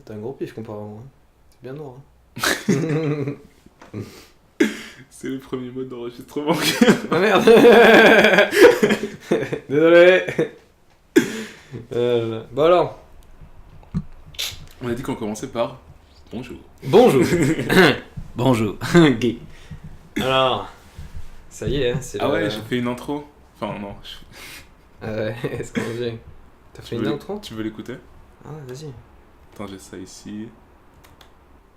T'as un gros pif comparé à moi. C'est bien noir. Hein. C'est le premier mode d'enregistrement. Ah merde. Désolé. Bon alors. On a dit qu'on commençait par bonjour. Bonjour. Bonjour. Gay. Alors. Ça y est, hein, c'est Ah ouais, j'ai fait une intro. Enfin, non. Ah ouais, c'est qu'on dit. T'as fait une intro ? Tu veux l'écouter ? Ah ouais, vas-y. Attends, j'ai ça ici.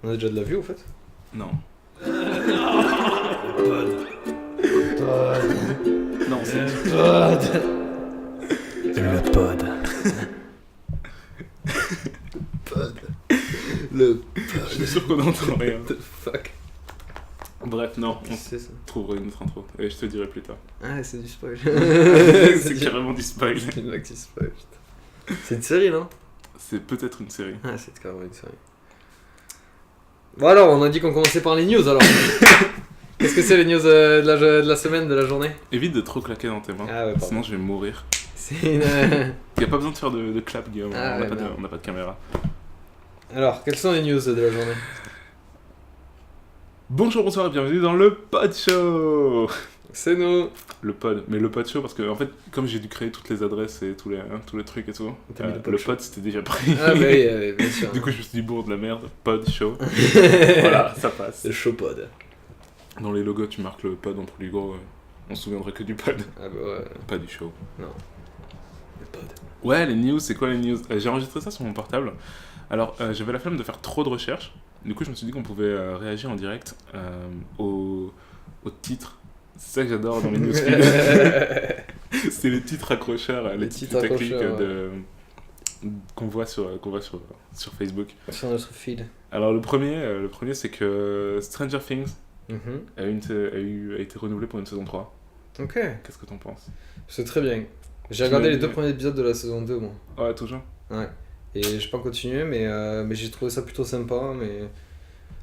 On a déjà de la vue, au fait ? Non. Pod. Non, c'est... Pod. Le pod. Pod. Le pod. Je suis sûr qu'on n'entend rien. What the fuck. Bref, non, on C'est ça. trouvera une autre intro. Et je te dirai plus tard. Ah, c'est du spoil. C'est carrément du spoil. C'est une actu spoil, putain. C'est une série, non ? C'est peut-être une série. Ah, c'est carrément une série. Bon alors, on a dit qu'on commençait par les news, alors. Qu'est-ce que c'est les news de la semaine, de la journée ? Évite de trop claquer dans tes mains. Ah ouais, pardon. Sinon je vais mourir. C'est une... Il n'y a pas besoin de faire de clap, Guillaume. Ah on ouais, n'a pas de caméra. Alors, quelles sont les news de la journée ? Bonjour, bonsoir et bienvenue dans le Pod Show. C'est nous. Le pod, mais le Pod Show parce que en fait, comme j'ai dû créer toutes les adresses et tous les trucs et tout, T'as mis le Pod le Show. pod c'était déjà pris. Ah bah oui, bien sûr. Du coup, je me suis dit, bon, de la merde, Pod Show. Voilà, ça passe. Le showpod. Dans les logos, tu marques le pod en plus gros. On se souviendrait que du pod, Ah bah ouais, pas du show. non. Le pod. Ouais, les news, c'est quoi les news ? J'ai enregistré ça sur mon portable. Alors, j'avais la flemme de faire trop de recherches. Du coup, je me suis dit qu'on pouvait réagir en direct au titre. C'est ça que j'adore dans les news. C'est les titres accrocheurs, les titres tactiques qu'on voit sur Facebook. Sur notre feed. Alors, le premier c'est que Stranger Things Mhm. a été renouvelé pour une saison 3. Ok, Qu'est-ce que t'en penses ? c'est très bien. J'ai Tu regardé m'as les dit, 2 ouais. premiers épisodes de la saison 2, moi. Ouais, toujours. Ouais. Et j'ai pas continué, mais j'ai trouvé ça plutôt sympa. Mais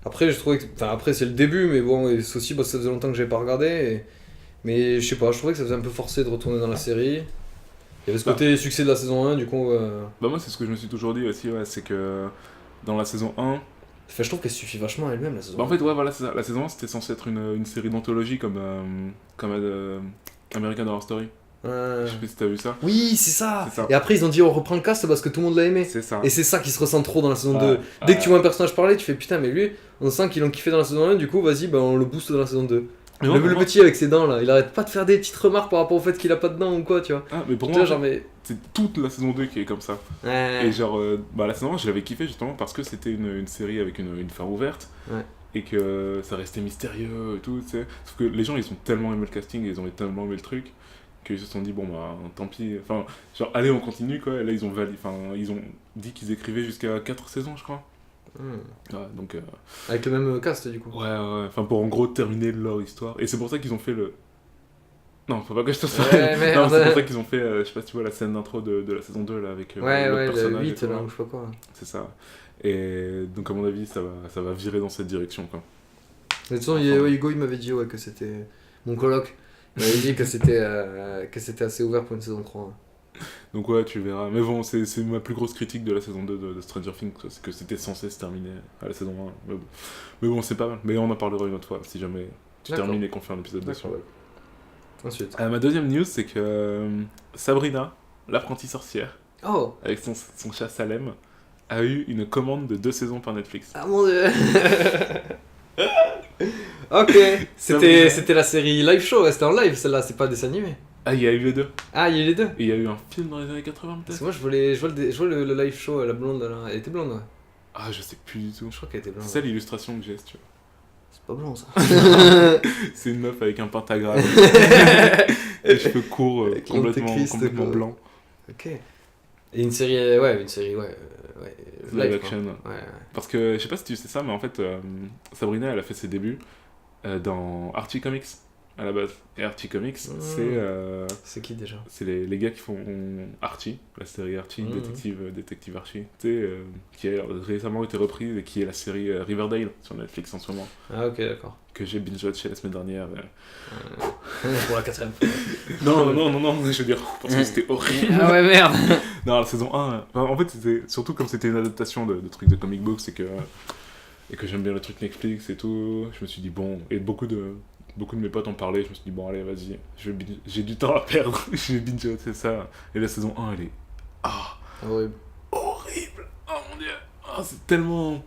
après, j'ai trouvé que... Enfin, après, c'est le début, mais bon, et c'est aussi parce que ça faisait longtemps que j'avais pas regardé. Mais je sais pas, je trouvais que ça faisait un peu forcé de retourner dans la série. Il y avait ce côté succès de la saison 1, du coup... Bah moi, c'est ce que je me suis toujours dit aussi, ouais, c'est que dans la saison 1... Enfin, je trouve qu'elle suffit vachement à elle-même, la saison Bah 1. en fait, ouais, voilà, c'est ça. La saison 1, c'était censé être une série d'anthologie comme American Horror Story. Ouais. Je sais pas si t'as vu ça. Oui, c'est ça. C'est ça. Et après, ils ont dit on reprend le cast parce que tout le monde l'a aimé. C'est ça. Et c'est ça qui se ressent trop dans la saison Ouais. 2. Dès que tu vois un personnage parler, tu fais putain, mais lui, on sent qu'ils l'ont kiffé dans la saison 1, du coup, vas-y, bah, on le booste dans la saison 2. Mais Le, moi, pour le moi- petit avec ses dents là, il arrête pas de faire des petites remarques par rapport au fait qu'il a pas de dents ou quoi, tu vois. Ah, mais pour Tu moi, vois, genre, mais. c'est toute la saison 2 qui est comme ça. Ouais. Et genre, bah la saison 1, je l'avais kiffé justement parce que c'était une série avec une fin ouverte. Ouais. Et que ça restait mystérieux et tout, tu sais. Sauf que les gens, ils ont tellement aimé le casting, ils ont tellement aimé le truc, qu'ils se sont dit, bon bah, tant pis. Enfin, genre, allez, on continue quoi. Et là, ils ont dit qu'ils écrivaient jusqu'à 4 saisons, je crois. Hmm. Ouais, donc. Avec le même cast, du coup. Ouais, enfin, pour en gros terminer leur histoire. Et c'est pour ça qu'ils ont fait le. Non, faut pas que je te spoil. Ouais, merde. Non, c'est pour ça qu'ils ont fait, je sais pas si tu vois la scène d'intro de la saison 2 là, avec Ouais, le ouais, le personnage. et 8 tout, là, ou je sais pas quoi. C'est ça. Et donc, à mon avis, ça va virer dans cette direction, quoi. Mais de toute façon, Hugo, il m'avait dit que c'était. Mon coloc. Il m'avait dit que c'était assez ouvert pour une saison 3. Donc, ouais, tu verras. Mais bon, c'est ma plus grosse critique de la saison 2 de Stranger Things, quoi. C'est que c'était censé se terminer à la saison 1. Mais bon, c'est pas mal. Mais on en parlera une autre fois, si jamais tu D'accord. termines et qu'on fait un épisode dessus. D'accord, ouais. Ensuite. Ma deuxième news, c'est que Sabrina, l'apprentie sorcière, Oh! avec son chat Salem, a eu une commande de 2 saisons par Netflix. Ah mon dieu! Ok, c'était la série live show, ouais, c'était en live celle-là, c'est pas dessin animé. Ah, il y a eu les deux. Ah, il y a les deux. Et il y a eu un film dans les années 80 Parce peut-être. que moi je vois le live show, la blonde là, elle était blonde, ouais. Ah, je sais plus du tout. Je crois qu'elle était blonde. C'est ça l'illustration que j'ai, si tu vois. C'est pas blond ça. C'est une meuf avec un pentagramme. Les cheveux courts, Avec complètement l'Antéchrist, quoi. blancs. Ok. Et une série, ouais, Live quoi. action. Ouais. Parce que, je sais pas si tu sais ça, mais en fait, Sabrina, elle a fait ses débuts dans Archie Comics. à la base. Et Archie Comics, C'est qui déjà? c'est les gars qui font Archie, la série Archie, détective Archie, tu sais, qui a récemment été reprise et qui est la série Riverdale sur Netflix en ce moment, Ah, ok, d'accord. que j'ai binge-watché la semaine dernière. Pour la 4ème fois. Non, je veux dire, parce que c'était horrible. Ah ouais, merde. Non, la saison 1, en fait, c'était surtout comme c'était une adaptation de trucs de comic books et que j'aime bien le truc Netflix et tout, je me suis dit bon, et beaucoup de mes potes en parlaient, je me suis dit bon, allez, vas-y, j'ai du temps à perdre, je vais binge-watcher ça. Et la saison 1, elle est Horrible. horrible. Oh mon dieu. C'est tellement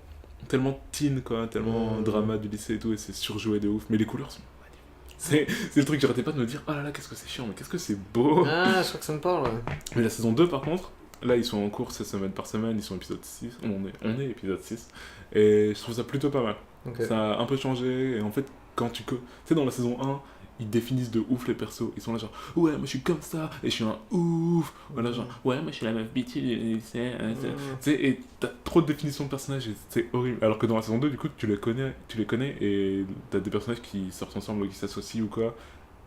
teen, quoi, tellement drama du lycée et tout, et c'est surjoué de ouf, mais les couleurs sont magnifiques. C'est le truc, j'arrêtais pas de me dire, oh là là, qu'est-ce que c'est chiant, mais qu'est-ce que c'est beau. Ah, je crois que ça me parle, ouais. Mais la saison 2, par contre, là, ils sont en cours, c'est semaine par semaine, ils sont épisode 6, on est épisode 6, et je trouve ça plutôt pas mal. Ok. Ça a un peu changé, et en fait, tu sais, dans la saison 1, ils définissent de ouf les persos. Ils sont là genre, ouais, moi je suis comme ça, et je suis un ouf. Voilà, genre, ouais, moi je suis la meuf bitchy du lycée. Tu sais, et t'as trop de définitions de personnages, et c'est horrible. Alors que dans la saison 2, du coup, tu les connais, et t'as des personnages qui sortent ensemble, qui s'associent ou quoi.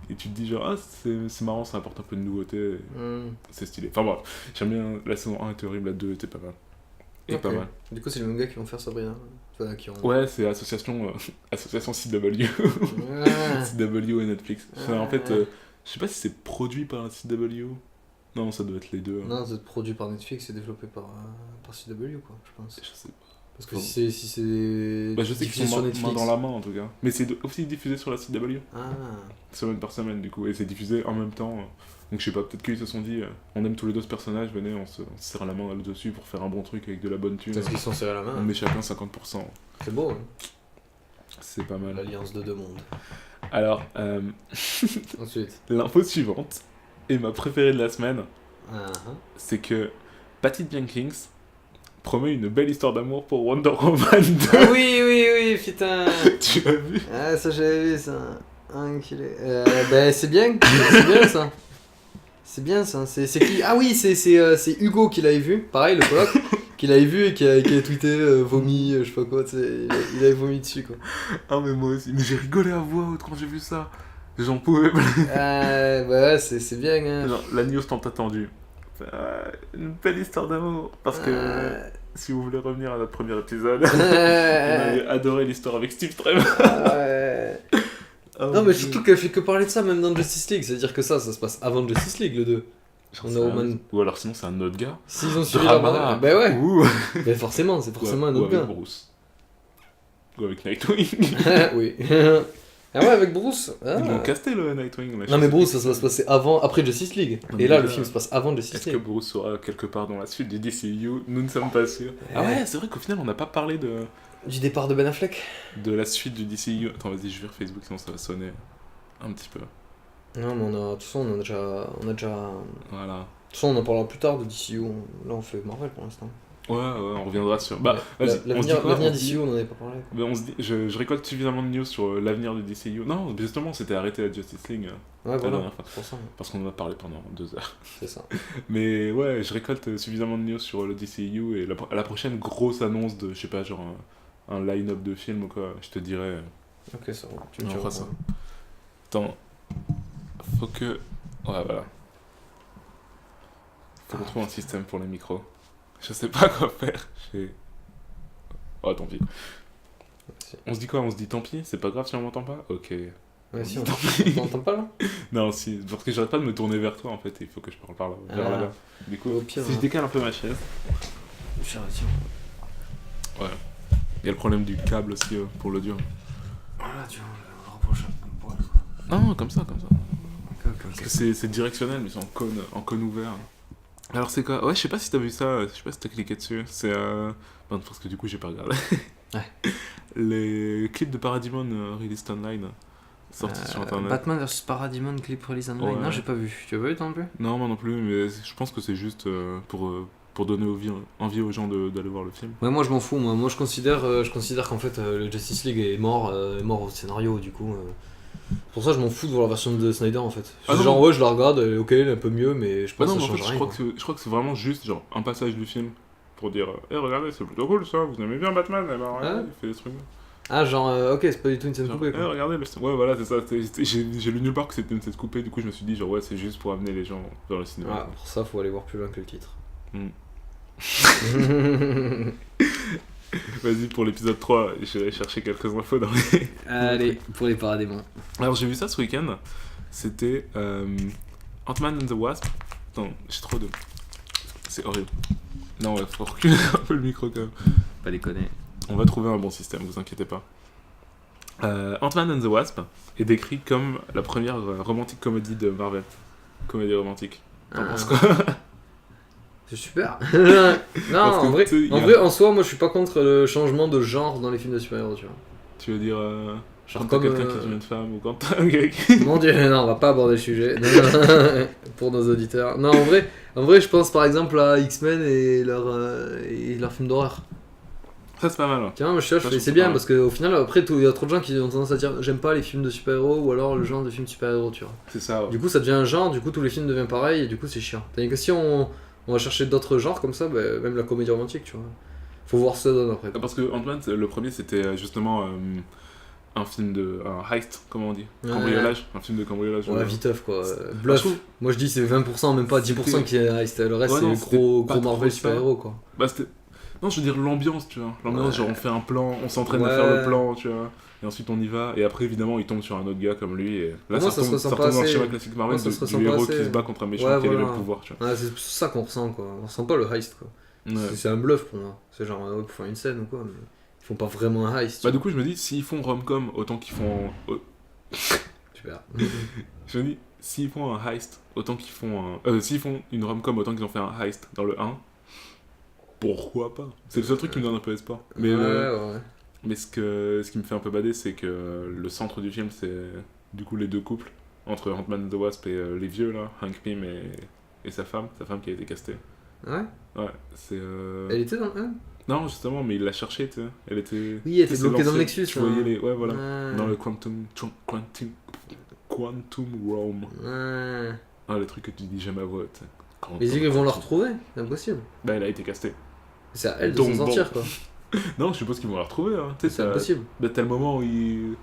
Et tu te dis genre, c'est marrant, ça apporte un peu de nouveauté, c'est stylé. Enfin bref, j'aime bien, la saison 1 était horrible, la 2 était pas mal. Et Ok. pas mal. Du coup, c'est les mêmes gars qui vont faire Sabrina. Enfin, qui ont... Ouais, c'est association CW. Ouais. CW et Netflix. Enfin, en fait, Ouais. je sais pas si c'est produit par un CW. Non, ça doit être les deux. Non, c'est produit par Netflix et développé par CW, quoi, je pense. Je sais pas. Parce que si c'est Bah, je sais qu'ils diffusé sont sur main Netflix. dans la main en tout cas. Mais c'est aussi diffusé sur la CW, Ah. semaine par semaine du coup. Et c'est diffusé en même temps. Donc je sais pas, peut-être qu'ils se sont dit, on aime tous les deux ce personnage, venez, on se serre la main dessus pour faire un bon truc avec de la bonne thune. Parce qu'ils sont serrés la main. On met chacun 50%. C'est beau, hein. C'est pas mal. L'alliance de deux mondes. Alors, Ensuite. l'info suivante, et ma préférée de la semaine, c'est que Patty Jenkins promet une belle histoire d'amour pour Wonder Woman 2. Ah oui, putain. Tu l'as vu? Ah, ça j'avais vu, ça. Enculé. Bah, c'est bien ça. C'est bien ça. C'est qui? Ah oui, c'est Hugo qui l'avait vu. Pareil, le coloc. Qui l'avait vu et qui a tweeté vomi, je sais pas quoi, tu sais. Il avait vomi dessus, quoi. Ah, mais moi aussi. Mais j'ai rigolé à voix haute quand j'ai vu ça. J'en pouvais pas. Bah ouais, c'est bien, hein. Genre, la news tant attendue. Une belle histoire d'amour. Parce que si vous voulez revenir à notre premier épisode, on avait adoré l'histoire avec Steve Trevor. Ouais. Non, mais surtout qu'elle fait que parler de ça, même dans Justice League. C'est-à-dire que ça se passe avant Justice League, le 2. Wonder Woman. Ou alors sinon c'est un autre gars. S'ils ont suivi leur Drama. mandat. Bah ouais. Ou Mais forcément, c'est forcément un ou autre avec gars. Bruce. Ou avec Nightwing. Oui. Ah ouais, avec Bruce. Ah. Ils l'ont casté le Nightwing. Là, Non, mais Bruce, ça va se passer après Justice League. Non, Et là, mais le film se passe avant Justice Est-ce que League. Bruce sera quelque part dans la suite du DCU? Nous ne sommes pas sûrs. Ah ouais, c'est vrai qu'au final on n'a pas parlé Du départ de Ben Affleck. de la suite du DCU. Attends, vas-y, je vais sur Facebook sinon ça va sonner un petit peu. Non, mais de toute façon, on a déjà. Voilà. De toute façon, on en parlera plus tard de DCU. Là, on fait Marvel pour l'instant. Ouais, on reviendra sur. Bah, vas-y, on se dit quoi? L'avenir On se dit- DCU, on en avait pas parlé. Bah, on se dit, je récolte suffisamment de news sur l'avenir du DCU. Non, justement, c'était arrêté à Justice League Ouais, la voilà. dernière fois. C'est pour ça. Parce qu'on en a parlé pendant 2 heures. C'est ça. Mais ouais, je récolte suffisamment de news sur le DCU et la prochaine grosse annonce de, je sais pas, genre un line-up de films ou quoi, je te dirai. Ok, ça va. Tu On me fera diras. ça. Attends, faut que. Ouais, voilà. Faut qu'on trouve un système pour les micros. Je sais pas quoi faire. Oh, tant pis. Si. On se dit quoi? On se dit tant pis? C'est pas grave si on m'entend pas? Ok. Ouais, si, on Tant pis. t'entend pas là? Non, si, parce que j'arrête pas de me tourner vers toi en fait, et il faut que je parle par là, vers Ah. là-bas. Du coup, Au pire, si je décale un peu ma chaise. Je retire. Il y a le problème du câble aussi pour l'audio. Voilà, tu vois, on rapproche un peu. Non, comme ça. Parce Ok. que c'est directionnel, mais c'est en cône ouvert. Alors c'est quoi? Ouais, je sais pas si t'as vu ça, je sais pas si t'as cliqué dessus. C'est bon, parce que du coup j'ai pas regardé. Ouais. Les clips de Parademon released online, sortis sur internet. Batman vs Parademon clip release online. Ouais. Non, j'ai pas vu. Tu as vu toi non plus? Non, moi non plus, mais je pense que c'est juste pour donner envie aux gens d'aller voir le film. Ouais, moi je m'en fous. Moi je considère qu'en fait le Justice League est mort au scénario du coup. Pour ça je m'en fous de voir la version de Snyder en fait. Ah non, genre mais- ouais je la regarde, ok elle est un peu mieux mais je Bah pense non, que mais ça en fait, change rien. je crois que c'est vraiment juste genre un passage du film pour dire regardez, c'est plutôt cool ça, vous aimez bien Batman, et ben regarde, Ouais. il fait des trucs. Ah, genre, ok, c'est pas du tout une scène Genre, coupée, quoi. regardez, ouais, voilà, c'est ça. J'ai lu nulle part que c'était une scène coupée, du coup, je me suis dit, genre, ouais, c'est juste pour amener les gens vers le cinéma. Ah, pour ça, faut aller voir plus loin que le titre. Vas-y, pour l'épisode 3, je vais chercher quelques infos dans les. Allez, pour les paradémons. Alors, j'ai vu ça ce week-end. C'était Ant-Man and the Wasp. Attends, j'ai trop de. C'est horrible. Non, ouais, faut reculer un peu le micro quand même. Pas déconner. On va trouver un bon système, vous inquiétez pas. Ant-Man and the Wasp est décrit comme la première romantique comédie de Marvel. Comédie romantique. T'en penses quoi? C'est super. Non, Parce que, en vrai, tu sais, en vrai, en soi, moi je suis pas contre le changement de genre dans les films de super-héros, tu vois. Tu veux dire Genre quand t'as comme, quelqu'un qui devient une femme ou quand t'as un gars qui... Mon dieu, non, on va pas aborder le sujet. Non, pour nos auditeurs. Non, en vrai, je pense par exemple à X-Men et leur film d'horreur. Ça, c'est pas mal. Hein. Tiens, moi je Ça, fais, je c'est trouve bien pas parce qu'au final, après, il y a trop de gens qui ont tendance à dire j'aime pas les films de super-héros ou alors le genre de film de super-héros, tu vois. C'est ça, ouais. Du coup, ça devient un genre, du coup, tous les films deviennent pareils et du coup, c'est chiant. Tandis que si on va chercher d'autres genres comme ça, bah, même la comédie romantique, tu vois. Faut voir ce que ça donne après. Parce que Ant-Man, le premier, c'était justement un film de... un heist, comment on dit? Ouais. Cambriolage. Un film de cambriolage. Ouais, viteuf quoi. Bluff. je trouve- Moi je dis c'est 20%, même pas 10% C'était- qui est heist. Le reste Ouais, c'est non, le c'était gros pas Marvel trop ça. super-héros quoi. Bah, c'était... Non, je veux dire l'ambiance, tu vois. L'ambiance, Ouais. genre on fait un plan, on s'entraîne à Ouais. faire le plan, tu vois. Et ensuite on y va. Et après, évidemment, il tombe sur un autre gars comme lui. Et là, Moi, ça ça se retombe ressent ça pas retombe dans le assez. schéma classique Marvel Moi, ça se du ressent pas héros assez. qui se bat contre un méchant Ouais, qui a les voilà. mêmes pouvoirs, tu vois. Ouais, c'est ça qu'on ressent quoi. On ressent pas le heist quoi. Ouais. C'est un bluff pour moi. C'est genre pour faire une scène ou quoi. Mais ils font pas vraiment un heist. Bah, du coup, je me dis, s'ils font rom-com autant qu'ils font. Super. Je me dis, s'ils font un heist autant qu'ils font un. S'ils font une rom-com autant qu'ils ont fait un heist dans le 1, pourquoi pas? C'est le seul truc qui me donne un peu espoir. Mais, ouais. mais ce qui me fait un peu bader, c'est que le centre du film, c'est du coup les deux couples entre Ant-Man and the Wasp et les vieux là, Hank Pym et sa femme qui a été castée. Ouais. Ouais, c'est. Elle était dans le 1. Non, justement, mais il l'a cherchée, tu sais. Elle était. Oui, elle était c'est bloquée dans le lancé, Nexus. Tu hein. voyais les. Ouais, voilà. Ouais. Dans le Quantum Realm. Ouais. Ah, le truc que tu dis jamais à voix haute. Mais ils vont la retrouver, c'est impossible. Bah, elle a été castée. C'est à elle de Donc, s'en sortir quoi. Non, je suppose qu'ils vont la retrouver. Hein. Tu sais, C'est impossible. Bah, t'as le moment où il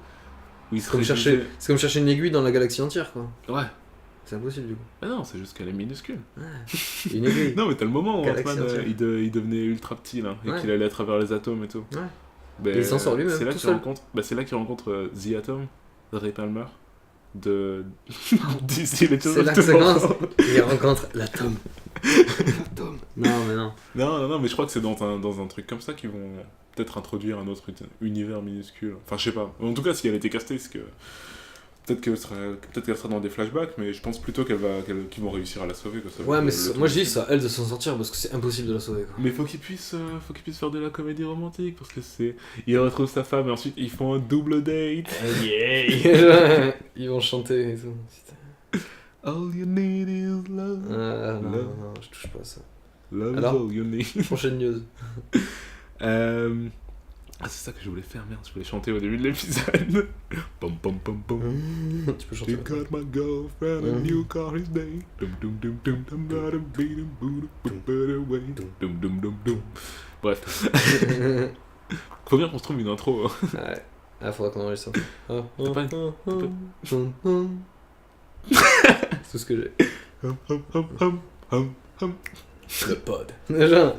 se C'est comme chercher une aiguille dans la galaxie entière quoi. Ouais. C'est impossible du coup. Bah non, c'est juste qu'elle est minuscule. Ouais. Une aiguille. Non, mais t'as le moment où Galaxie Ant-Man, entière. il devenait ultra petit, là, et Ouais. qu'il allait à travers les atomes et tout. Ouais. Bah, Et il s'en sort lui-même, C'est là tout qu'il seul. rencontre, c'est là qu'il rencontre The Atom, Ray Palmer, de d'ici les C'est là que ça commence. Il rencontre l'atome. L'atome. Non mais non. Non, mais je crois que c'est dans un truc comme ça qu'ils vont peut-être introduire un autre univers minuscule. Enfin, je sais pas. En tout cas, si elle était castée, c'est que peut-être qu'elle sera dans des flashbacks, mais je pense plutôt qu'ils vont réussir à la sauver. Quoi. Ça va Ouais être mais le moi truc. je dis ça à elle de s'en sortir parce que c'est impossible de la sauver quoi. Mais faut qu'il puisse faire de la comédie romantique parce que c'est il retrouve sa femme et ensuite ils font un double date. Yeah. Ils vont chanter et tout. Putain. All you need is love. Non, je touche pas à ça. Love Alors is all you need. Prochaine news. Ah, c'est ça que je voulais faire, merde, je voulais chanter au début de l'épisode. Pom pom pom pom. Tu peux chanter. You got my girlfriend, a new car is day. Dum dum dum dum dum dum dum dum dum away. Dum dum dum dum. Bref. Faut bien qu'on se trouve une intro. Ouais. Ah, faudra qu'on enregistre ça. T'as pas C'est tout ce que j'ai. Hum, hum, hum, hum, hum, hum. Le pod. Déjà.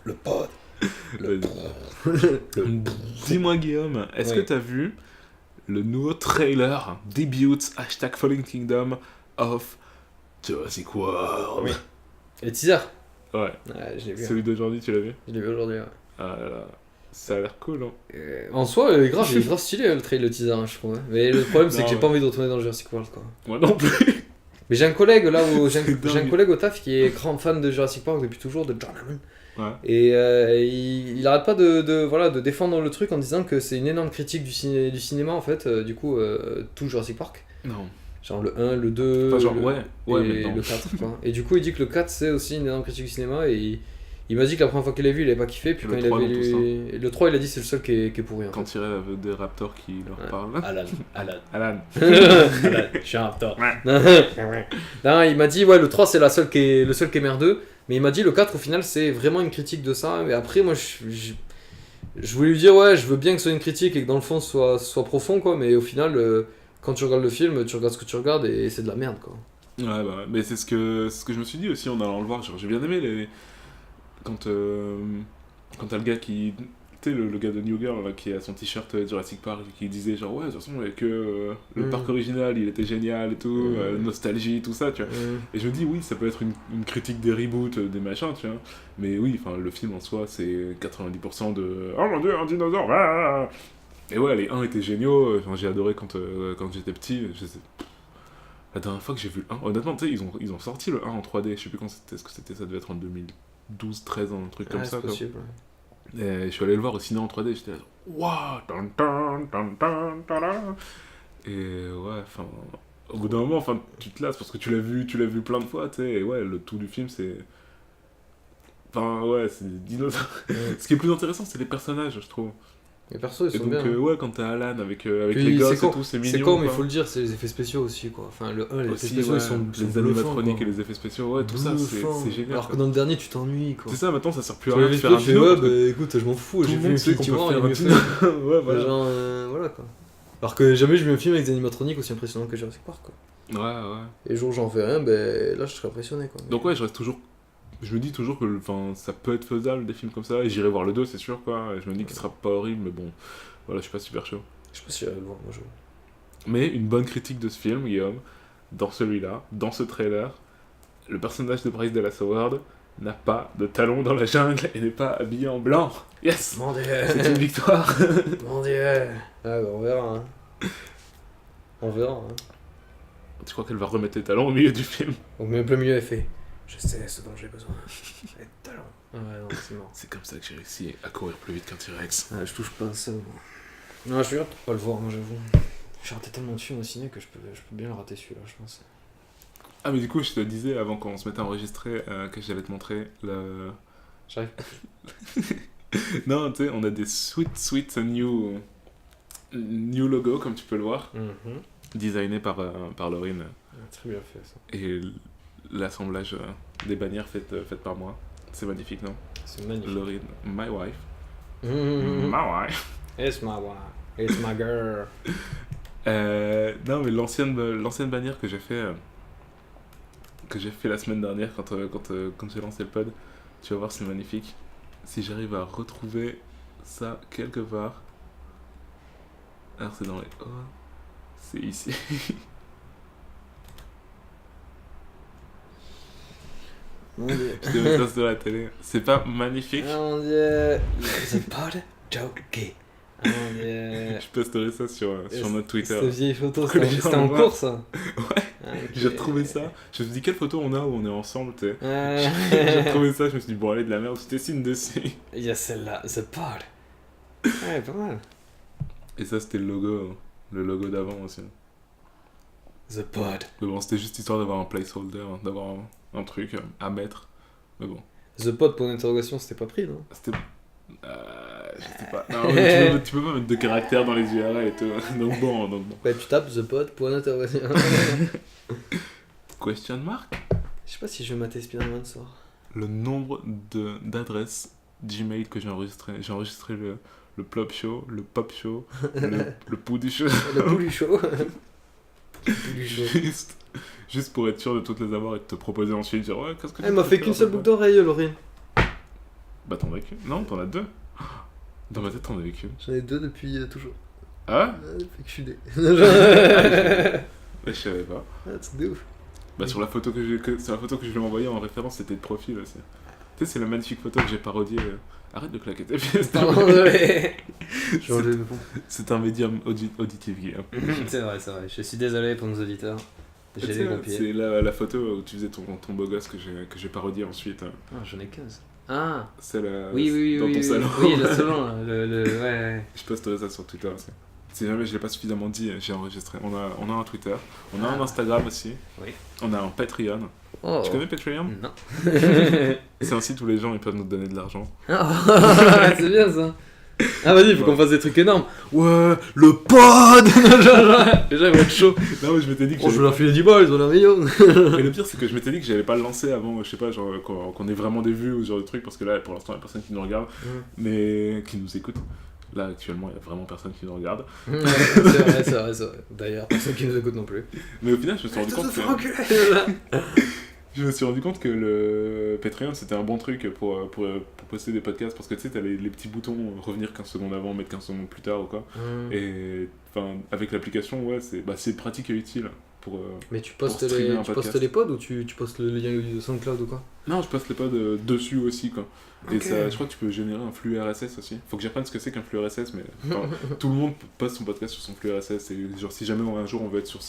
Le pod. Dis-moi Guillaume, est-ce Oui. que t'as vu le nouveau trailer debut #Fallen Kingdom of Jurassic World? Oui. Et le teaser. Ouais, Ouais, je l'ai vu. celui d'aujourd'hui tu l'as vu? Je l'ai vu aujourd'hui. Ouais. Ah là là, ça a l'air cool hein. En soi, grave, il est grave stylé le teaser, hein, je trouve. Mais le problème, c'est Non, que j'ai ouais. pas envie de retourner dans Jurassic World, quoi. Moi non plus. Mais j'ai un collègue là où j'ai dingue. un collègue au taf qui est grand fan de Jurassic Park depuis toujours, de John Hammond. Ouais. Et il arrête pas de défendre le truc en disant que c'est une énorme critique du cinéma en fait, tout Jurassic Park. Non. Genre le 1, le 2, Enfin, genre, le, ouais, mais et non. le 4 quoi. Et du coup il dit que le 4 c'est aussi une énorme critique du cinéma et il m'a dit que la première fois qu'il l'a vu il avait pas kiffé, puis Le quand il 3 avait dans tout lu... Le 3 il a dit c'est le seul qui est pourri en fait. Quand il rêve des raptors qui leur Ouais. parlent. Alan. Alan. Alan, je suis un raptor. Non, il m'a dit ouais le 3 c'est le seul qui est merdeux, mais il m'a dit le 4 au final c'est vraiment une critique de ça. Et après moi Je voulais lui dire, ouais, je veux bien que ce soit une critique et que dans le fond, soit profond, quoi, mais au final, quand tu regardes le film, tu regardes ce que tu regardes et c'est de la merde, quoi. Ouais, bah, mais c'est ce que je me suis dit aussi en allant le voir. Genre, j'ai bien aimé quand, euh, quand t'as le gars qui. Tu sais, le gars de New Girl là, qui a son t-shirt Jurassic Park et qui disait genre, ouais, de toute façon, il y a que le parc original, il était génial et tout, nostalgie, tout ça, tu vois. Et je me dis, oui, ça peut être une critique des reboots, des machins, tu vois. Mais oui, enfin, le film en soi, c'est 90% de. Oh mon dieu, un dinosaure! Ah. Et ouais, les 1 étaient géniaux. Enfin, j'ai adoré quand j'étais petit. La dernière fois que j'ai vu le 1, honnêtement, tu sais, ils ont sorti le 1 en 3D. Je sais plus quand c'était. Est-ce que c'était, ça devait être en 2012, 13, un truc comme ça. C'est possible, Et je suis allé le voir au ciné en 3D. J'étais là, waouh! Tan, tan, tan, tan, tan, tan. Et ouais, enfin. Au bout d'un moment, enfin, tu te lasses parce que tu l'as vu plein de fois, tu sais. Et ouais, le tout du film, c'est. Enfin, ouais, c'est des dinosaures. Ce qui est plus intéressant, c'est les personnages, je trouve. Les persos, ils Et sont donc, bien. ouais, quand t'as Alan avec Puis les gosses c'est con, et tout, c'est mignon. C'est con, mais il quoi. faut le dire, c'est les effets spéciaux aussi, quoi. Enfin, le 1, les effets Aussi, spéciaux, ouais, ils sont les bluffants, animatroniques quoi. et les effets spéciaux, ouais, tout ça, Bluffant. c'est génial. Alors quoi. que dans le dernier, tu t'ennuies, quoi. C'est ça, maintenant, ça sert plus à Tu rien vois de les faire un tu fais, dino. ouais, parce que bah écoute, je m'en fous, tout j'ai le vu monde sait Infinity qu'on peut War, il faire est un mieux dino. fait. Ouais, voilà. Genre, voilà, quoi. Alors que jamais j'ai vu un film avec des animatroniques aussi impressionnants que Jurassic Park, quoi. Ouais. Et le jour où j'en fais rien, ben là, je serais impressionné, quoi. Donc, ouais, je me dis toujours que ça peut être faisable, des films comme ça. Et j'irai voir le 2, c'est sûr, quoi. Et je me dis qu'il sera pas horrible, mais bon, voilà, je suis pas super chaud. Je sais pas si j'irai le voir, moi, Mais une bonne critique de ce film, Guillaume, dans celui-là, dans ce trailer, le personnage de Bryce Dallas Howard n'a pas de talons dans la jungle et n'est pas habillé en blanc. Yes! Mon dieu! C'est une victoire! Mon dieu! Ah, bah, on verra, hein. On verra, hein. Tu crois qu'elle va remettre les talons au milieu du film? Au plein milieu, elle fait je sais ce dont j'ai besoin. Les talons. Ouais, non, c'est mort. C'est comme ça que j'ai réussi à courir plus vite qu'un T-Rex. Ah, je touche pas à ça, moi. Non, je suis hâte de pas le voir, moi, j'avoue. J'ai raté tellement de films au ciné que je peux bien le rater celui-là, je pense. Ah, mais du coup, je te disais avant qu'on se mette à enregistrer que j'allais te montrer le. J'arrive. Non, tu sais, on a des sweet new logo, comme tu peux le voir, designés par Laurine. Très bien fait, ça. Et l'assemblage des bannières faites par moi. C'est magnifique, non? C'est magnifique. Laurine, my wife. My My wife. It's my wife. It's my girl. Non, mais l'ancienne bannière que j'ai fait la semaine dernière quand j'ai lancé le pod, tu vas voir, c'est magnifique. Si j'arrive à retrouver ça quelque part. Alors, c'est dans les. Oh, c'est ici. Mon dieu. Je te mets ça sur la télé. C'est pas magnifique? Oh mon dieu. C'est pas de joke gay. Oh mon dieu. Je posterai ça sur notre Twitter. Cette vieille photo, Que les gens c'était en le voient. cours, ça. Ouais. Ah, ok. J'ai retrouvé ça. Je me suis dit, quelle photo on a où on est ensemble, tu sais. Ouais. J'ai retrouvé ça, je me suis dit, bon, allez, de la merde, tu dessines dessus. Il y a celle-là, The Pod. Ouais, pas mal. Et ça, c'était le logo d'avant aussi. The Pod. Mais bon, c'était juste histoire d'avoir un placeholder, d'avoir un truc à mettre. Mais bon, The Pod, pour une interrogation, c'était pas pris, non? c'était. Je sais pas. Non, mais tu peux pas mettre de caractères dans les URL et tout. Donc bon. Bah, tu tapes The Pod, point d'interrogation. Question mark? Je sais pas si je vais mater Spider-Man ce soir. Le nombre d'adresses Gmail que j'ai enregistré. J'ai enregistré le Plop Show, le Pop Show, le Poudi Show. Le poulet chaud. Le poulet chaud. Juste pour être sûr de toutes les avoir et de te proposer ensuite, dire ouais, qu'est-ce que tu Elle m'a peux fait faire, qu'une seule papa boucle d'oreille, Laurine. Bah t'en as qu'une? Non, t'en as deux. Dans ma tête, t'en avais qu'une. J'en ai deux depuis toujours. Ah Depuis que je suis né. ouais? Je savais pas. Ah, c'est de ouf. Bah sur la photo que je lui ai envoyée en référence, c'était de profil aussi. Tu sais, c'est la magnifique photo que j'ai parodiée. Arrête de claquer tes pieds. Pardon, désolé. J'ai enlevé le fond. C'est un médium auditif, Guillaume. C'est vrai. Je suis désolé pour nos auditeurs. J'ai les gros pieds. C'est la photo où tu faisais ton beau gosse que j'ai parodié ensuite. Ah, j'en ai 15. Ah Celle oui, dans ton salon. Oui, le salon, là. Ouais. Je posterai ça sur Twitter aussi. Si jamais je l'ai pas suffisamment dit, j'ai enregistré. On a un Twitter, on a un Instagram aussi. Oui. On a un Patreon. Oh. Tu connais Patreon? Non. C'est un site où les gens ils peuvent nous donner de l'argent. Oh, c'est bien ça. Ah, vas-y, faut qu'on fasse des trucs énormes. Ouais, le pod. Déjà, il va être chaud. Non, mais je m'étais dit que Oh, je vais leur filer 10 balles, ils ont l'air mignons. Mais le pire, c'est que je m'étais dit que j'allais pas le lancer avant, je sais pas, genre qu'on ait vraiment des vues ou ce genre de trucs, parce que là, pour l'instant, il y a personne qui nous regarde, mais qui nous écoute. Là, actuellement, il y a vraiment personne qui nous regarde. Ouais, c'est vrai. D'ailleurs, personne qui nous écoute non plus. Mais au final, je me suis rendu compte que... Je me suis rendu compte que le Patreon c'était un bon truc pour poster des podcasts parce que tu sais, t'as les petits boutons revenir 15 secondes avant, mettre 15 secondes plus tard ou quoi. Et enfin, avec l'application, ouais, c'est pratique et utile pour. Mais tu pour postes, streamer un tu podcast. postes les pods ou tu postes le lien de SoundCloud ou quoi? Non, je poste les pods dessus aussi quoi. Et Ok. ça, je crois que tu peux générer un flux RSS aussi. Faut que j'apprenne ce que c'est qu'un flux RSS, mais enfin, tout le monde poste son podcast sur son flux RSS. Et genre, si jamais un jour on veut être sur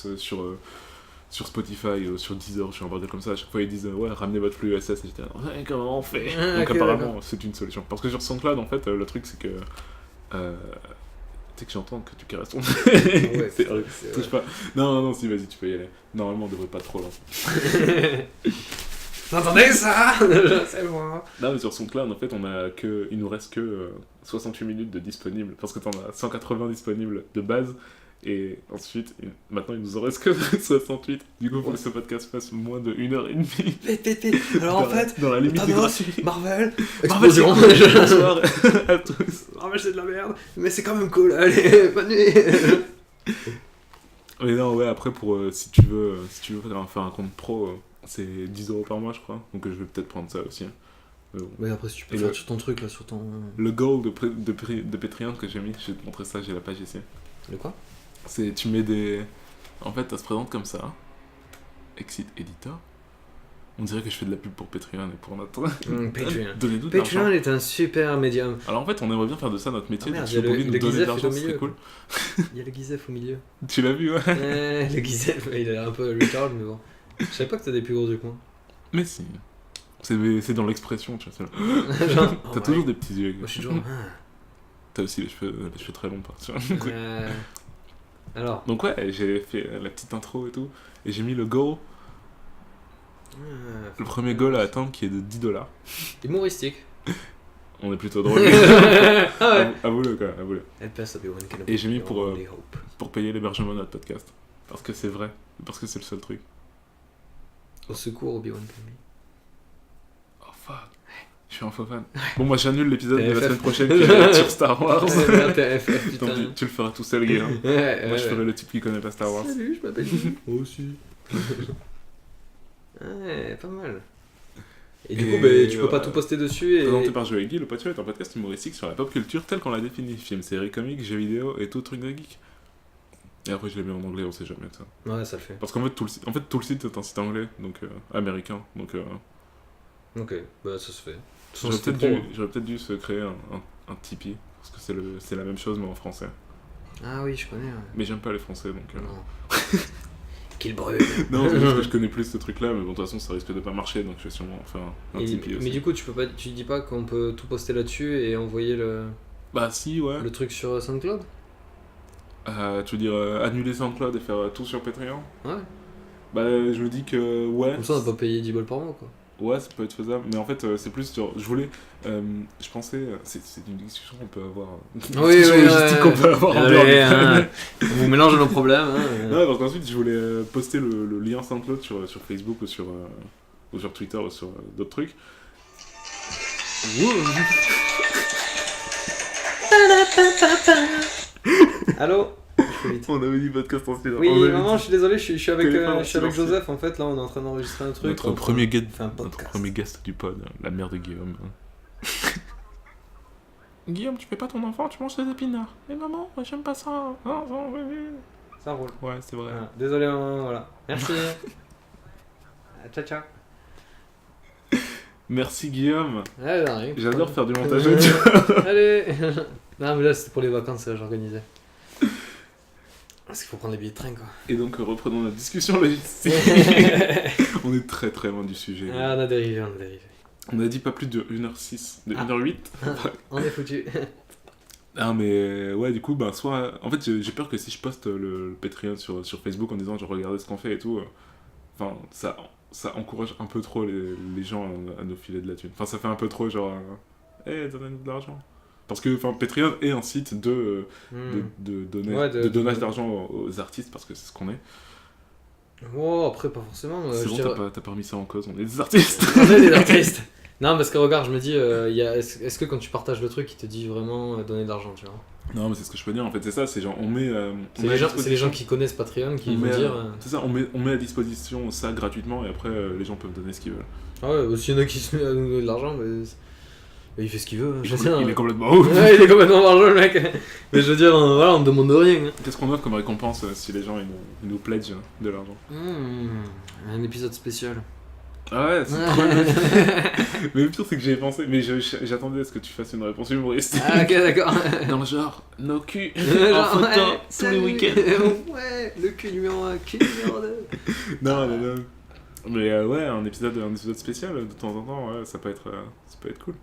Spotify, sur Deezer, je suis un bordel comme ça, à chaque fois ils disent ouais, ramenez votre flux RSS, et j'étais là, ouais, comment on fait? Donc ok, apparemment, d'accord. c'est une solution. Parce que sur SoundCloud, en fait, le truc c'est que. Tu sais que j'entends que tu caresses ton. Ouais, C'est putain, horrible. c'est Touche pas. Non, si, vas-y, tu peux y aller. Normalement, on devrait pas trop là. Vous entendez ça? C'est moi. Non, mais sur SoundCloud, en fait, il nous reste que 68 minutes de disponibles. Parce que t'en as 180 disponibles de base. Et ensuite, maintenant, il nous en reste que 68. Du coup, il faut que ce podcast fasse moins de 1h30. Vite. Alors en fait, dans la limite du Thanos, gratuit. Marvel, Marvel, c'est explosion. cool. Bonsoir à tous. Marvel, c'est de la merde, mais c'est quand même cool. Allez, bonne nuit. Mais non, ouais, après, si tu veux faire un compte pro, c'est 10€ par mois, je crois. Donc je vais peut-être prendre ça aussi. Mais bon. Mais après, si tu peux Et faire le- sur ton truc là, sur ton. Le goal de Patreon que j'ai mis, je vais te montrer ça, j'ai la page ici. De quoi? C'est, tu mets des... En fait, ça se présente comme ça. Exit Editor. On dirait que je fais de la pub pour Patreon et pour notre... Patreon. Donnez-nous de l'argent. Patreon est un super médium. Alors en fait, on aimerait bien faire de ça notre métier. Ah, merde, donc il y a si vous le- pouvez nous le donner de Gizef est l'argent, au ce serait milieu. cool. Il y a le Gizef au milieu. Tu l'as vu, ouais. Le Gizef, il a l'air un peu retard, mais bon. Je savais pas que t'as des plus gros du coin. Mais si. C'est dans l'expression, tu vois. c'est là. Genre, T'as toujours des petits yeux. Moi je suis toujours. T'as aussi les cheveux très longs, par Alors. Donc ouais, j'ai fait la petite intro et tout. Et j'ai mis le goal, le premier goal à atteindre qui est de 10$. Humoristique. On est plutôt drôle. Ah ouais. Avoue-le quoi, avoue-le. At best, Obi-Wan Kenobi. Et j'ai mis pour, Only hope. Pour payer l'hébergement de notre podcast. Parce que c'est vrai. Parce que c'est le seul truc. Au secours, Obi-Wan Kenobi. Oh fuck. Je suis un faux fan. Bon, moi j'annule l'épisode de la TFF. semaine prochaine qui va être sur Star Wars. TFF, Tant putain. pis, tu le feras tout seul, Guillaume. Moi je ferai le type qui connaît pas Star Wars. Salut, je m'appelle Guy. Moi aussi. Ouais, pas mal. Et du coup, bah, tu peux pas tout poster dessus et. Présenté par Joey Guy, le podcast est un podcast humoristique sur la pop culture telle qu'on l'a définie. Films, séries, comics, jeux vidéo et tout truc de geek. Et après je l'ai mis en anglais, on sait jamais ça. Ouais, ça le fait. Parce qu'en fait tout le site est un site anglais, donc américain. Donc Ok, bah ça se fait. j'aurais peut-être dû se créer un Tipeee. Parce que c'est la même chose mais en français. Ah oui, je connais. Ouais. Mais j'aime pas les français donc. Non. Qu'il brûle. Non, c'est juste que je connais plus ce truc là, mais bon, de toute façon ça risque de pas marcher donc je vais sûrement faire un Tipeee aussi. Mais du coup, tu dis pas qu'on peut tout poster là-dessus et envoyer Bah si, ouais. le truc sur SoundCloud? Tu veux dire annuler SoundCloud et faire tout sur Patreon? Ouais. Bah je me dis que ouais. Comme ça, on va pas payer 10 balles par mois, quoi. Ouais, ça peut être faisable, mais en fait, c'est plus genre, je pensais, c'est une discussion qu'on peut avoir. Une discussion logistique qu'on peut avoir en dehors Allez, du hein, on vous mélange nos problèmes. Hein. Non, parce qu'ensuite, je voulais poster le lien SoundCloud sur Facebook ou sur Twitter ou sur d'autres trucs. Allô? Je fais vite. On avait dit podcast en silence. Oui, On avait maman, dit- je suis désolé, je suis avec Téléphone Joseph silencieux. en fait. Là, on est en train d'enregistrer un truc. Notre on premier guest, fait un notre podcast. premier guest du pod, la mère de Guillaume. Guillaume, tu fais pas ton enfant, tu manges des épinards. Mais maman, moi j'aime pas ça. Non, non, oui, oui. Ça roule. Ouais, c'est vrai. Voilà. Désolé, maman, voilà. Merci. Ciao, ciao. Merci Guillaume. Ouais, ça arrive. J'adore faire du montage audio. Allez. Non, mais là, c'était pour les vacances, ça, j'organisais. Parce qu'il faut prendre les billets de train, quoi. Et donc reprenons notre discussion logistique. On est très très loin du sujet. Ah, on a dérivé. On a dit pas plus de 1h06, de 1h08. On est foutu. Ah mais ouais du coup bah soit... En fait j'ai peur que si je poste le Patreon sur Facebook en disant je regardais ce qu'on fait et tout, enfin ça encourage un peu trop les gens à nous filer de la thune. Enfin ça fait un peu trop genre hey donnez-nous de l'argent. Parce que Patreon est un site de donnage d'argent aux artistes, parce que c'est ce qu'on est. Oh, après, pas forcément. C'est bon, t'as pas remis ça en cause, on est des artistes. On est des artistes. Non, parce que regarde, je me dis, est-ce que quand tu partages le truc, il te dit vraiment donner de l'argent, tu vois? Non, mais c'est ce que je peux dire, en fait, c'est ça, c'est genre, on met... c'est les gens qui connaissent Patreon qui vont dire... C'est ça, on met à disposition ça gratuitement, et après, les gens peuvent donner ce qu'ils veulent. Ah ouais, s'il y en a qui se met à nous donner de l'argent, il fait ce qu'il veut. Il est complètement ouf. Ouais, il est complètement margeau, le mec. Mais je veux dire, voilà, on me demande rien. Qu'est-ce qu'on offre comme récompense si les gens ils nous pledgent de l'argent? Un épisode spécial. Ah ouais, c'est trop Mais le pire, c'est que j'y ai pensé, mais j'attendais à ce que tu fasses une réponse humoristique. Ah, ok, d'accord. Dans le genre, nos culs en Genre, photo ouais, tous les week-ends. Ouais, le cul numéro 1, cul numéro 2. Non. Mais ouais, un épisode spécial de temps en temps, ouais, ça peut être cool.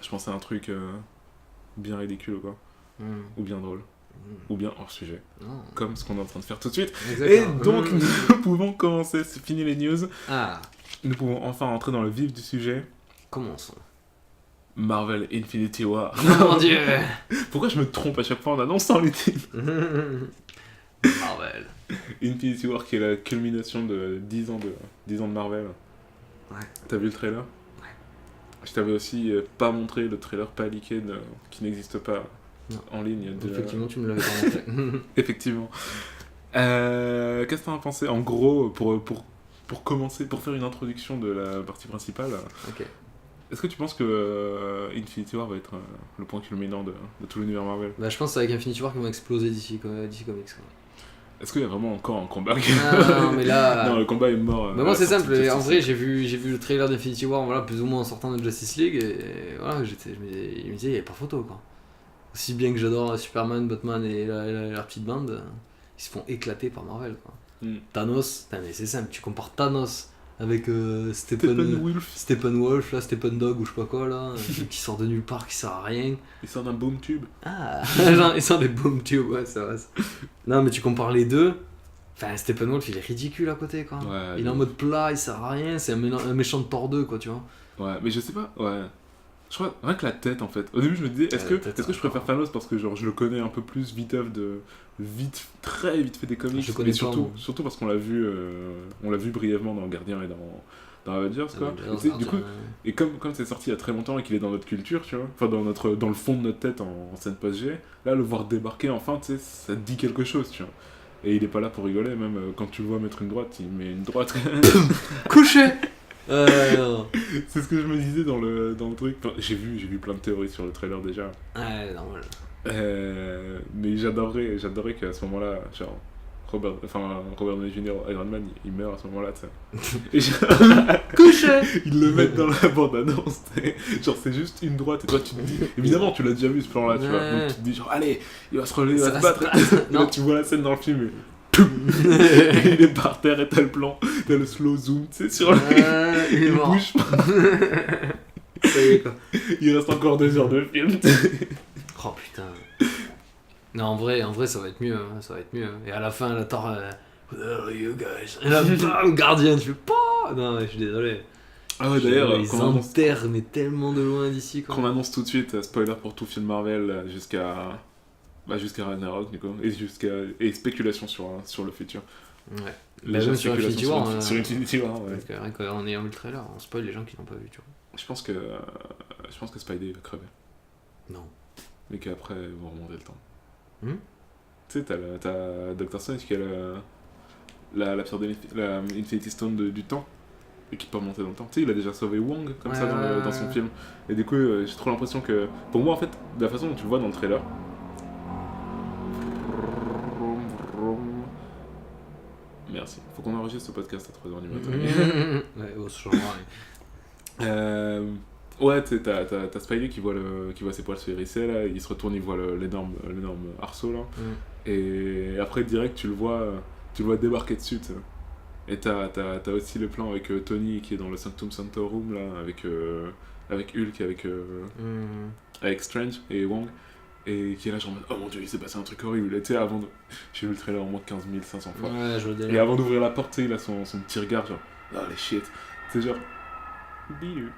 Je pensais à un truc bien ridicule, quoi. Ou bien drôle. Ou bien hors sujet. Comme ce qu'on est en train de faire tout de suite. Exactement. Et donc, nous pouvons commencer. C'est fini les news. Nous pouvons enfin entrer dans le vif du sujet. Commençons. Marvel Infinity War. Oh mon dieu. Pourquoi je me trompe à chaque fois en annonçant les titres? Marvel. Infinity War qui est la culmination de 10 ans de Marvel. Ouais. T'as vu le trailer? Ouais. Je t'avais aussi pas montré le trailer pas leaké qui n'existe pas en ligne. Effectivement, tu me l'avais pas montré. Effectivement. Qu'est-ce que t'en as pensé? En gros, pour commencer, pour faire une introduction de la partie principale, est-ce que tu penses que Infinity War va être le point culminant de tout l'univers Marvel? Bah, je pense que c'est avec Infinity War qu'ils vont exploser DC Comics. Est-ce qu'il y a vraiment encore un combat? Non, mais là... Non, le combat est mort. Bah moi c'est simple, en vrai j'ai vu le trailer d'Infinity War, voilà, plus ou moins en sortant de Justice League, et voilà, il me disait, il n'y avait pas photo, quoi. Aussi bien que j'adore Superman, Batman et leur petite bande, ils se font éclater par Marvel, quoi. Thanos, mais c'est simple, tu compares Thanos avec Steppenwolf, là, Steppenwolf ou je sais pas quoi, là, qui sort de nulle part, qui sert à rien. Il sort d'un boom tube. Ah, il sort des boom tubes, ouais, c'est vrai. Non, mais tu compares les deux, enfin, Steppenwolf, il est ridicule à côté, quoi. Ouais, il est en mode plat, il sert à rien, c'est un méchant de Thor 2, quoi, tu vois. Ouais, mais je sais pas, ouais. Je crois, rien que la tête, en fait. Au début, je me disais, est-ce que je préfère Thanos parce que genre, je le connais un peu plus très vite fait des comics, je connais mais surtout parce qu'on l'a vu brièvement dans Gardien et dans Avengers, quoi. Du coup, et comme c'est sorti il y a très longtemps et qu'il est dans notre culture, tu vois, enfin dans le fond de notre tête en scène post-G, là, le voir débarquer enfin, tu sais, ça te dit quelque chose, tu vois. Et il est pas là pour rigoler, même quand tu le vois mettre une droite, il met une droite. Couché. C'est ce que je me disais dans le truc. Enfin, j'ai vu plein de théories sur le trailer déjà. Ouais, normal. Mais j'adorerais qu'à ce moment-là, genre Robert Downey Jr. Iron Man, il meurt à ce moment-là, tu sais. Couché. Ils le mettent dans la bande-annonce, genre c'est juste une droite et toi tu te dis, évidemment tu l'as déjà vu ce plan-là, tu vois, donc tu te dis genre allez, il va se relever, il va se battre. Et là tu vois la scène dans le film et il est par terre et t'as le plan, t'as le slow zoom, tu sais, sur lui, il bouge pas. Ça y est, quoi. Il reste encore 2 heures de film. Oh putain. Non, en vrai ça va être mieux, hein, ça va être mieux. Et à la fin, la Thor, who are you guys? Et là, bam, Gardien, tu fais pas. Non, je suis désolé. Ah ouais, d'ailleurs, ils enterrent mais tellement de loin d'ici, quoi. Qu'on annonce tout de suite, spoiler pour tout film Marvel jusqu'à Ragnarok, du coup, et spéculation sur le futur. Ouais. Déjà, sur Infinity War. Sur Infinity War, ouais. Parce que rien qu'en ayant vu le trailer, on spoil les gens qui l'ont pas vu, tu vois. Je pense que Spidey va crever. Non. Mais qu'après, ils vont remonter le temps. Tu sais, t'as Dr. Strange qui a la Infinity Stone du temps et qui peut remonter dans le temps. Tu sais, il a déjà sauvé Wong comme ça dans son film. Et du coup, j'ai trop l'impression que. Pour moi, en fait, de la façon dont tu le vois dans le trailer. Merci. Faut qu'on enregistre ce podcast à 3h du matin. Ouais, on se changera. Ouais, tu sais, t'as Spidey qui voit ses poils se hérisser, là, il se retourne, il voit l'énorme arceau, là. Et après, direct, tu le vois débarquer dessus, tu sais. Et t'as aussi le plan avec Tony qui est dans le Sanctum Sanctorum, là, avec Hulk, avec Strange et Wong. Et qui est là genre, oh mon dieu, il s'est passé un truc horrible. Et tu sais, j'ai vu le trailer au moins 15 500 fois. Ouais, je et avant d'ouvrir la porte, tu sais, il a son petit regard, genre, oh les shit. C'est genre, biu.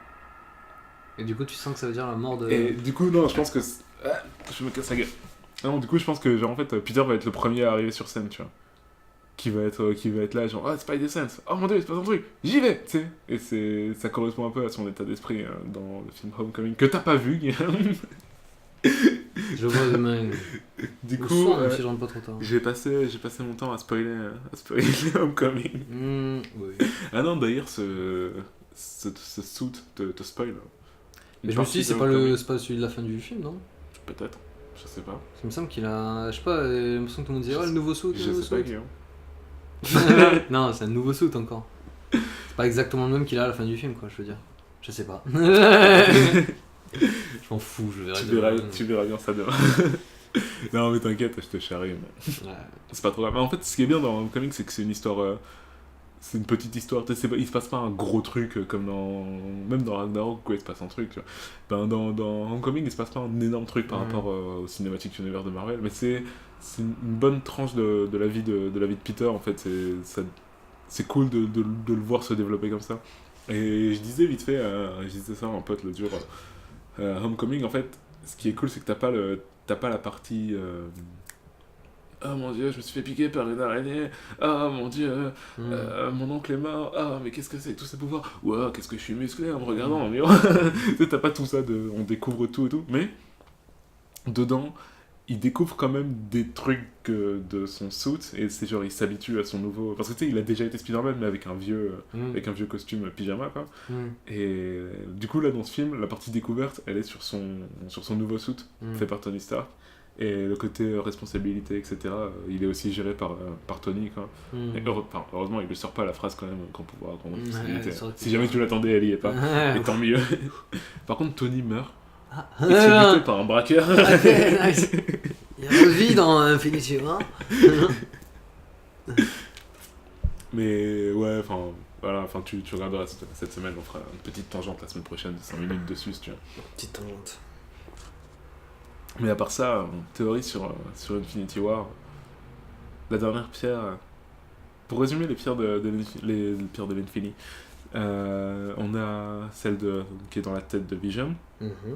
Et du coup, tu sens que ça veut dire la mort de. Et du coup, non, je pense que. Ah, je me casse la gueule. Non, du coup, je pense que, genre, en fait, Peter va être le premier à arriver sur scène, tu vois. Qui va être là, genre, ah, Spidey-Sense, oh mon dieu, il se passe un truc, j'y vais, tu sais. Et ça correspond un peu à son état d'esprit dans le film Homecoming, que t'as pas vu, Guillaume. Je vois demain. Du Au coup, soir, même si je rentre pas trop tard. j'ai passé mon temps à spoiler Homecoming. Oui. Ah non, d'ailleurs, ce suit te spoil. Mais je me suis dit, c'est pas celui de la fin du film, non? Peut-être, je sais pas. Il me semble qu'il a. Je sais pas, j'ai l'impression que tout le monde disait, oh, le nouveau suit, Je sais pas, Guillaume. Non, c'est un nouveau suit encore. C'est pas exactement le même qu'il a à la fin du film, quoi, je veux dire. Je sais pas. Je m'en fous, je verrai. Tu verras bien ça demain. Non, mais t'inquiète, je te charrie. Mais... Ouais. C'est pas trop grave. Mais en fait, ce qui est bien dans Homecoming, c'est que c'est une histoire. C'est une petite histoire. Il se passe pas un gros truc comme dans. Même dans Ragnarok, quoi, il se passe un truc. Tu vois. Ben, dans Homecoming, il se passe pas un énorme truc par rapport au cinématique univers de Marvel. Mais c'est une bonne tranche de la vie de Peter, en fait. C'est cool de le voir se développer comme ça. Et je disais vite fait, je disais ça à un pote l'autre jour, Homecoming, en fait, ce qui est cool, c'est que t'as pas la partie oh mon dieu, je me suis fait piquer par une araignée, oh mon dieu, mon oncle est mort, ah mais qu'est-ce que c'est que tous ces pouvoirs, ouah, qu'est-ce que je suis musclé en me regardant dans le miroir. T'as pas tout ça on découvre tout et tout, mais dedans il découvre quand même des trucs de son suit, et c'est genre il s'habitue à son nouveau, parce que tu sais il a déjà été Spider-Man mais avec un vieux costume pyjama quoi. Et du coup là dans ce film la partie découverte elle est sur son nouveau suit fait par Tony Stark, et le côté responsabilité etc il est aussi géré par Tony quoi. Et heureusement il ne sort pas la phrase quand même grand pouvoir grande responsabilité, si jamais tu l'attendais elle y est pas, et tant mieux. Par contre Tony meurt. Il se fait buter par un braqueur. Ok, nice. Il revit dans Infinity War. Mais ouais, enfin voilà, tu regarderas cette semaine, on fera une petite tangente la semaine prochaine de 5 minutes dessus si tu veux. Petite tangente. Mais à part ça, en théorie sur Infinity War, la dernière pierre. Pour résumer les pierres de l'Infini, on a celle qui est dans la tête de Vision,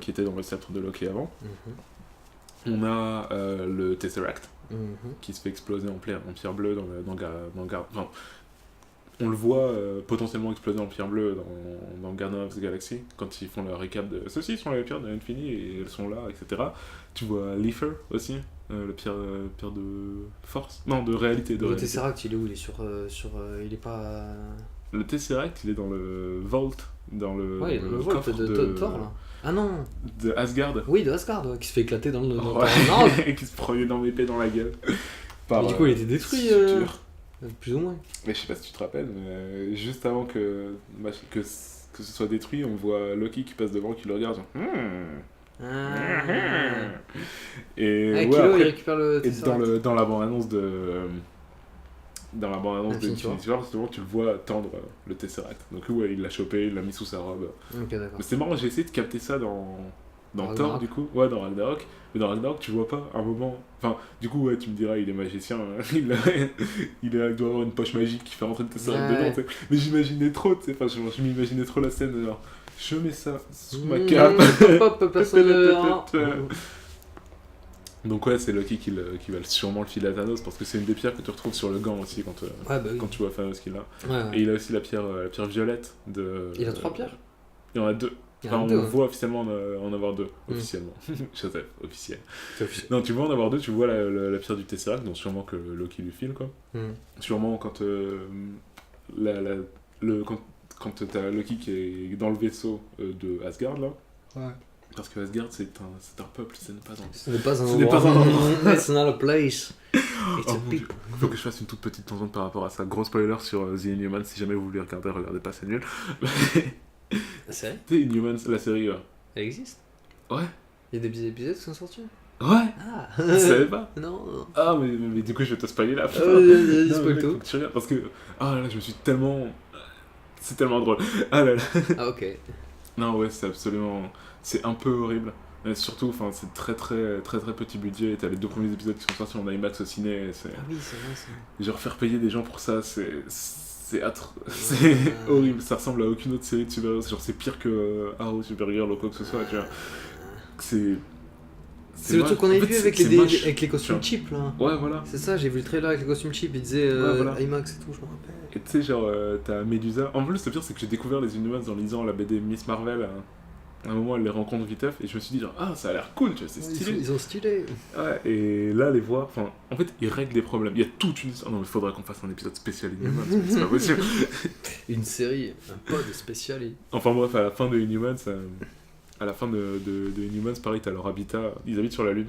qui était dans le sceptre de Loki avant. On a le Tesseract, qui se fait exploser en pierre bleue enfin, on le voit potentiellement exploser en pierre bleue dans Guardians of the Galaxy, quand ils font leur récap de ceci sont les pierres de l'Infini et elles sont là, etc. Tu vois Leafer aussi, le pierre de force, non de réalité. Le Tesseract, il est où? Il est il est pas. Le Tesseract, il est dans le Vault, dans le. Ouais, le Vault coffre de Thor là. Ah non. De Asgard. Oui, de Asgard, ouais, qui se fait éclater dans le. Et qui se prend une énorme épée dans la gueule. Mais du coup, il était détruit. Plus ou moins. Mais je sais pas si tu te rappelles, mais juste avant que ce soit détruit, on voit Loki qui passe devant, qui le regarde, genre. Et ouais, Kilo, après, il récupère le Tesseract. dans la bande-annonce d'Infinity War, justement, tu le vois tendre le Tesseract. Donc ouais, il l'a chopé, il l'a mis sous sa robe. Ok, d'accord. Mais c'est marrant, j'ai essayé de capter ça dans Ragnarok. Thor, du coup. Ouais, dans Ragnarok. Mais dans Ragnarok, tu vois pas un moment. Enfin, du coup, ouais, tu me diras, il est magicien. Il doit avoir une poche magique qui fait rentrer le Tesseract dedans, tu sais. Mais j'imaginais trop, tu sais. Enfin, je m'imaginais trop la scène, genre, je mets ça sous ma cape. Donc ouais, c'est Loki qui va sûrement le filer à Thanos, parce que c'est une des pierres que tu retrouves sur le gant aussi quand tu vois Thanos qu'il a. Ouais. Et il a aussi la pierre violette de. Il a 3 pierres. Il y en a 2. Enfin, on voit officiellement en avoir 2, officiellement. Joseph, officiel. C'est officiel. Non, tu vois en avoir 2, tu vois la pierre du Tesseract, donc sûrement que Loki lui file, quoi. Sûrement quand quand t'as Loki qui est dans le vaisseau de Asgard, là. Ouais. Parce que Asgard, c'est un peuple, ce n'est pas un... Ce n'est pas un endroit. It's not a place. It's a people. Il faut que je fasse une toute petite tangente par rapport à ça. Gros spoiler sur The Inhumans, si jamais vous voulez regarder, regardez pas, c'est nul. C'est Tu sais, Inhumans, la série, Elle existe? Ouais. Il y a des épisodes qui sont sortis? Ouais. Ah. Tu savais pas? Non. Ah, mais du coup, je vais te spoiler là. Vas-y, spoil tout. Faut que tu regardes, parce que... Ah là, je me suis tellement... C'est tellement drôle. Ah là là. Ah, ok. Non, ouais, c'est absolument... C'est un peu horrible. Mais surtout, enfin, c'est très petit budget. T'as les 2 premiers épisodes qui sont sortis en IMAX au ciné. Ah oui, c'est vrai ça. Genre, faire payer des gens pour ça, c'est c'est horrible, ça ressemble à aucune autre série de super-héros, genre c'est pire que Arrow, Supergirl ou quoi que ce soit, tu vois. C'est le truc qu'on avait vu avec les costumes tu cheap là. Ouais, voilà. C'est ça, j'ai vu le trailer avec les costumes cheap, il disait Ouais, voilà. IMAX et tout, je me rappelle. Et tu sais, genre, t'as Medusa. En plus, le pire, c'est que j'ai découvert les Inhumans en lisant la BD Miss Marvel. À un moment, elle les rencontre viteuf, et je me suis dit, genre, ah, ça a l'air cool, tu vois, c'est stylé. Ils ont stylé. Ouais, et là, les voir, enfin, en fait, ils règlent des problèmes. Il y a toute une histoire. Non, mais il faudrait qu'on fasse un épisode spécial Inhumans, c'est pas possible. Une série, un pod spécial. Enfin, bref, à la fin de Inhumans, Inhumans, pareil, t'as leur habitat, ils habitent sur la Lune.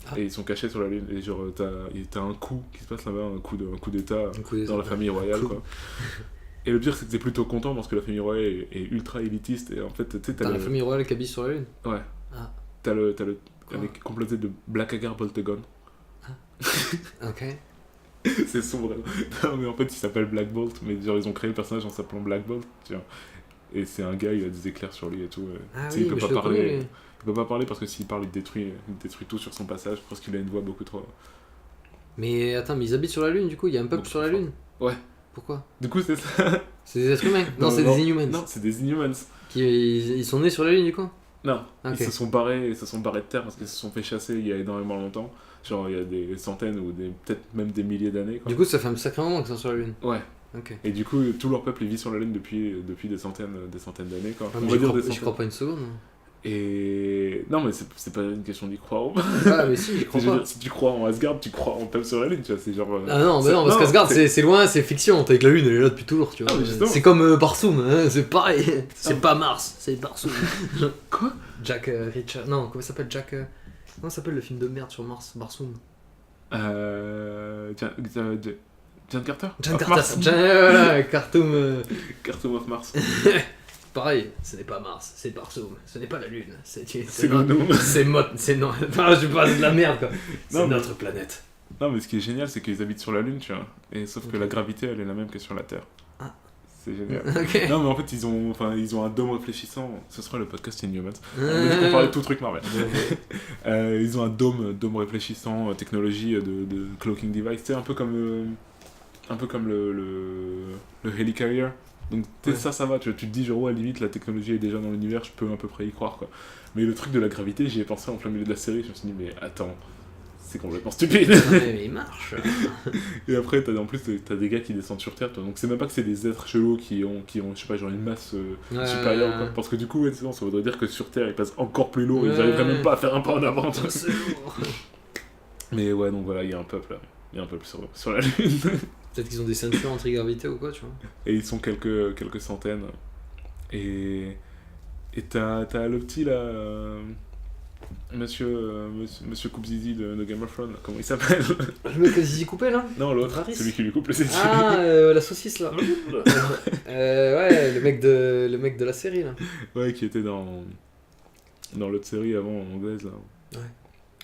Ah. Et ils sont cachés sur la Lune, et genre, t'as un coup qui se passe là-bas, un coup d'état dans la famille royale, quoi. Et le pire, c'est que t'es plutôt content parce que la famille royale est ultra élitiste, et en fait, tu sais, T'as la famille royale qui habite sur la Lune. Ouais. Ah. T'as le Quoi avec complété de Blackhagar Boltagon. Ok. C'est sombre. Non, mais en fait, il s'appelle Black Bolt, mais genre, ils ont créé le personnage en s'appelant Black Bolt, tu vois. Et c'est un gars, il a des éclairs sur lui et tout. Ah Tu sais, oui, il peut mais pas je le parler. connais. Il peut pas parler parce que s'il parle, il détruit tout sur son passage parce qu'il a une voix beaucoup trop. Mais attends, mais ils habitent sur la Lune du coup, il y a un peuple Beaucoup sur la trop Lune. Ouais. Pourquoi? Du coup, c'est ça. C'est des êtres humains? Non, c'est des Inhumans. Non, c'est des Inhumans. Ils sont nés sur la Lune du coup? Non, Ok. ils se sont barrés de terre parce qu'ils se sont fait chasser il y a énormément longtemps. Genre, il y a des centaines ou peut-être même des milliers d'années, quoi. Du coup, ça fait un sacré moment qu'ils sont sur la Lune. Ouais. Ok. Et du coup, tout leur peuple il vit sur la Lune depuis des centaines d'années, quoi. Ah, On mais va j'y dire crois, des j'y centaines. crois pas une seconde. Et non, mais c'est pas une question d'y croire. Ah, mais si, j'y crois Je veux pas. dire, si tu crois en Asgard, tu crois en peuple sur la Lune, tu vois. C'est genre. Ah non, mais non, parce qu'Asgard c'est loin, c'est fiction. T'as avec la Lune, elle est là depuis toujours, tu vois. Ah, mais justement. C'est comme Barsoom, hein, c'est pareil. C'est pas Mars, c'est Barsoom. Quoi? Jack Richard. Non, comment il s'appelle Jack. Comment s'appelle le film de merde sur Mars? Barsoom. John Carter? John Of Carter. Mars. Voilà, Khartoum. Cartoon of Mars. Pareil, ce n'est pas Mars, c'est Barsoom. Ce n'est pas la Lune. C'est le nom. C'est non. Non, je passe de la merde quoi. C'est Non, mais- notre planète. Non, mais ce qui est génial, c'est qu'ils habitent sur la Lune, tu vois. Et sauf que Ok. la gravité, elle est la même que sur la Terre. Ah. C'est génial. Ok. Non, mais en fait, ils ont un dôme réfléchissant. Ce sera le podcast Inhumans. On va parler de tout truc Marvel. Ils ont un dôme réfléchissant, technologie de cloaking device. Tu sais, un peu comme le Helicarrier. Donc tu sais, Ouais. ça va, tu te dis genre ouais, limite la technologie est déjà dans l'univers, je peux à peu près y croire, quoi. Mais le truc de la gravité, j'y ai pensé en plein milieu de la série, je me suis dit mais attends, c'est complètement stupide. Mais il marche. Et après en plus t'as des gars qui descendent sur Terre, toi. Donc c'est même pas que c'est des êtres chelous qui ont je sais pas, genre une masse supérieure, quoi. Parce que du coup ouais, c'est bon, ça voudrait dire que sur Terre ils passent encore plus lourd, ils Ouais. arriveraient même pas à faire un pas en avant, tu vois. C'est lourd. Mais ouais, donc voilà, il y a un peuple là. Il y a un peuple sur la Lune. Peut-être qu'ils ont des ceintures anti-gravité ou quoi, tu vois. Et ils sont quelques centaines. Et t'as le petit là, Monsieur Coupe-Zizi de Game of Thrones, là, comment il s'appelle? Le mec Zizi coupé là. Non, l'autre, Varys. celui qui lui coupe le zizi. Ah, la saucisse là. Ouais, le mec de la série là. Ouais, qui était dans l'autre série avant anglaise là. Ouais.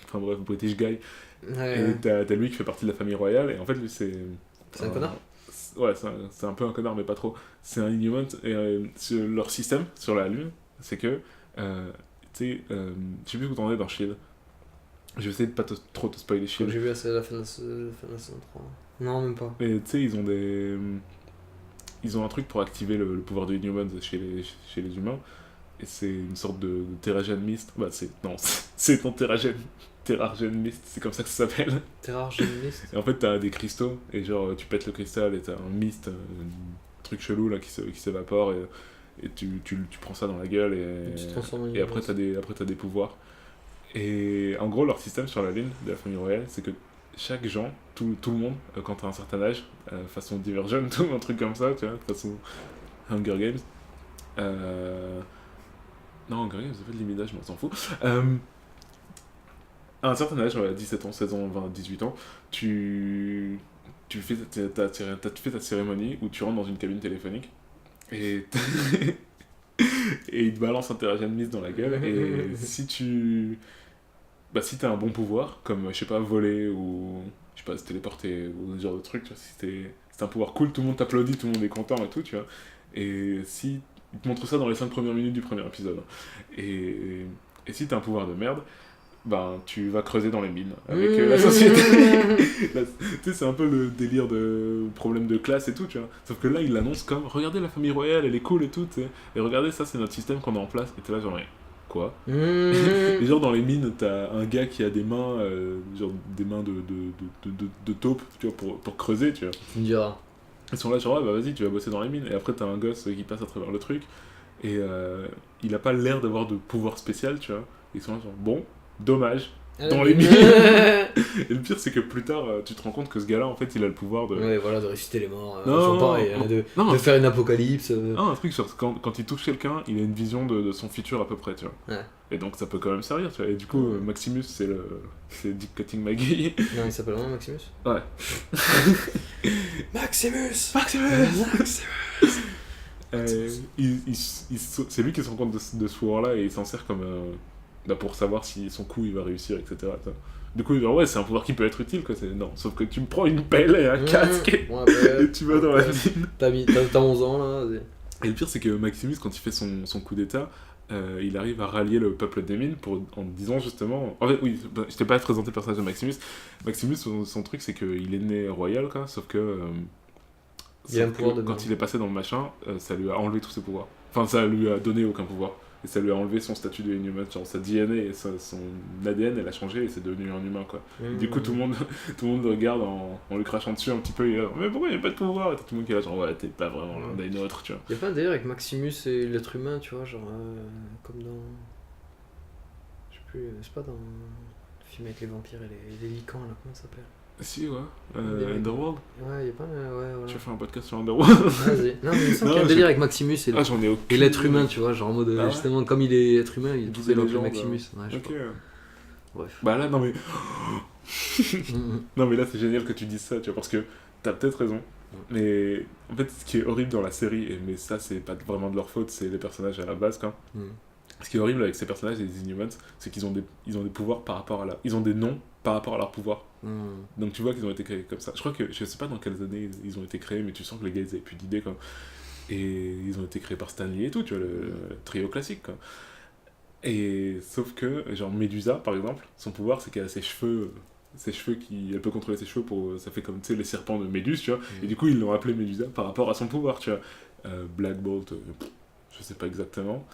Enfin bref, British Guy. Ouais. Et t'as lui qui fait partie de la famille royale, et en fait lui c'est... C'est un connard. Ouais, c'est un peu un connard, mais pas trop. C'est un Inhuman, et leur système sur la Lune, c'est que, tu sais, je sais plus où t'en es dans Shield. Je vais essayer de pas trop te spoiler Je crois que Shield. j'ai vu à la fin de la saison 3. Non, même pas. Mais tu sais, ils ont un truc pour activer le pouvoir de Inhumans chez les humains, et c'est une sorte de Terrigen Mist. Bah, c'est ton Terrigen Mist, c'est comme ça que ça s'appelle. Terrar Généraliste. Et en fait, t'as des cristaux, et genre, tu pètes le cristal, et t'as un mist, un truc chelou là qui s'évapore, et tu prends ça dans la gueule, Tu te transformes en et après t'as des pouvoirs. Et en gros, leur système sur la Lune de la famille royale, c'est que chaque gens, tout le monde, quand t'as un certain âge, façon Divergent, tout un truc comme ça, tu vois, façon Hunger Games. Non, Hunger Games, ça fait de l'imidage, mais on s'en fout. À un certain âge, ouais, 17 ans, 16 ans, 20, 18 ans, tu fais ta cérémonie où tu rentres dans une cabine téléphonique et et ils te balancent un Terrigen Mist dans la gueule, et si t'as un bon pouvoir, comme je sais pas, voler ou je sais pas, se téléporter ou ce genre de truc, tu vois, si c'est un pouvoir cool, tout le monde t'applaudit, tout le monde est content et tout, tu vois. Et si ils te montrent ça dans les 5 premières minutes du premier épisode, et si t'as un pouvoir de merde, ben tu vas creuser dans les mines avec la société. Tu sais, c'est un peu le délire de problème de classe et tout, tu vois. Sauf que là, il l'annonce comme regardez la famille royale, elle est cool et tout, tu sais. Et regardez, ça, c'est notre système qu'on a en place. Et t'es là, genre, mais quoi? Et genre, dans les mines, t'as un gars qui a des mains, genre des mains de taupe, tu vois, pour creuser, tu vois. Tu me diras. Ils sont là, genre, ouais, bah vas-y, tu vas bosser dans les mines. Et après, t'as un gosse qui passe à travers le truc. Et il a pas l'air d'avoir de pouvoir spécial, tu vois. Ils sont là, genre, bon, dommage. Dans les mines. Et le pire, c'est que plus tard, tu te rends compte que ce gars-là, en fait, il a le pouvoir de. Ouais, voilà, de ressusciter les morts. Non, genre non, pareil, non, de non. faire une apocalypse. Ah, un truc sur quand il touche quelqu'un, il a une vision de son futur à peu près, tu vois. Ouais. Et donc ça peut quand même servir, tu vois. Et du coup, Maximus, c'est Dick Cutting McGee. Non, il s'appelle vraiment Maximus. Ouais. Maximus. C'est lui qui se rend compte de ce pouvoir-là et il s'en sert comme pour savoir si son coup il va réussir, etc. tu vois. Du coup, genre, ouais, c'est un pouvoir qui peut être utile, quoi. Non, sauf que tu me prends une pelle et un casque et tu vas dans la mine. T'as 11 ans là. Et le pire, c'est que Maximus, quand il fait son coup d'état, il arrive à rallier le peuple des mines en disant justement. En fait, oui, je t'ai pas présenté le personnage de Maximus. Maximus, son truc, c'est qu'il est né royal, quoi, sauf que. Il a un pouvoir de quand il est passé dans le machin, ça lui a enlevé tous ses pouvoirs. Enfin, ça lui a donné aucun pouvoir. Et ça lui a enlevé son statut de Inhuman. Genre, sa DNA et son ADN, elle a changé et c'est devenu un humain, quoi. Du coup, tout le monde le regarde en lui crachant dessus un petit peu. Il est là, mais pourquoi il n'y a pas de pouvoir? Et tout le monde qui est là, genre, ouais, t'es pas vraiment l'un des nôtres, tu vois. Y'a pas un délire avec Maximus et l'être humain, tu vois, genre, comme dans. Je sais plus, c'est pas dans le film avec les vampires et les licans, là, comment ça s'appelle? Si, ouais. Underworld. Ouais, y'a pas. Ouais, voilà. Tu as fait un podcast sur Underworld. Vas-y. Non, mais il me semble qu'il y a un délire avec Maximus j'en ai aucun. et l'être humain, tu vois, genre en mode, justement, comme il est être humain, il D'où est les l'oncle légendes, Maximus. Ouais, je Ok. sais pas. Bref. Bah là, non mais. Non mais là, c'est génial que tu dises ça, tu vois, parce que t'as peut-être raison. Mais en fait, ce qui est horrible dans la série, mais ça, c'est pas vraiment de leur faute, c'est les personnages à la base, quoi. Ce qui est horrible avec ces personnages, les Inhumans, c'est qu'ils ont des pouvoirs par rapport à ils ont des noms par rapport à leurs pouvoirs. Donc tu vois qu'ils ont été créés comme ça. Je crois que, je sais pas dans quelles années ils ont été créés, mais tu sens que les gars, ils avaient plus d'idées, quoi. Et ils ont été créés par Stan Lee et tout, tu vois, le trio classique, quoi. Et sauf que, genre Médusa, par exemple, son pouvoir, c'est qu'elle a ses cheveux elle peut contrôler ses cheveux ça fait comme, tu sais, les serpents de Méduse, tu vois. Et du coup, ils l'ont appelé Médusa par rapport à son pouvoir, tu vois. Black Bolt, je sais pas exactement.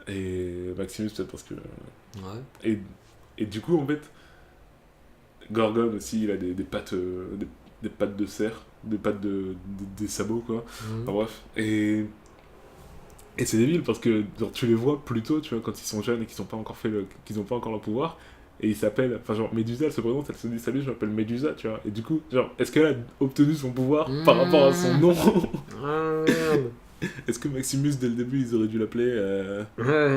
Et Maximus, peut-être parce que... Ouais. Et du coup, en fait, Gorgon aussi, il a des pattes, des pattes de cerf, des pattes des sabots, quoi. Enfin, bref. Et c'est débile parce que genre, tu les vois plus tôt, tu vois, quand ils sont jeunes et qu'ils n'ont pas encore leur pouvoir. Et ils s'appellent, enfin genre Médusa, elle se présente, elle se dit salut, je m'appelle Médusa, tu vois. Et du coup, genre, est-ce qu'elle a obtenu son pouvoir par rapport à son nom? Est-ce que Maximus, dès le début, ils auraient dû l'appeler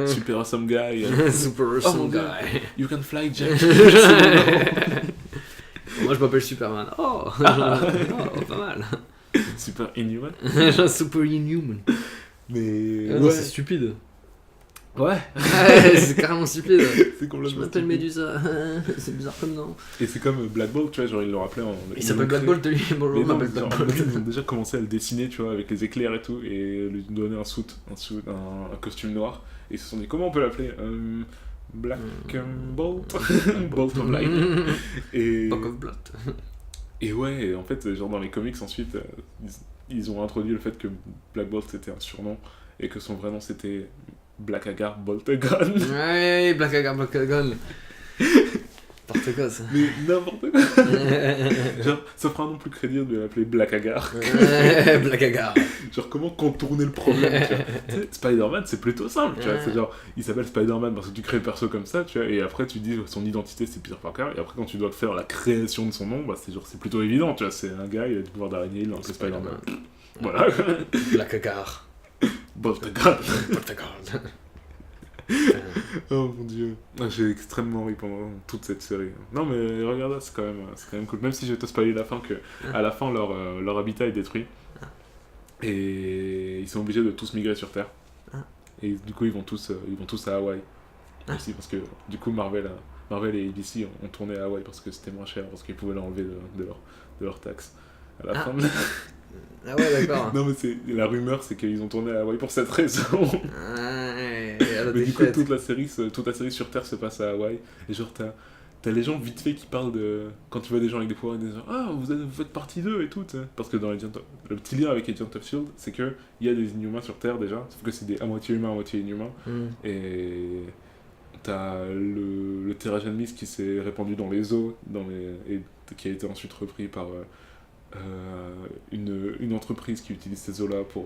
Super Awesome Guy? Super Awesome Guy. You can fly, Jack. Moi je m'appelle Superman. Oh, pas mal. Super Inhuman. Super Inhuman. Mais non, c'est stupide. Ouais. C'est carrément stupide. C'est complètement je m'appelle Médusa. C'est bizarre comme nom. Et c'est comme Black Bolt, tu vois, genre ils l'ont appelé Il s'appelle Black Bolt, lui. Bonjour, je m'appelle Black Bolt. Ils ont déjà commencé à le dessiner, tu vois, avec les éclairs et tout, et lui donner un costume noir. Et ils se sont dit, comment on peut l'appeler? Black Bolt. Bolt of Light. Et... Book of Blood. Et ouais, en fait, genre dans les comics ensuite, ils ont introduit le fait que Black Bolt c'était un surnom, et que son vrai nom c'était Black Hagar Boltagon. Ouais, Black Hagar Boltagon. N'importe quoi ça. Mais n'importe quoi. Genre, ça fera un nom plus crédible de l'appeler Black Hagar. Black Hagar. Genre, comment contourner le problème, tu vois. Tu sais, Spider-Man, c'est plutôt simple, tu vois. C'est genre, il s'appelle Spider-Man parce que tu crées le perso comme ça, tu vois, et après tu dis son identité c'est Peter Parker, et après quand tu dois faire la création de son nom, bah c'est plutôt évident, tu vois. C'est un gars, il a du pouvoir d'araignée, il l'a appelé Spider-Man. Voilà. Black Hagar. Boltagon. Boltagon. Oh mon dieu. J'ai extrêmement ri pendant toute cette série. Non mais regarde là, c'est quand même cool. Même si je vais te spoiler la fin, que à la fin leur habitat est détruit. Et ils sont obligés de tous migrer sur Terre. Et du coup ils vont tous à Hawaï. Aussi parce que du coup Marvel et ABC ont tourné à Hawaï parce que c'était moins cher, parce qu'ils pouvaient l'enlever de leur taxe. À la fin de... Ah ouais, d'accord. Non, mais la rumeur, c'est qu'ils ont tourné à Hawaï pour cette raison. Ah, ouais, à la Mais du coup, défaite. toute la série sur Terre se passe à Hawaï. Et genre, t'as les gens vite fait qui parlent de. Quand tu vois des gens avec des pouvoirs, ils disent ah, vous faites partie d'eux et tout. Tu sais. Parce que dans le petit lien avec Agent of Shield, c'est qu'il y a des Inhumains sur Terre déjà. Sauf que c'est des à moitié humains, à moitié inhumains. Et. T'as le Terrigen Mist qui s'est répandu dans les eaux et qui a été ensuite repris par une entreprise qui utilise ces eaux-là pour,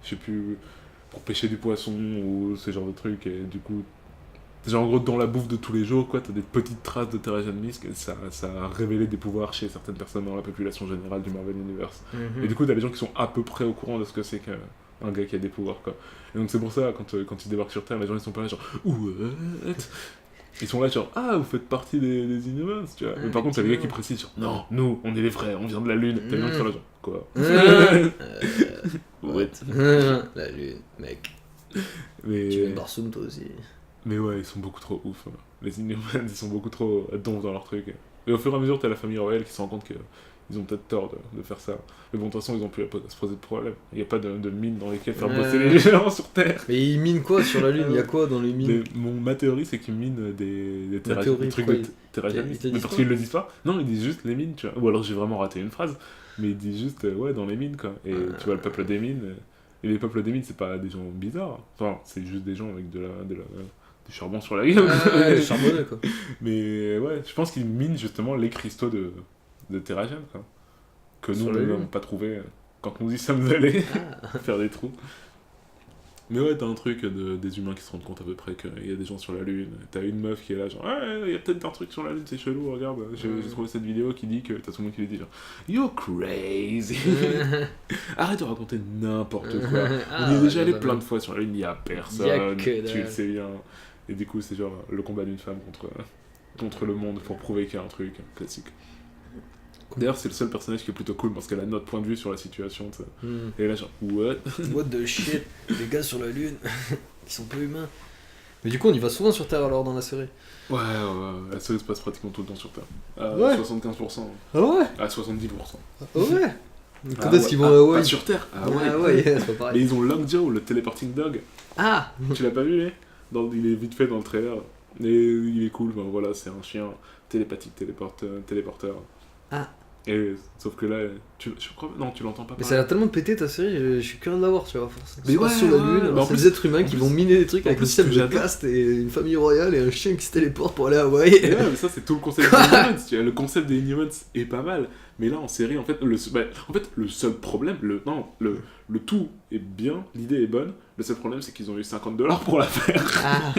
je sais plus, pour pêcher du poisson ou ce genre de trucs. Et du coup, déjà en gros, dans la bouffe de tous les jours, quoi, t'as des petites traces de Terrigen Mist et ça a révélé des pouvoirs chez certaines personnes dans la population générale du Marvel Universe. Et du coup, t'as des gens qui sont à peu près au courant de ce que c'est qu'un gars qui a des pouvoirs, quoi. Et donc c'est pour ça, quand ils débarquent sur Terre, les gens ils sont pas là genre what? Ils sont là genre ah, vous faites partie des Inhumans, tu vois. Mais par contre, t'as des gars qui précisent genre non, nous, on est les vrais, on vient de la Lune. T'as des gens qui sont là genre quoi? What? La lune, mec. Mais... Tu viens de Barsoum toi aussi. Mais ouais, ils sont beaucoup trop ouf. Hein. Les Inhumans, ils sont beaucoup trop donf dans leur truc. Et au fur et à mesure, t'as la famille royale qui se rend compte qu'ils ont peut-être tort de faire ça. Mais bon, de toute façon, ils ont plus à se poser de problème. Il n'y a pas de mines dans lesquelles faire bosser les gens sur Terre. Mais ils minent quoi sur la lune? Il y a quoi dans les mines? Ma théorie, c'est qu'ils minent des trucs de Terrigen Mist. Mais parce qu'ils le disent pas. Non, ils disent juste les mines, tu vois. Ou alors j'ai vraiment raté une phrase. Mais ils disent juste, ouais, dans les mines, quoi. Et tu vois, le peuple des mines. Et les peuples des mines, c'est pas des gens bizarres. Enfin, c'est juste des gens avec du charbon sur la gueule. Ouais, charbonneux, quoi. Mais ouais, je pense qu'ils minent justement les cristaux de Terrigen, quoi. Que nous, Sur nous la n'avons Lune. pas trouvé quand nous y sommes allés faire des trous. Mais ouais, t'as un truc des humains qui se rendent compte à peu près qu'il y a des gens sur la Lune. T'as une meuf qui est là, genre, ouais, il y a peut-être un truc sur la Lune, c'est chelou, regarde. J'ai trouvé cette vidéo qui dit que t'as tout le monde qui lui dit, genre, you're crazy. Arrête de raconter n'importe quoi. On y est déjà allé plein de fois sur la Lune, il y a personne. Y a que Tu dalle. le sais bien. Et du coup, c'est genre le combat d'une femme contre le monde pour prouver qu'il y a un truc classique. D'ailleurs, c'est le seul personnage qui est plutôt cool parce qu'elle a notre point de vue sur la situation. Tu sais. Et là, genre, what? What the shit? Les gars sur la lune, ils sont pas humains. Mais du coup, on y va souvent sur Terre alors dans la série. Ouais, la série se passe pratiquement tout le temps sur Terre. À Ouais. 75%. Ah ouais? À 70%. Ah ouais? Quand Ah est-ce qu'ils vont à Hawaï? Pas sur Terre. Ah ouais. Ah ouais, c'est pas Mais pareil. ils ont Lockjaw, le teleporting dog. Ah! Tu l'as pas vu, lui? Il est vite fait dans le trailer. Et il est cool, ben voilà, c'est un chien télépathique, téléporteur. Ah. Et sauf que là, je crois. Non, tu l'entends pas Mais ça a parler. l'air tellement pété ta série, je suis curieux de la voir, tu vois. Ça Mais se passe ouais, sur la ouais, lune, bah en c'est plus- des êtres humains en qui plus- vont miner des trucs en avec un plus, système ce que de j'adore- caste et une famille royale et un chien qui se téléporte pour aller à Hawaï. Mais ouais, mais ça, c'est tout le concept des Inhumans. Tu vois. Le concept des Inhumans est pas mal. Mais là, en série, en fait, le seul problème, le tout est bien, l'idée est bonne. Le seul problème, c'est qu'ils ont eu $50 pour la faire. Ah!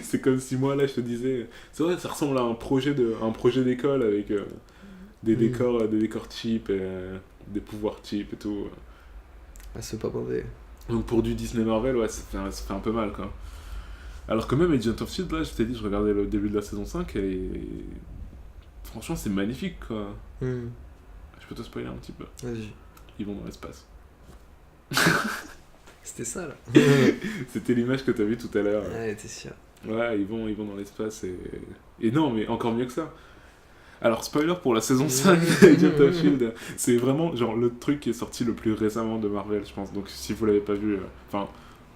C'est comme si moi, là, je te disais. C'est vrai, ça ressemble à un projet d'école avec des décors cheap et des pouvoirs cheap et tout. Ah, c'est pas mauvais. Donc pour du Disney Marvel, ouais, ça fait un peu mal, quoi. Alors que même Agent of Shield, là, je t'ai dit, je regardais le début de la saison 5 et. Franchement, c'est magnifique, quoi. Je peux te spoiler un petit peu. Vas-y. Ils vont dans l'espace. C'était ça là. C'était l'image que t'as vue tout à l'heure. Ouais, t'es sûr. Ouais, ils vont dans l'espace et non, mais encore mieux que ça. Alors, spoiler pour la saison 5 d'Agent of Shield, c'est vraiment genre le truc qui est sorti le plus récemment de Marvel, je pense. Donc, si vous l'avez pas vu, enfin,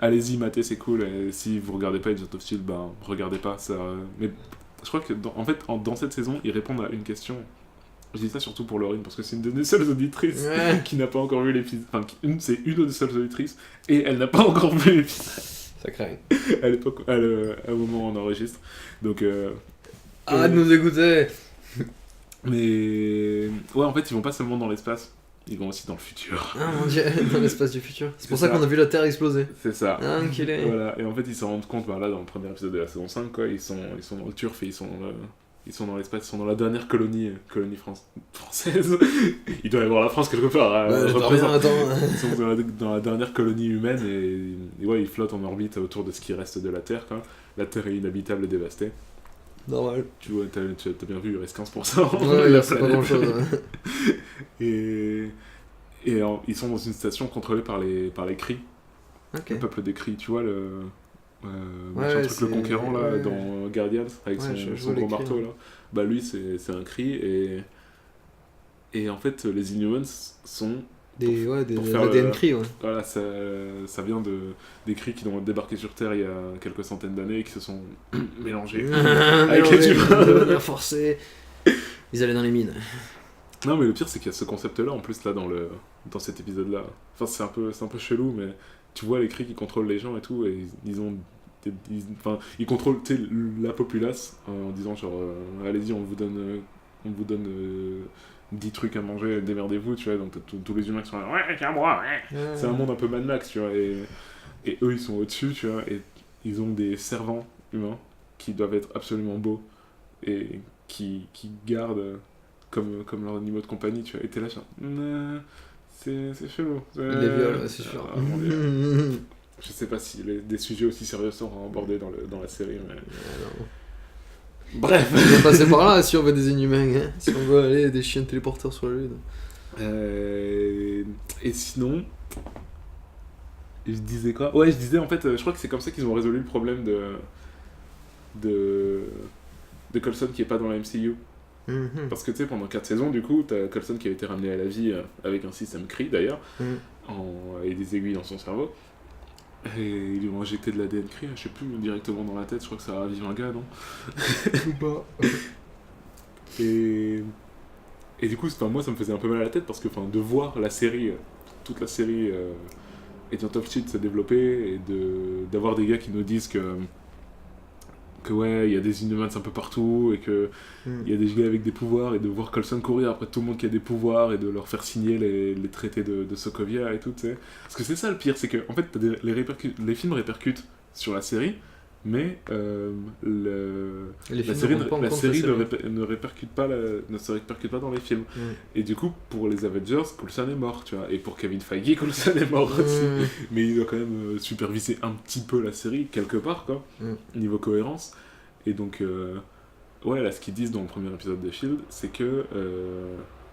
allez-y, matez, c'est cool. Et si vous regardez pas Agent of Shield, ben, regardez pas. Ça, mais je crois que dans cette saison, ils répondent à une question. Je dis ça surtout pour Laurine, parce que c'est une des seules auditrices Ouais. qui n'a pas encore vu l'épisode. Enfin, c'est une des seules auditrices, et elle n'a pas encore vu l'épisode Ça craint. à l'époque, au moment où on enregistre. Donc, Arrête de nous écouter. mais ouais, en fait, ils vont pas seulement dans l'espace, ils vont aussi dans le futur. Ah mon dieu, dans l'espace du futur. C'est pour C'est ça ça. qu'on a vu la Terre exploser. C'est ça. Ah, enculé. Voilà, et en fait, ils se rendent compte, ben là, dans le premier épisode de la saison 5, quoi, ils sont dans le turf et ils sont dans l'espace, ils sont dans la dernière colonie française. Il doit y avoir la France quelque part. Ouais, j'ai pas rien, attends. Ils sont dans la dernière colonie humaine et ouais, ils flottent en orbite autour de ce qui reste de la Terre, quoi. La Terre est inhabitable et dévastée. Normal. Tu vois, t'as bien vu, il reste 15% Ouais, de la c'est pas planète. grand chose. Et ils sont dans une station contrôlée par les cris, Ok. le peuple des cris, tu vois, Ouais, truc, le conquérant là, ouais. dans Guardians, avec Ouais, je son vois les gros cris, marteau hein. là. Bah lui, c'est un cri et Et en fait, les Inhumans sont... Des pour faire ADN cri, ouais. Voilà, ça vient des Kree qui ont débarqué sur Terre il y a quelques centaines d'années et qui se sont mélangés avec les humains. Forcé. Ils allaient dans les mines. Non, mais le pire, c'est qu'il y a ce concept-là, en plus, là, dans cet épisode-là. Enfin, c'est un peu chelou, mais tu vois les Kree qui contrôlent les gens et tout, et ils ont... ils contrôlent la populace en disant genre allez-y, on vous donne 10 trucs à manger, démerdez-vous, tu vois. Donc t'as tous les humains qui sont là, ouais, c'est à moi, ouais. C'est un monde un peu Mad Max, tu vois, et eux ils sont au-dessus, tu vois, et ils ont des servants humains qui doivent être absolument beaux et qui gardent comme leurs animaux de compagnie, tu vois. Et t'es là genre c'est chelou. Ils les violent, ouais, c'est sûr. Mon Dieu. Je sais pas si des sujets aussi sérieux seront abordés dans la série, mais... Bref. On va passer par là si on veut des inhumains, hein. Si on veut aller des chiens téléporteurs sur la lune. Et sinon... Je disais quoi? Ouais, je disais en fait, je crois que c'est comme ça qu'ils ont résolu le problème de Coulson qui est pas dans la MCU. Mm-hmm. Parce que tu sais, pendant 4 saisons, du coup, t'as Coulson qui a été ramené à la vie avec un système Kree d'ailleurs, et des aiguilles dans son cerveau. Et ils lui ont injecté de l'ADN Kree, je sais plus, directement dans la tête, je crois que ça ravive un gars, non? Ou pas. Et du coup, moi ça me faisait un peu mal à la tête parce que de voir la série, toute la série Agent of Shield se développer et d'avoir des gars qui nous disent que ouais, il y a des Inhumans un peu partout et que il y a des gars avec des pouvoirs, et de voir Coulson courir après tout le monde qui a des pouvoirs et de leur faire signer les traités de Sokovia et tout, tu sais. Parce que c'est ça le pire, c'est que en fait les films répercutent sur la série, mais la série ne se répercute pas dans les films. Et du coup, pour les Avengers, Coulson est mort, tu vois. Et pour Kevin Feige, Coulson est mort aussi. Mais il doit quand même superviser un petit peu la série, quelque part, quoi, niveau cohérence. Et donc, ouais, là, ce qu'ils disent dans le premier épisode de S.H.I.E.L.D., c'est que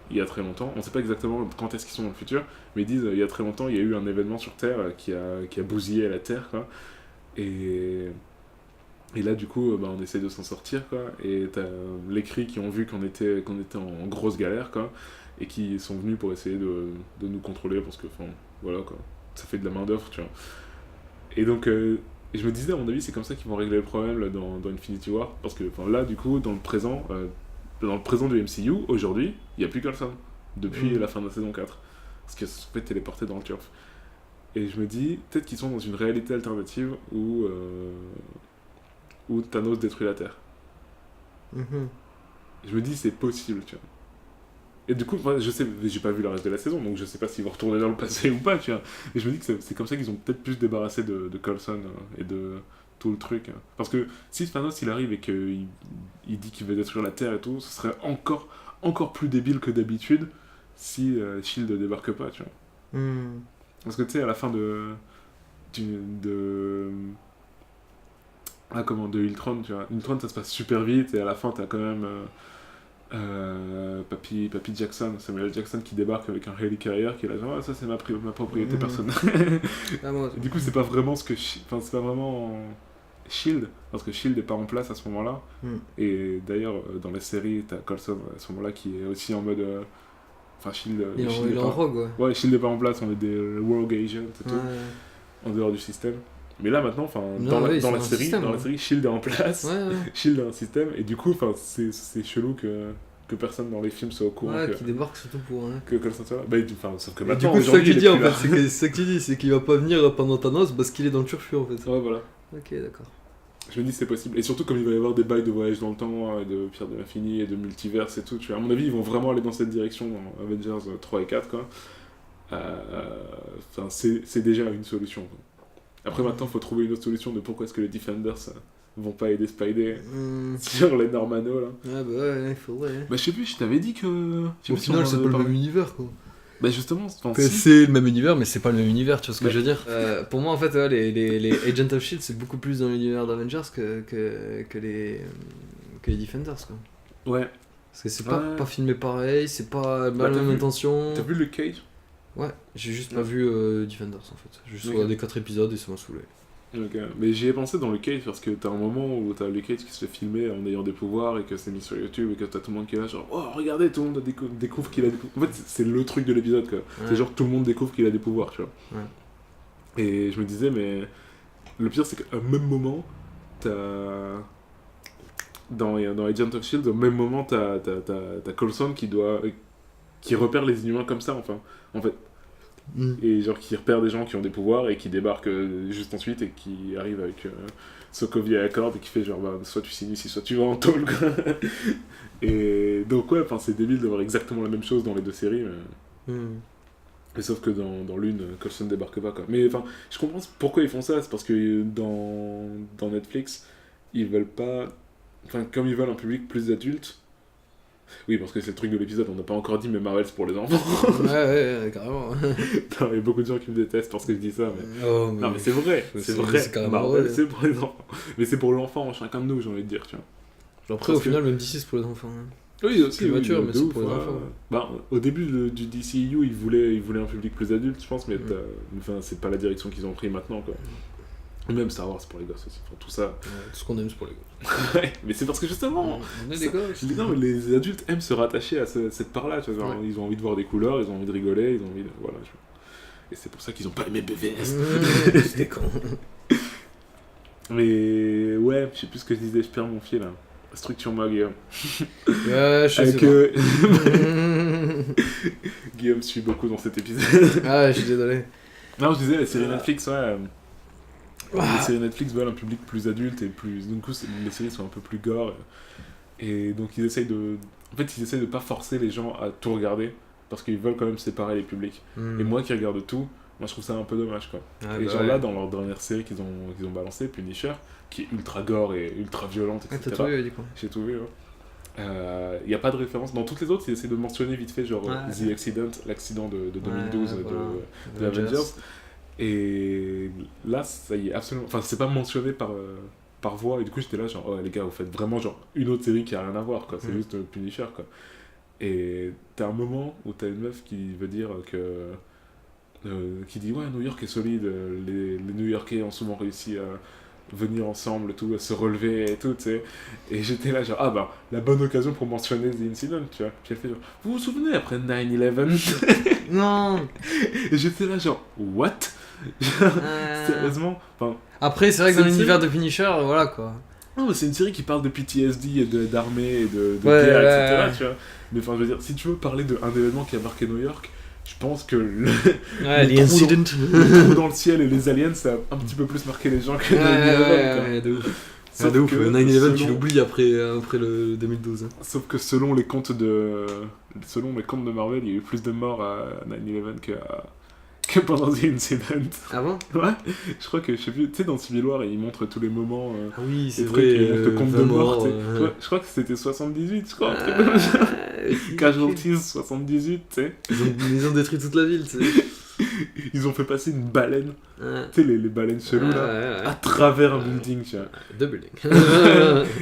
il y a très longtemps, on sait pas exactement quand est-ce qu'ils sont dans le futur, mais ils disent il y a très longtemps, il y a eu un événement sur Terre qui a bousillé la Terre, quoi. Et là, du coup, on essaie de s'en sortir, quoi. Et t'as les Kree qui ont vu qu'on était en grosse galère, quoi. Et qui sont venus pour essayer de nous contrôler, parce que, voilà, quoi. Ça fait de la main-d'œuvre, tu vois. Et donc, je me disais, à mon avis, c'est comme ça qu'ils vont régler le problème là, dans Infinity War. Parce que, là, du coup, dans le présent du MCU, aujourd'hui, il n'y a plus Coulson. Depuis la fin de la saison 4. Parce qu'ils se sont fait téléporter dans le turf. Et je me dis, peut-être qu'ils sont dans une réalité alternative où Thanos détruit la Terre. Je me dis, c'est possible, tu vois. Et du coup, je sais, j'ai pas vu le reste de la saison, donc je sais pas s'ils vont retourner dans le passé ou pas, tu vois. Et je me dis que c'est comme ça qu'ils ont peut-être pu se débarrasser de Coulson et de tout le truc. Parce que si Thanos il arrive et qu'il dit qu'il veut détruire la Terre et tout, ce serait encore plus débile que d'habitude si S.H.I.E.L.D. débarque pas, tu vois. Parce que tu sais, à la fin de Ultron, tu vois. Ultron, ça se passe super vite, et à la fin, t'as quand même Papy Jackson, Samuel Jackson, qui débarque avec un Helicarrier qui est là genre, ah, ça c'est ma propriété personnelle. Du coup, c'est pas vraiment c'est pas vraiment S.H.I.E.L.D., parce que S.H.I.E.L.D. est pas en place à ce moment-là. Et d'ailleurs, dans la série, t'as Coulson à ce moment-là qui est aussi en mode... S.H.I.E.L.D. Il est en rogue, ouais. Ouais, S.H.I.E.L.D. est pas en place, on est des rogue agents et tout, en dehors du système. Mais là maintenant, dans la série, S.H.I.E.L.D. est en place, S.H.I.E.L.D. a un système, et du coup, c'est chelou que personne dans les films soit au courant. Qui débarque surtout pour... Que Coulson soit là. Sauf que du maintenant, coup, c'est ça que tu dis en fait, c'est ça que tu dis, c'est qu'il va pas venir pendant Thanos parce qu'il est dans le turfu en fait. Ouais, voilà. Ok, d'accord. Je me dis c'est possible, et surtout comme il va y avoir des bails de voyage dans le temps, et de Pierre de l'Infini, et de multiverse et tout, tu vois. À mon avis, ils vont vraiment aller dans cette direction dans Avengers 3 et 4, quoi. C'est déjà une solution, quoi. Après maintenant, faut trouver une autre solution de pourquoi est-ce que les Defenders vont pas aider Spidey sur les Normano, là. Ah bah ouais, il faudrait. Bah je sais plus, je t'avais dit que... Au final, c'est pas le même univers, quoi. Bah justement, c'est le même univers, mais c'est pas le même univers, tu vois ce que je veux dire. Pour moi, en fait, les Agents of S.H.I.E.L.D., c'est beaucoup plus dans l'univers d'Avengers que les Defenders, quoi. Ouais. Parce que c'est pas filmé pareil, c'est pas la même intention. T'as vu Luke Cage ? Ouais, j'ai juste pas vu Defenders, en fait. J'ai juste regardé 4 épisodes et ça m'a saoulé. Ok. Mais j'y ai pensé dans le Cage parce que t'as un moment où t'as le Cage qui se fait filmer en ayant des pouvoirs et que c'est mis sur YouTube et que t'as tout le monde qui est là genre oh regardez tout le monde découvre qu'il a des pouvoirs. En fait c'est le truc de l'épisode quoi. C'est genre tout le monde découvre qu'il a des pouvoirs tu vois. Ouais. Et je me disais mais le pire c'est qu'à même moment t'as dans Agent of Shield au même moment t'as Coulson qui repère les Inhumains comme ça enfin en fait. Et genre qui repère des gens qui ont des pouvoirs et qui débarquent juste ensuite et qui arrivent avec Sokovia et Accord et qui fait genre bah, soit tu signes ici soit tu vas en tôle quoi. Et donc ouais c'est débile de voir exactement la même chose dans les deux séries mais sauf que dans l'une Coulson débarque pas quoi. Mais enfin je comprends pourquoi ils font ça, c'est parce que dans Netflix ils veulent pas enfin comme ils veulent un public plus adulte. Oui, parce que c'est le truc de l'épisode, on n'a pas encore dit, mais Marvel c'est pour les enfants. ouais, carrément. Il y a beaucoup de gens qui me détestent parce que je dis ça, mais. Oh, mais... Non, mais c'est vrai, c'est vrai. C'est carrément Marvel, vrai. c'est pour les enfants. Mais c'est pour l'enfant, chacun de nous, j'ai envie de dire, tu vois. Genre après, au final, même DC c'est pour les enfants. Oui, aussi, plus mature, mais c'est pour les enfants. Bah, au début du DCU, ils voulaient un public plus adulte, je pense, mais enfin, c'est pas la direction qu'ils ont pris maintenant, quoi. Même Star Wars, c'est pour les gosses aussi. Enfin, tout ça. Ouais, tout ce qu'on aime, c'est pour les gosses. Ouais, mais c'est parce que justement. On est des gosses. Non, mais les adultes aiment se rattacher à cette part-là. Tu vois, genre, ils ont envie de voir des couleurs, ils ont envie de rigoler, ils ont envie de. Voilà. Tu vois. Et c'est pour ça qu'ils ont pas aimé BVS. C'était con. Mais ouais, je sais plus ce que je disais, je perds mon fil là. Structure-moi, Guillaume. Ouais, je sais pas. Guillaume suit beaucoup dans cet épisode. Ah, je suis désolé. Non, je disais, la série Netflix, ouais. Les séries Netflix veulent un public plus adulte et plus. Du coup, les séries sont un peu plus gore. Et donc, ils essayent de. En fait, ils essayent de pas forcer les gens à tout regarder parce qu'ils veulent quand même séparer les publics. Et moi qui regarde tout, moi je trouve ça un peu dommage quoi. Et genre là, dans leur dernière série qu'ils ont balancé, Punisher, qui est ultra gore et ultra violente, etc. T'as tout vu, du coup. J'ai tout vu, ouais. Y a pas de référence. Dans toutes les autres, ils essaient de mentionner vite fait, genre The Accident, l'accident de 2012 de Avengers. Et là, ça y est, absolument. Enfin, c'est pas mentionné par voix, et du coup, j'étais là, genre, oh les gars, vous faites vraiment genre une autre série qui a rien à voir, quoi. C'est juste Punisher, quoi. Et t'as un moment où t'as une meuf qui veut dire que. Qui dit, ouais, New York est solide, les New-Yorkais ont souvent réussi à venir ensemble, tout, à se relever et tout, tu sais. Et j'étais là, genre, ah bah, la bonne occasion pour mentionner The Incident, tu vois. Puis elle fait genre, vous vous souvenez après 9/11 Non. Et j'étais là, genre, what? Sérieusement, enfin, après, c'est vrai que dans l'univers de Punisher, voilà quoi. Non, mais c'est une série qui parle de PTSD et d'armée et de guerre, etc. Tu vois. Mais enfin, je veux dire, si tu veux parler d'un événement qui a marqué New York, je pense que le trou dans le ciel et les aliens, ça a un petit peu plus marqué les gens que 9/11. De ouf. C'est de ouf, 9/11 tu l'oublies après le 2012. Sauf que selon les comptes de Marvel, il y a eu plus de morts à 9/11 que pendant The Incident. Ah bon? Ouais, je crois que, je sais plus, tu sais, dans Civil War, ils montrent tous les moments. Ah oui, c'est vrai. Ils montrent le compte de morts. Ouais. Je crois que c'était 78, je crois. Casualties 78, tu sais. Ils ont détruit toute la ville, tu sais. Ils ont fait passer une baleine, tu sais, les baleines cheloues là, à travers un building, tu vois. Deux buildings.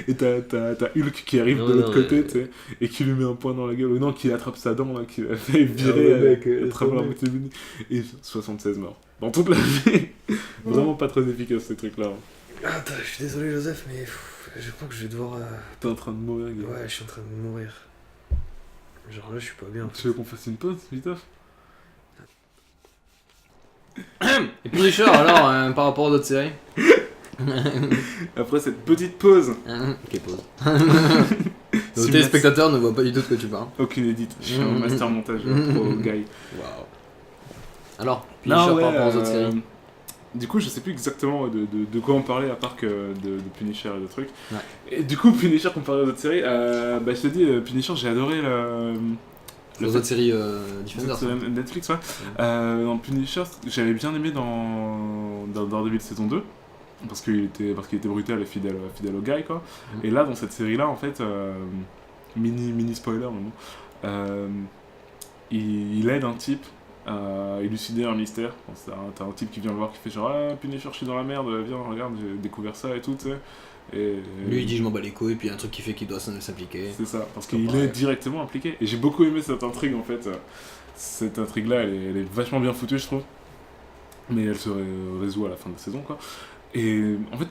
Et t'as Hulk qui arrive de l'autre côté, tu sais, et qui lui met un poing dans la gueule, ou non, qui attrape sa dent, là, qui l'a fait virer à travers la moitié du building. Et 76 morts. Dans toute la vie. Vraiment pas très efficace ces trucs-là. Attends, je suis désolé Joseph, mais je crois que je vais devoir... T'es en train de mourir, gars. Ouais, je suis en train de mourir. Genre là, je suis pas bien. Tu veux qu'on fasse une pause, viteuf? Et Punisher alors, par rapport à d'autres séries? Après cette petite pause. Ok, pause. Nos téléspectateurs ne voient pas du tout de quoi tu parles. Aucune édite, je suis un master montage pro guy. Waouh. Alors, Punisher par rapport aux autres séries? Du coup, je sais plus exactement de quoi on parlait à part que de Punisher et de trucs. Ouais. Et du coup, Punisher comparé aux autres séries, bah je te dis, Punisher, j'ai adoré les autres séries Defenders. Netflix, ouais. Dans Punisher, j'avais bien aimé dans Daredevil saison 2. Parce qu'il était brutal et fidèle au guy, quoi. Et là, dans cette série-là, en fait, mini spoiler, vraiment, il aide un type à élucider un mystère. T'as un type qui vient le voir qui fait genre, ah, Punisher, je suis dans la merde, viens, regarde, j'ai découvert ça et tout, tu sais. Et lui il dit je m'en bats les couilles, et puis il y a un truc qui fait qu'il doit s'impliquer. C'est ça, parce qu'il est directement impliqué. Et j'ai beaucoup aimé cette intrigue, en fait. Cette intrigue-là, elle est vachement bien foutue, je trouve. Mais elle se résout à la fin de la saison, quoi. Et en fait,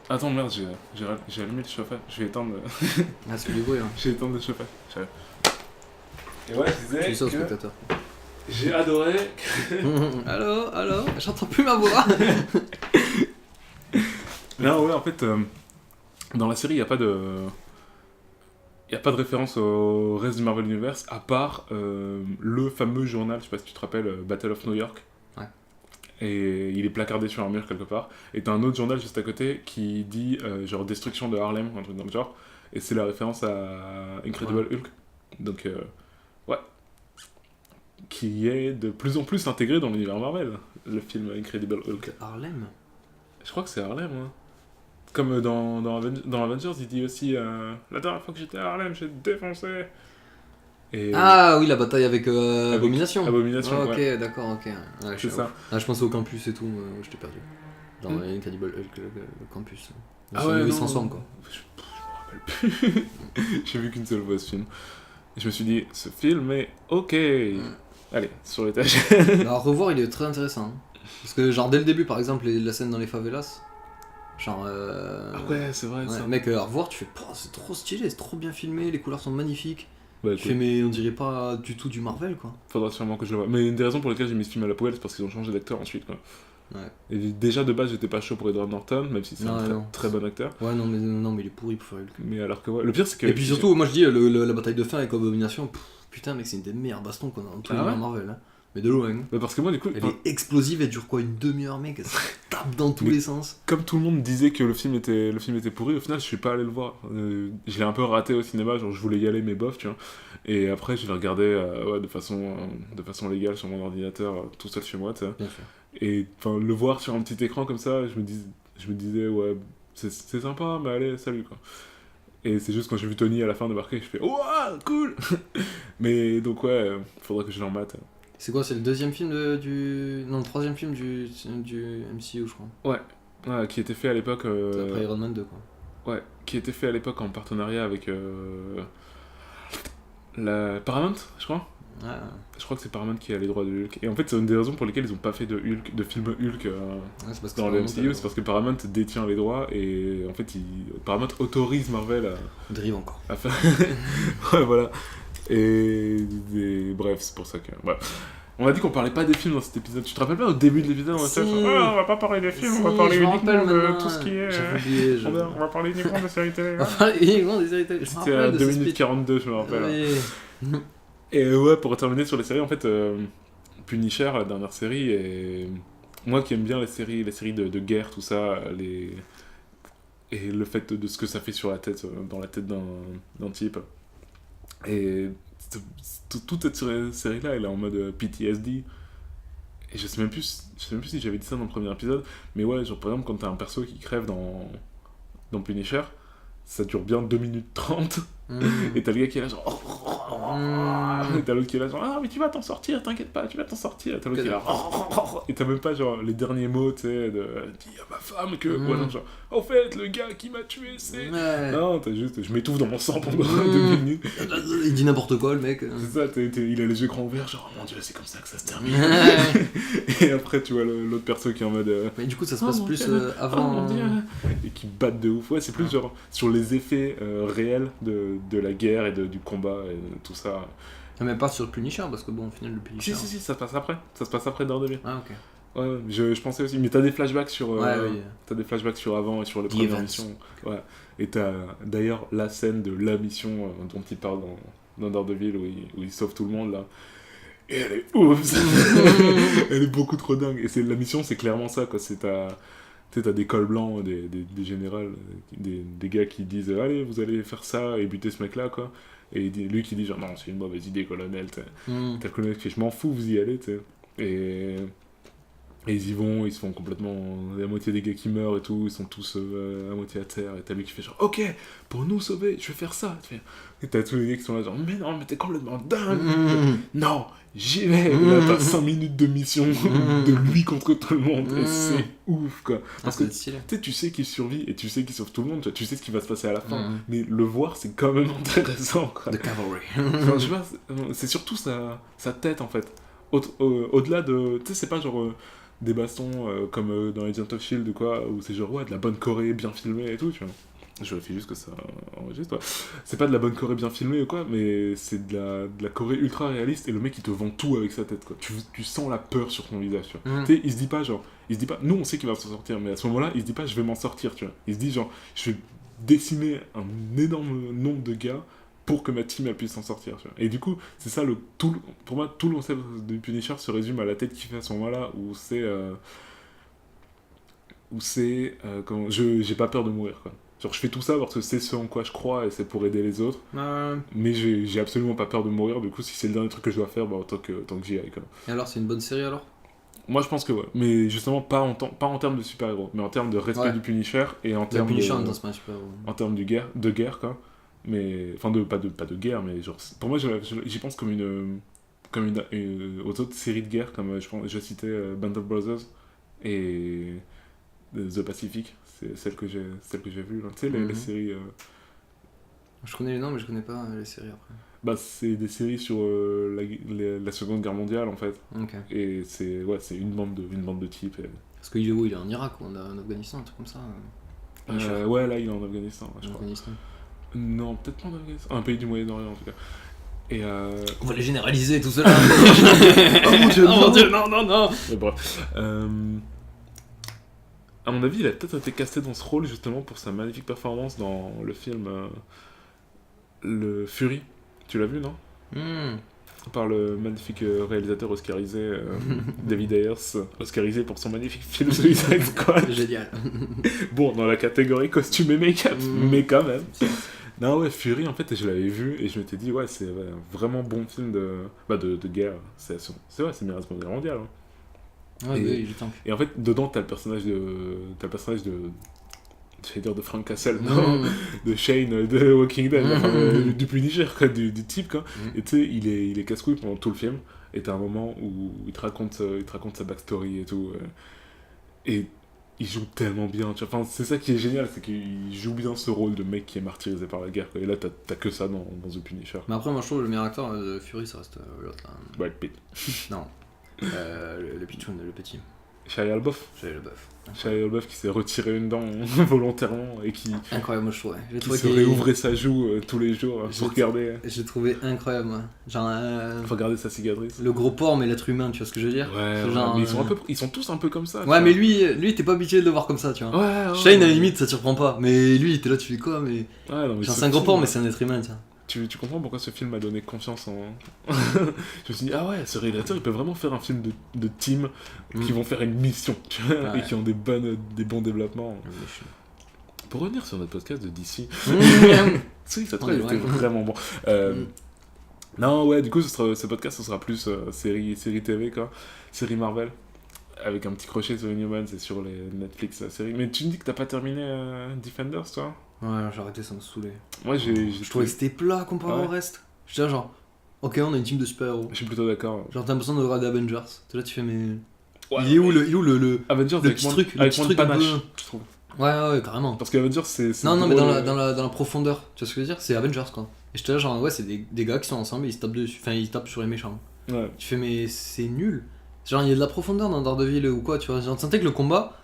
attends, merde, j'ai allumé le chauffage. Je vais éteindre, Ah, c'est du bruit, hein. je vais éteindre le chauffage. Et ouais, je Tu dis disais ça au que spectateur. j'ai adoré. Allô, j'entends plus ma voix. Non, ouais, en fait, dans la série, il n'y a pas de. Il n'y a pas de référence au reste du Marvel Universe, à part le fameux journal, je sais pas si tu te rappelles, Battle of New York. Ouais. Et il est placardé sur un mur quelque part. Et t'as un autre journal juste à côté qui dit genre destruction de Harlem, un truc dans le genre. Et c'est la référence à Incredible Hulk. Donc, ouais. Qui est de plus en plus intégré dans l'univers Marvel, le film Incredible Hulk. Harlem. Je crois que c'est Harlem, hein. Comme dans Avengers, il dit aussi la dernière fois que j'étais à Harlem, j'ai défoncé. Et Ah oui, la bataille avec Abomination. Abomination, Ah, ok, ouais. d'accord, ok. Ouais, C'est ça. Ah, je pensais au campus et tout, je t'ai perdu. Dans Incredible Hulk, le campus. Ah ouais, ils non. s'ensemble, quoi. Je me rappelle plus. J'ai vu qu'une seule fois ce film. Et je me suis dit, ce film est ok. Allez, sur l'étagère. Alors, à revoir, il est très intéressant. Hein. Parce que, genre, dès le début, par exemple, la scène dans les favelas, genre. Ah ouais, c'est vrai, Ouais, ça. mec, à revoir, tu fais, c'est trop stylé, c'est trop bien filmé, les couleurs sont magnifiques. Bah, Tu fais, mais on dirait pas du tout du Marvel, quoi. faudra sûrement que je le vois. Mais une des raisons pour lesquelles j'ai mis ce film à la poubelle, c'est parce qu'ils ont changé d'acteur ensuite, quoi. Ouais. Et déjà, de base, j'étais pas chaud pour Edward Norton, même si c'est Non, un non. très bon acteur. Ouais, non, mais il est pourri pour faire Hulk. Mais alors que, ouais. Le pire, c'est que. Et puis surtout, moi je dis, la bataille de fin avec Abomination, putain, mec, c'est une des meilleures bastons qu'on a dans tout Ah l'univers ouais Marvel. Hein. Mais de loin. Hein. Bah, parce que moi, du coup. Elle est explosive, elle dure quoi, une demi-heure, mec, elle se tape dans tous Mais- les sens. Comme tout le monde disait que le film était pourri, au final, je suis pas allé le voir. Je l'ai un peu raté au cinéma, genre je voulais y aller, mais bof, tu vois. Et après, je l'ai regardé ouais, de façon légale sur mon ordinateur, tout seul chez moi, tu sais. Bien sûr. Et enfin, le voir sur un petit écran comme ça, je me disais, ouais, c'est sympa, mais allez, salut, quoi. Et c'est juste quand j'ai vu Tony à la fin débarquer, je fais, waouh, cool. Mais donc, ouais, faudra que je l'en mate. C'est quoi, c'est le deuxième film Non, le troisième film du MCU, je crois. Ouais, qui était fait à l'époque. C'est après Iron Man 2, quoi. Ouais, qui était fait à l'époque en partenariat avec la Paramount, je crois. Ouais. Je crois que c'est Paramount qui a les droits de Hulk. Et en fait, c'est une des raisons pour lesquelles ils ont pas fait de film Hulk Ouais, c'est parce que dans le Paramount, MCU, c'est parce que Paramount détient les droits et en fait, Paramount autorise Marvel on dérive encore. à faire. Ouais, voilà. Et bref, c'est pour ça que. Ouais. On a dit qu'on parlait pas des films dans cet épisode. Tu te rappelles pas au début de l'épisode, on a fait Si. on va pas parler des films, on va Si, parler je me uniquement rappelle de maintenant, tout ce qui est. J'avais oublié, On va parler uniquement de séries télé. On va parler uniquement des séries télé. Je me C'était à rappelle de 2 ce minutes speech. 42, je me rappelle. Oui. Et ouais, pour terminer sur les séries, en fait, Punisher, la dernière série, et moi qui aime bien les séries de guerre, tout ça, et le fait de ce que ça fait sur la tête, dans la tête d'un type. Et toute cette série-là, elle est en mode PTSD. Et je sais même plus si j'avais dit ça dans le premier épisode, mais ouais, genre par exemple, quand t'as un perso qui crève dans Punisher, ça dure bien 2 minutes 30. Et t'as le gars qui est là genre et t'as l'autre qui est là genre ah mais tu vas t'en sortir, t'inquiète pas, tu vas t'en sortir. Et t'as l'autre qui est là et t'as même pas genre les derniers mots, tu sais, de dis à ma femme que ou alors genre en fait le gars qui m'a tué c'est Ouais. non, t'as juste je m'étouffe dans mon sang pendant 2 minutes. Il dit n'importe quoi, le mec. C'est ça, il a les yeux grands ouverts genre oh mon dieu c'est comme ça que ça se termine. Et après tu vois l'autre perso qui est en mode Mais du coup, ça se oh, passe mon plus Dieu. avant. Oh mon Dieu. Et qui battent de ouf. Ouais, c'est plus genre sur les effets réels de la guerre et du combat et de tout ça. Mais pas sur le Punisher, parce que bon, au final, le Punisher. Si, ça se passe après. Ça se passe après Daredevil. Ah, ok. Ouais, je pensais aussi. Mais t'as des flashbacks sur. Ouais, oui. T'as des flashbacks sur avant et sur les The premières events. missions. Ouais. Et t'as d'ailleurs la scène de la mission dont il parle dans Daredevil où il sauve tout le monde là. Et elle est ouf. Elle est beaucoup trop dingue. Et la mission, c'est clairement ça, quoi. Tu sais, t'as des cols blancs, des générales, des gars qui disent allez, vous allez faire ça et buter ce mec-là, quoi. Et lui qui dit genre non, c'est une mauvaise idée, colonel. T'as le colonel qui fait je m'en fous, vous y allez, tu sais. Et ils y vont, ils se font complètement. La moitié des gars qui meurent et tout, ils sont tous à moitié à terre. Et t'as lui qui fait genre ok, pour nous sauver, je vais faire ça. Et t'as tous les gars qui sont là genre mais non, mais t'es complètement dingue. Non, j'y vais. Et là t'as 5 minutes de mission de lui contre tout le monde. Et c'est ouf, quoi. Parce que tu sais qu'il survit et tu sais qu'il sauve tout le monde, tu sais ce qui va se passer à la fin. Mais le voir, c'est quand même intéressant, quoi. The Cavalry. Enfin, je sais pas, c'est surtout sa tête, en fait. Au-delà de... Tu sais, c'est pas genre... des bastons comme dans Agent of Shield ou quoi, où c'est genre ouais, de la bonne choré bien filmée et tout, tu vois. Je vérifie juste que ça enregistre, ouais. C'est pas de la bonne choré bien filmée ou quoi, mais c'est de la choré ultra réaliste et le mec il te vend tout avec sa tête, quoi. Tu sens la peur sur son visage, tu vois. Tu sais, il se dit pas, nous on sait qu'il va s'en sortir, mais à ce moment-là, il se dit pas je vais m'en sortir, tu vois. Il se dit genre, je vais décimer un énorme nombre de gars pour que ma team elle puisse s'en sortir, tu vois. Et du coup, c'est ça pour moi, tout le concept de Punisher se résume à la tête qu'il fait à ce moment-là, où comment, j'ai pas peur de mourir, quoi. Genre, je fais tout ça parce que c'est ce en quoi je crois et c'est pour aider les autres. Mais j'ai absolument pas peur de mourir. Du coup, si c'est le dernier truc que je dois faire, bah, autant que j'y aille, quoi. Et alors, c'est une bonne série alors ? Moi, je pense que ouais. Mais justement, pas en termes de super-héros, mais en termes de respect du Punisher et en termes Punisher, c'est pas un super-héros. En termes de guerre, quoi. Mais enfin pas de guerre, mais genre pour moi j'y pense comme aux autres séries de guerre, comme je citais Band of Brothers et The Pacific, c'est celle que j'ai vue, tu sais, les séries. Je connais les noms, mais je connais pas les séries après. Bah, c'est des séries sur la Seconde Guerre mondiale en fait. Okay. Et c'est une bande de types. Parce qu'il est où ? Il est en Irak ou en Afghanistan, un truc comme ça. Ouais, là il est en Afghanistan, ouais, je crois. Afghanistan. Non, peut-être pas en Afghanistan. Un pays du Moyen-Orient en tout cas. Et On va les généraliser tout cela. Oh mon dieu, non. Mais bref. À mon avis, il a peut-être été casté dans ce rôle justement pour sa magnifique performance dans le film Le Fury. Tu l'as vu, non ? Par le magnifique réalisateur oscarisé David Ayers, oscarisé pour son magnifique film Suicide Squad. Génial. Bon, dans la catégorie costume et make-up, mais quand même. Non, ouais, Fury, en fait, je l'avais vu et je m'étais dit, ouais, c'est un vraiment bon film de guerre. C'est une la Seconde Guerre mondiale. Hein. Ouais, il est temps. Et en fait, dedans, t'as le personnage de j'allais dire de Frank Castle, de Shane de Walking Dead, du Punisher, quoi, du type, quoi. Et tu sais, il est casse-couille pendant tout le film, et t'as un moment où il te raconte sa backstory et tout, et il joue tellement bien, tu vois. Enfin, c'est ça qui est génial, c'est qu'il joue bien ce rôle de mec qui est martyrisé par la guerre, quoi. Et là, t'as que ça dans The Punisher. Mais après, moi, je trouve le meilleur acteur de Fury, ça reste l'autre, là. Brad Pitt. Non. Le pitchoun, le petit. Shia LaBeouf. Shia LaBeouf qui s'est retiré une dent volontairement et qui... Incroyable, moi je trouve. Qui se réouvrait sa joue tous les jours pour regarder... J'ai trouvé incroyable, moi. Genre... Faut regarder sa cicatrice. Le gros porc, mais l'être humain, tu vois ce que je veux dire ? Ouais, genre, mais ils sont tous un peu comme ça. Ouais, mais lui t'es pas habitué de le voir comme ça, tu vois. Ouais, Shane, à la limite, ça te surprend pas. Mais lui, t'es là, tu fais quoi, mais... Ouais, non, mais genre, c'est un gros porc, mais c'est un être humain, tu vois. Tu comprends pourquoi ce film m'a donné confiance en... Je me suis dit, ah ouais, ce réalisateur, il peut vraiment faire un film de team qui vont faire une mission, tu vois, et qui ont des bons développements. Pour revenir sur notre podcast de DC, ça était vraiment bon. Non, ouais, du coup, ce podcast, ce sera plus série TV, quoi. Série Marvel, avec un petit crochet sur Inhumans et sur les Netflix séries. Mais tu me dis que t'as pas terminé Defenders, toi ? Ouais, j'ai arrêté, ça me saoulait. Moi, je trouvais que c'était plat comparé au reste. J'étais là, genre, ok, on a une team de super-héros. Je suis plutôt d'accord. Genre, t'as l'impression de regarder Avengers. T'es là, tu fais, mais. Ouais, il est où le Avengers, le petit truc, avec moins de panache, je trouve. Ouais, carrément. Parce qu'Avengers, c'est non, mais dans la profondeur, tu vois ce que je veux dire ? C'est Avengers, quoi. Et j'étais là, genre, ouais, c'est des gars qui sont ensemble et ils se tapent dessus. Enfin, ils tapent sur les méchants. Ouais. Tu fais, mais c'est nul. Genre, il y a de la profondeur dans Daredevil ou quoi, tu vois. Genre, tu sentais que le combat,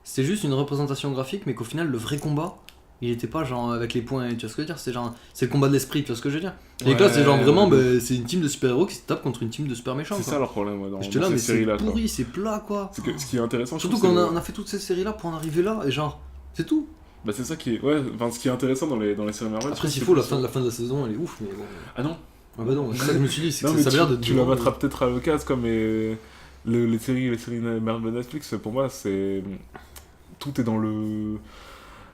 c'était juste une représentation graphique, mais qu'au final, le vrai combat, il était pas genre avec les points, tu vois ce que je veux dire, c'est le combat de l'esprit, tu vois ce que je veux dire. Et là, c'est genre vraiment, c'est une team de super-héros qui se tape contre une team de super méchants. C'est ça leur problème, dans là, mais ces séries-là. C'est pourri, c'est plat, quoi. C'est que, ce qui est intéressant, surtout qu'on a fait toutes ces séries-là pour en arriver là, et genre, c'est tout. Bah, c'est ça qui est. Ouais, enfin, ce qui est intéressant dans les séries Marvel. Après, s'il faut, la fin de la saison, elle est ouf, mais bon. Ah non. Ah bah non, c'est ça que je me suis dit, c'est non, que ça a l'air de. Tu la mettras peut-être à l'occasion, comme les séries Marvel Netflix, pour moi, c'est. Tout est dans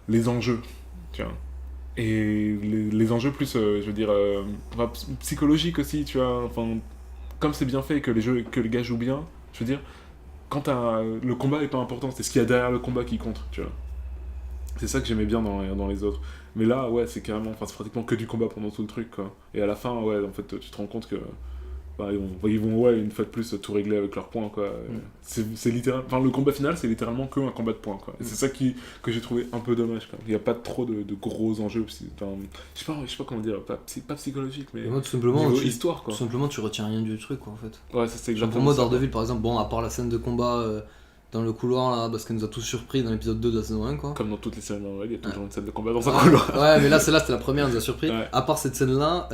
les enjeux, tu vois. Et les enjeux plus, je veux dire, psychologiques aussi, tu vois. Enfin, comme c'est bien fait et que les gars jouent bien, je veux dire, quand le combat est pas important, c'est ce qu'il y a derrière le combat qui compte, tu vois. C'est ça que j'aimais bien dans les autres. Mais là, ouais, c'est pratiquement que du combat pendant tout le truc, quoi. Et à la fin, ouais, en fait, tu te rends compte que ils vont ouais, une fois de plus tout régler avec leurs points, quoi. C'est littéralement, enfin, le combat final, c'est littéralement que un combat de points, quoi. Et c'est ça que j'ai trouvé un peu dommage, quoi. Il n'y a pas trop de gros enjeux, enfin, je sais pas comment dire, pas psychologique, mais moi, tout simplement, histoire, quoi. Tout simplement, tu retiens rien du truc, quoi, en fait. Ouais, ça c'est exactement pour moi, ça. Daredevil, par exemple, bon, à part la scène de combat dans le couloir là, parce qu'elle nous a tous surpris dans l'épisode 2 de la saison 1 quoi. Comme dans toutes les séries Marvel, il y a toujours une scène de combat dans un Ouais, couloir. ouais, mais là celle-là c'était la première, elle nous a surpris. Ouais. À part cette scène-là,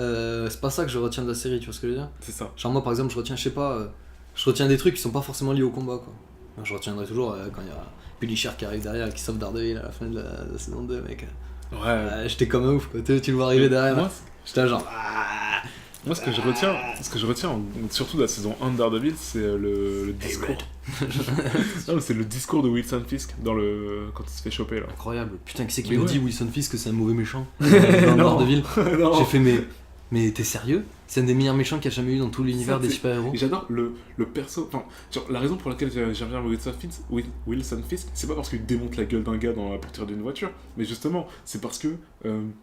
c'est pas ça que je retiens de la série, tu vois ce que je veux dire? C'est ça. Genre moi par exemple, je retiens, je sais pas, je retiens des trucs qui sont pas forcément liés au combat quoi. Moi, je retiendrai toujours quand il y a Billy Shark qui arrive derrière et qui sauve Daredevil à la fin de la saison 2, mec. Ouais. J'étais comme un ouf quoi, tu le vois arriver derrière. Moi, J'étais là, genre. Moi, ce que je retiens, surtout de la saison 1 de Daredevil, c'est le discours. Non, mais c'est le discours de Wilson Fisk quand il se fait choper là. Incroyable. Putain, qui c'est qui Mais nous ouais. dit Wilson Fisk que c'est un mauvais méchant dans Non. Daredevil? Non. J'ai fait mais t'es sérieux? C'est un des meilleurs méchants qu'il y a jamais eu dans tout l'univers des c'est- super-héros. Et j'adore le perso. Enfin, genre, la raison pour laquelle j'aime bien Wilson Fisk, c'est pas parce qu'il démonte la gueule d'un gars dans la portière d'une voiture, mais justement, c'est parce que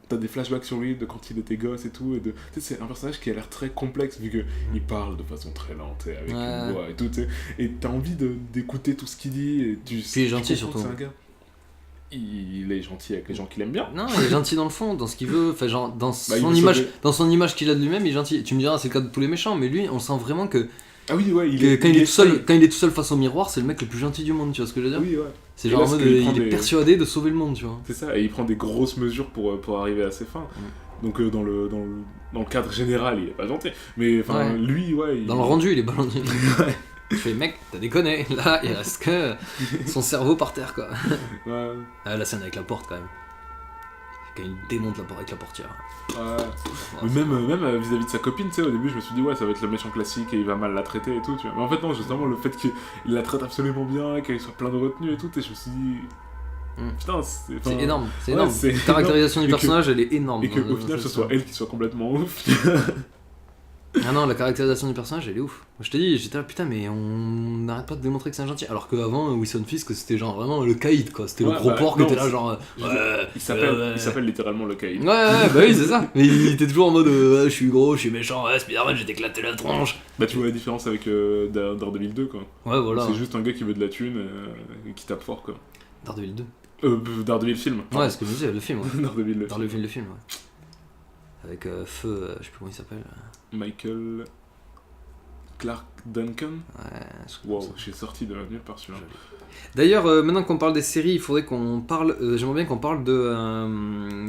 t'as des flashbacks sur lui de quand il était gosse et tout. Tu sais, c'est un personnage qui a l'air très complexe vu qu'il parle de façon très lente et avec Ouais. une voix et tout. Tu sais, et t'as envie d'écouter tout ce qu'il dit. Et Puis il est gentil, tu comprends surtout. que c'est un gars. Il est gentil avec les gens qu'il aime bien. Non, il est gentil dans le fond, dans ce qu'il veut, enfin genre dans il son veut image, sauver. dans son image qu'il a de lui-même, il est gentil. Tu me diras, c'est le cas de tous les méchants, mais lui, on sent vraiment que, Ah oui, ouais, quand il est tout seul face au miroir, c'est le mec le plus gentil du monde, tu vois ce que je veux dire? Oui, ouais. C'est Et genre là, en mode, ce qu'il prend il est des- persuadé de sauver le monde, tu vois. C'est ça, et il prend des grosses mesures pour arriver à ses fins. Donc dans le cadre général, il est pas gentil. Mais enfin, Ouais. lui, ouais. Dans le rendu, il est ballonné. Je fais, mec, t'as déconné, là, il reste que son cerveau par terre, quoi. Ouais. Ah, la scène avec la porte, quand même. Quand il démonte la porte avec la portière. Ouais. Oh, Mais même vis-à-vis de sa copine, tu sais, au début, je me suis dit, ouais, ça va être le méchant classique et il va mal la traiter et tout, tu vois. Mais en fait, non, justement, le fait qu'il la traite absolument bien, qu'elle soit plein de retenue et tout, et je me suis dit. Putain, C'est enfin, énorme, c'est ouais, énorme. c'est La caractérisation énorme. du personnage, elle est énorme. Et qu'au dans final, cette ce soit série. elle qui soit complètement ouf. Ah non, la caractérisation du personnage, elle est ouf. Je te dis, j'étais là, putain, mais on n'arrête pas de démontrer que c'est un gentil. Alors qu'avant, Wilson Fisk, c'était genre vraiment le caïd, quoi. C'était le Ouais, gros bah, porc qui non, était là, c'est- genre. Ouais, Il s'appelle littéralement le Caïd. Ouais, bah oui, c'est ça. Mais il était toujours en mode, ouais, je suis gros, je suis méchant, ouais, Spider-Man, j'ai éclaté la tronche. Bah, tu vois la différence avec Daredevil 2, quoi. Ouais, voilà. C'est juste un gars qui veut de la thune et qui tape fort, quoi. Daredevil 2. Daredevil film. Ouais, ce que je disais, le film, ouais. Daredevil le film. Daredevil, le film, ouais. Avec Feu, je sais plus comment il s'appelle. Michael Clark Duncan. Ouais, Wow, j'ai sorti de nulle part celui-là. D'ailleurs, maintenant qu'on parle des séries, il faudrait qu'on parle. J'aimerais bien qu'on parle de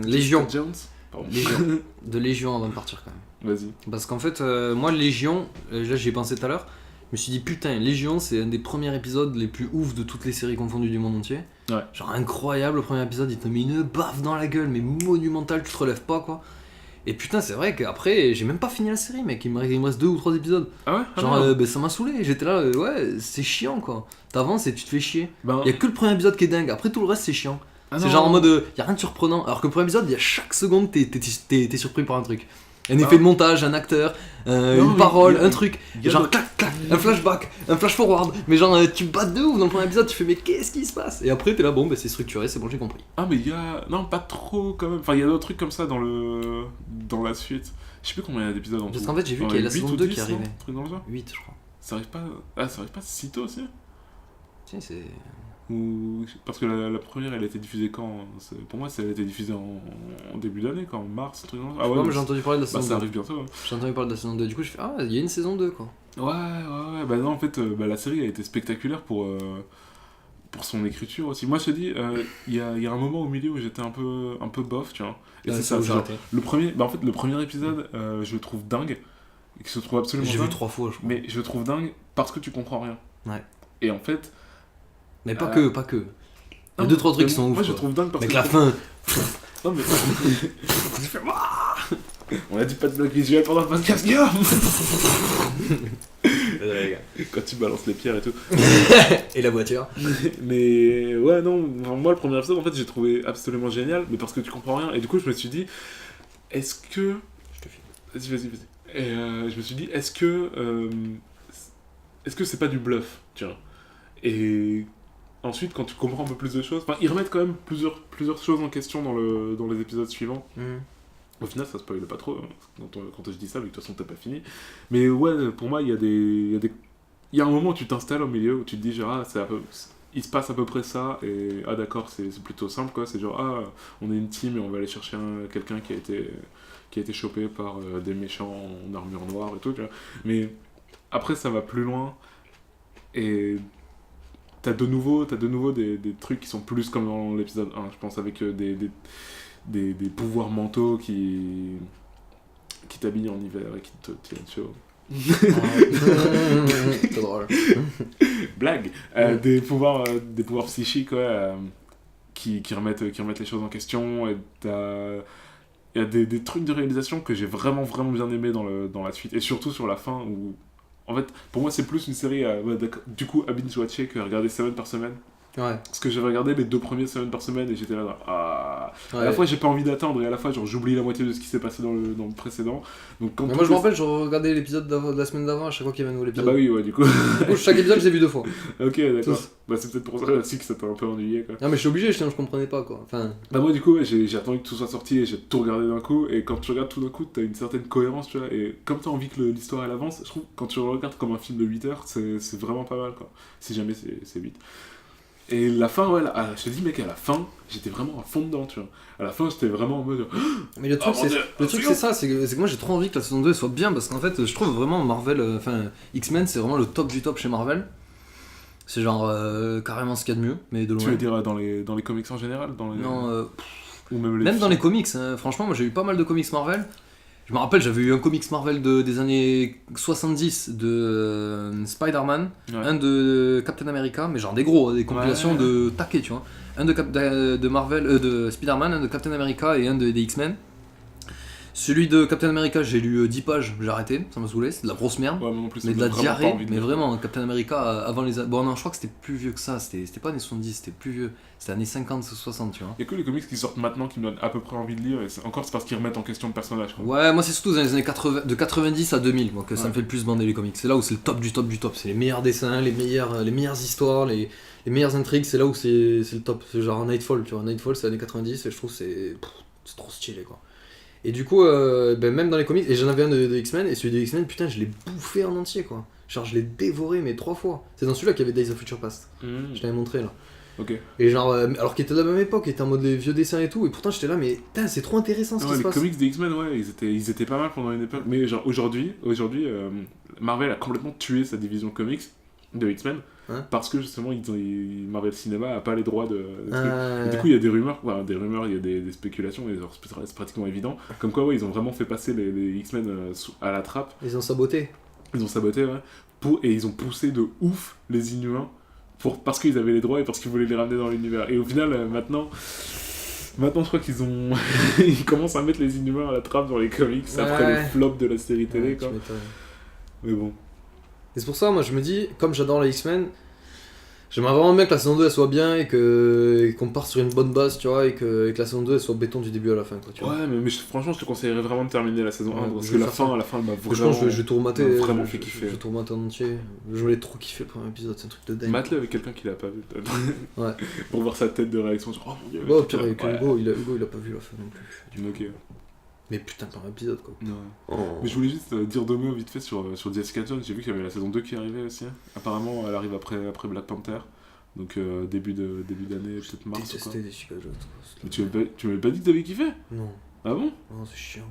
Légion. Jessica Jones. Pardon. Légion. De Légion avant de partir quand même. Vas-y. Parce qu'en fait, moi, Légion, là j'y ai pensé tout à l'heure, je me suis dit putain, Légion c'est un des premiers épisodes les plus ouf de toutes les séries confondues du monde entier. Ouais. Genre incroyable, le premier épisode il te met une baffe dans la gueule, mais monumentale, tu te relèves pas quoi. Et putain, c'est vrai qu'après, j'ai même pas fini la série, mec, il me reste 2 ou 3 épisodes. Ah ouais. Genre, Ah, ça m'a saoulé, j'étais là, ouais, c'est chiant quoi. T'avances et tu te fais chier. ben, Y a que le premier épisode qui est dingue, après tout le reste c'est chiant. ah C'est non. genre en mode, y a rien de surprenant. Alors que le premier épisode, y a chaque seconde, t'es surpris par un truc. Un Ah. effet de montage, un acteur, Non, une parole, y a- un truc. y a Genre de- clac clac, un flashback, un flash forward. Mais genre, tu battes de ouf dans le premier épisode, tu fais mais qu'est-ce qui se passe? Et après, t'es là, bon, bah c'est structuré, c'est bon, j'ai compris. Ah mais il y a... Non, pas trop quand même. Enfin, il y a d'autres trucs comme ça dans la suite. Je sais plus combien il y a d'épisodes en tout. Parce qu'en fait, j'ai vu Ouais, qu'il y a la 8 saison ou 2 10, qui non arrivait. Un truc dans le genre. 8, je crois. Ça arrive pas... Ah, ça arrive pas si tôt aussi. Si, c'est. Ou... Parce que la première, elle a été diffusée quand Pour moi, elle a été diffusée en début d'année, quand en mars, un truc dans le genre. Ah Ouais, ouais, mais j'ai entendu parler de la bah, saison ça 2. arrive bientôt. Hein. J'ai entendu parler de la saison 2, du coup, je fais, ah, il y a une saison 2 quoi. Ouais. Bah non, en fait, la série a été spectaculaire pour son écriture aussi. Moi, je te dis, il y a un moment au milieu où j'étais un peu bof, tu vois. Et c'est ça, où c'est j'ai genre, raté. le premier épisode, je le trouve dingue, et qui se trouve absolument J'ai vu dingue, 3 fois, je crois. mais je le trouve dingue parce que tu comprends rien. Ouais. Et en fait... Mais pas Euh, que. Il y a 2-3 trucs qui sont ouf. Moi, je le quoi. trouve dingue parce Avec que... la fin. Non, mais... On a dit pas de bloc visuel pendant le podcast, Guillaume. Quand tu balances les pierres et tout. Et la voiture. Mais ouais, non, enfin, moi le premier épisode en fait j'ai trouvé absolument génial, mais parce que tu comprends rien. Et du coup je me suis dit, est-ce que. Je te file. Vas-y. Et je me suis dit, est-ce que c'est pas du bluff, tu vois. Et ensuite quand tu comprends un peu plus de choses, enfin ils remettent quand même plusieurs choses en question dans les épisodes suivants. Au final, ça spoil pas trop hein, quand je dis ça, vu que de toute façon t'as pas fini. Mais ouais, pour moi, il y a un moment où tu t'installes au milieu, où tu te dis genre, ah, il se passe à peu près ça, et ah d'accord, c'est plutôt simple quoi, c'est genre, ah, on est une team et on va aller chercher quelqu'un qui a été chopé par des méchants en armure noire et tout, tu vois. Mais après, ça va plus loin, et t'as de nouveau des trucs qui sont plus comme dans l'épisode 1, je pense, avec des pouvoirs mentaux qui t'habillent en hiver et qui te tiennent chaud. C'est drôle. Blague. Des pouvoirs psychiques, ouais, qui remettent les choses en question. Et il y a des trucs de réalisation que j'ai vraiment bien aimé dans la suite, et surtout sur la fin où, en fait, pour moi c'est plus une série du coup à binge-watcher que à regarder semaine par semaine. Ouais. Parce que j'avais regardé les 2 premières semaines par semaine et j'étais là genre, Ouais. à la fois j'ai pas envie d'attendre et à la fois genre j'oublie la moitié de ce qui s'est passé dans le précédent. Donc quand Mais moi je me rappelle, je regardais l'épisode de la semaine d'avant à chaque fois qu'il y avait un nouvel Ah épisode. bah oui, ouais, du coup. Du coup, chaque épisode je l'ai vu 2 fois. Ok, d'accord. Tous. Bah c'est peut-être pour ça aussi que ça t'a un peu ennuyé, quoi. Non mais je suis obligé, sinon je comprenais pas quoi. Enfin, Bah moi du coup ouais, j'ai attendu que tout soit sorti et j'ai tout regardé d'un coup, et quand tu regardes tout d'un coup t'as une certaine cohérence, tu vois, et comme t'as envie que l'histoire elle avance, je trouve que quand tu le regardes comme un film de 8 heures c'est vraiment pas mal, quoi, si jamais c'est 8. Et la fin, ouais, je te dis mec, à la fin j'étais vraiment à fond dedans, tu vois, à la fin j'étais vraiment en mode mais le truc, c'est ça, c'est que moi j'ai trop envie que la saison 2 soit bien, parce qu'en fait je trouve vraiment Marvel, X-Men c'est vraiment le top du top chez Marvel. C'est genre carrément ce qu'il y a de mieux, mais de loin. tu veux dire dans les comics en général, Non, ou même même dans films. les comics, hein. Franchement moi j'ai eu pas mal de comics Marvel. Je me rappelle, j'avais eu un comics Marvel des années 70 de Spider-Man, Ouais. un de Captain America, mais genre des gros, des compilations Ouais. de taquet, tu vois. Un de Marvel, de Spider-Man, un de Captain America et un des X-Men. Celui de Captain America, j'ai lu 10 pages, j'ai arrêté, ça m'a saoulé, c'est de la grosse merde. Ouais, moi non plus, ça Mais de m'a la vraiment pas diarrhée, envie de mais lire. vraiment, Captain America avant les. Bon, non, je crois que c'était plus vieux que ça, c'était pas années 70, c'était plus vieux, c'était années 50 ou 60, tu vois. Il y a que les comics qui sortent maintenant qui me donnent à peu près envie de lire, et c'est parce qu'ils remettent en question le personnage, quoi. Ouais, moi c'est surtout dans les années 80, de 90 à 2000 moi, que ça Ouais. me fait le plus bander les comics. C'est là où c'est le top du top du top. C'est les meilleurs dessins, les meilleures histoires, les meilleures intrigues. C'est là où c'est le top. C'est genre Nightfall, tu vois. Nightfall c'est années 90 et je trouve que c'est trop stylé quoi. Et du coup, même dans les comics, et j'en avais un de X-Men, et celui de X-Men, putain, je l'ai bouffé en entier quoi. Genre, je l'ai dévoré, mais 3 fois. C'est dans celui-là qu'il y avait Days of Future Past. Je l'avais montré là. Ok. Et genre, alors qu'il était de la même époque, il était en mode les vieux dessins et tout, et pourtant j'étais là, mais putain, c'est trop intéressant ce qui Ouais, se les passe. comics des X-Men, ouais, ils étaient pas mal pendant une époque. Mais genre aujourd'hui, Marvel a complètement tué sa division comics de X-Men. Hein Parce que justement, Marvel Cinema a pas les droits de trucs. Et du Ouais. coup, il y a des rumeurs, il y a des spéculations, et genre, c'est pratiquement évident. Comme quoi, ouais, ils ont vraiment fait passer les X-Men à la trappe. Ils ont saboté. Ils ont saboté, ouais. Et ils ont poussé de ouf les Inhumains parce qu'ils avaient les droits et parce qu'ils voulaient les ramener dans l'univers. Et au final, maintenant, je crois qu'ils ont. Ils commencent à mettre les Inhumains à la trappe dans les comics après Ouais. le flop de la série télé, Ouais, quoi. tu m'étonnes. Mais bon. Et c'est pour ça, moi je me dis, comme j'adore les X-Men, j'aimerais vraiment bien que la saison 2 elle soit bien et qu'on parte sur une bonne base, tu vois, et que la saison 2 elle soit béton du début à la fin, quoi, tu vois. Ouais, mais franchement, je te conseillerais vraiment de terminer la saison 1 Ouais, parce je que vais la faire ça. fin, à la fin, elle m'a Je pense vraiment. que je vais tout remater. m'a vraiment je- fait je- kiffer. Je vais tout remater en entier. Je voulais trop kiffer le premier épisode, c'est un truc de dingue. Mate-le avec quelqu'un qui l'a pas vu, peut-être. Ouais. Pour voir sa tête de réaction, genre, oh mon dieu. Bon, au pire, avec Ouais. Hugo, il a pas vu la fin non plus. Ok. Mais putain, par épisode quoi. Ouais. Oh. Mais je voulais juste dire 2 mots vite fait sur Jessica Jones. J'ai vu qu'il y avait la saison 2 qui arrivait aussi. Apparemment, elle arrive après Black Panther. Donc début d'année, peut-être mars ou quoi. Détesté Jessica Jones. Mais tu m'avais pas dit que t'avais kiffé? Non, Ah bon? non, c'est chiant.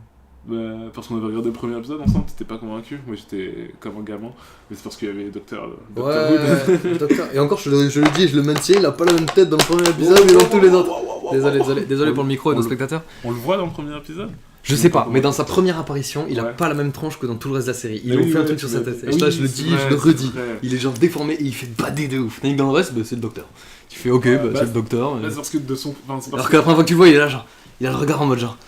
Bah, parce qu'on avait regardé le premier épisode ensemble, t'étais pas convaincu. Moi j'étais comme un gamin. Mais c'est parce qu'il y avait Docteur Wood. Ouais, le docteur. Et encore, je le dis et je le maintiens, il a pas la même tête dans le premier épisode que dans tous les autres. Désolé pour le micro et nos spectateurs. On le voit dans le premier épisode? Je sais pas, mais dans sa première apparition, il a Ouais. pas la même tronche que dans tout le reste de la série. Ils Oui, ont fait un ouais, truc tu sur sa l'as tête. dit. Et ça, Oui, je le c'est dis, vrai, je le c'est redis. vrai. Il est genre déformé et il fait bader de ouf. Tandis que dans le reste, c'est le docteur. Tu fais ok, bah, c'est le docteur. Là, c'est parce que de son. Enfin, c'est parce Alors que la première fois que tu le vois, il est là, genre. Il a le regard en mode genre.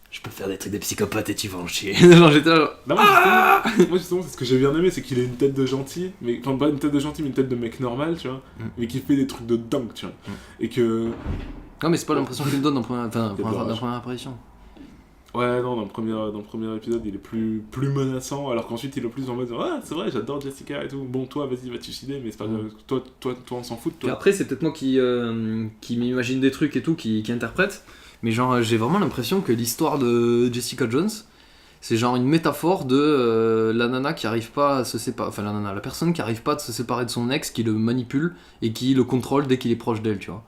Je peux faire des trucs de psychopathe et tu vas en chier. Genre, j'étais là, genre. Non, moi justement, c'est ce que j'ai bien aimé, c'est qu'il a une tête de gentil, mais enfin pas une tête de gentil, mais une tête de mec normal, tu vois, mais qui fait des trucs de dingue, tu vois. Et que. Non, mais c'est pas l'impression qu'il me donne dans la Des barrages. première apparition. Ouais, non, dans le premier épisode, il est plus menaçant, alors qu'ensuite il est plus en mode ouais, c'est vrai, j'adore Jessica et tout. Bon, toi, vas-y, va te suicider, mais c'est pas grave. Toi, on s'en fout de Puis toi. après, c'est peut-être moi qui m'imagine des trucs et tout, qui interprète. Mais genre, j'ai vraiment l'impression que l'histoire de Jessica Jones, c'est genre une métaphore de la nana qui arrive pas à se séparer. Enfin, la personne qui arrive pas à se séparer de son ex, qui le manipule et qui le contrôle dès qu'il est proche d'elle, tu vois.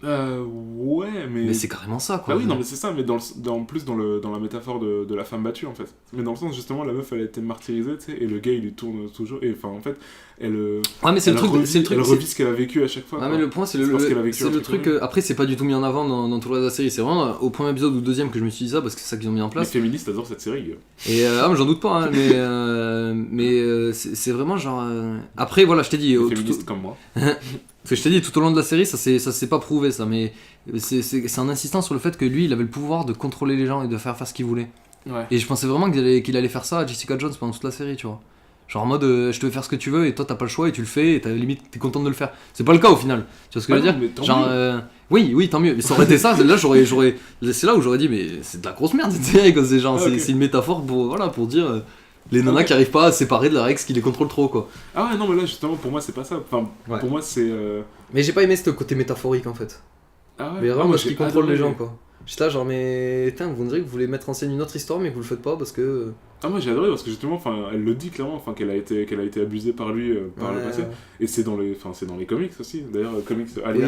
Ouais, Mais c'est carrément ça, quoi. Bah oui, non, mais c'est ça, mais en plus dans la métaphore de la femme battue, en fait. Mais dans le sens, justement, la meuf, elle a été martyrisée, tu sais, et le gars, il lui tourne toujours, et enfin, en fait, elle... Ouais, mais c'est le truc. Elle revit ce qu'elle a vécu à chaque fois. Ah, quoi. mais le point, c'est parce qu'elle a vécu c'est un le truc truc. Après, c'est pas du tout mis en avant dans tout le reste de la série. C'est vraiment au premier épisode ou deuxième que je me suis dit ça parce que c'est ça qu'ils ont mis en Les place. féministes adorent cette série. Gars. Et mais j'en doute pas, hein, mais c'est vraiment genre. Après, voilà, je t'ai dit. Les féministes comme moi. Parce que je t'ai dit, tout au long de la série, ça s'est pas prouvé ça, mais c'est en insistant sur le fait que lui, il avait le pouvoir de contrôler les gens et de faire ce qu'il voulait. Ouais. Et je pensais vraiment qu'il allait faire ça à Jessica Jones pendant toute la série, tu vois. Genre en mode, je te fais faire ce que tu veux et toi t'as pas le choix et tu le fais et t'es content de le faire. C'est pas le cas au final. Tu vois ce que je veux dire? Genre, oui, tant mieux. Mais ça aurait été ça, là c'est là où j'aurais dit, mais c'est de la grosse merde cette série, quoi. C'est genre, c'est une métaphore pour dire. Les nanas qui arrivent pas à se séparer de leur ex qui les contrôle trop, quoi. Ah ouais, non, mais là, justement, pour moi, c'est pas ça. Enfin, pour moi, c'est... Mais j'ai pas aimé ce côté métaphorique, en fait. Ah ouais, Mais vraiment, parce j'ai qu'il contrôle adoré. les gens, quoi. J'étais là, genre, mais... Putain, vous direz que vous voulez mettre en scène une autre histoire, mais que vous le faites pas, parce que... Ah, moi, j'ai adoré, parce que justement, elle le dit clairement, qu'elle a été abusée par lui par le passé. Et c'est dans les comics aussi. D'ailleurs, comics Alias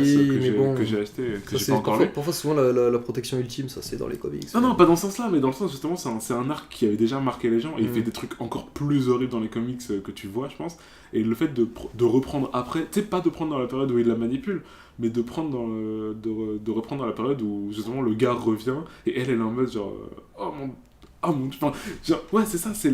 que j'ai acheté, que j'ai pas encore lu. Parfois, souvent, la protection ultime, ça, c'est dans les comics. Non, pas dans ce sens-là, mais dans le sens, justement, c'est un arc qui avait déjà marqué les gens, et il fait des trucs encore plus horribles dans les comics que tu vois, je pense. Et le fait de reprendre après, tu sais, pas de prendre dans la période où il la manipule, mais de reprendre dans la période où, justement, le gars revient, et elle est en mode, genre, oh mon Dieu, enfin, genre, ouais, c'est ça, c'est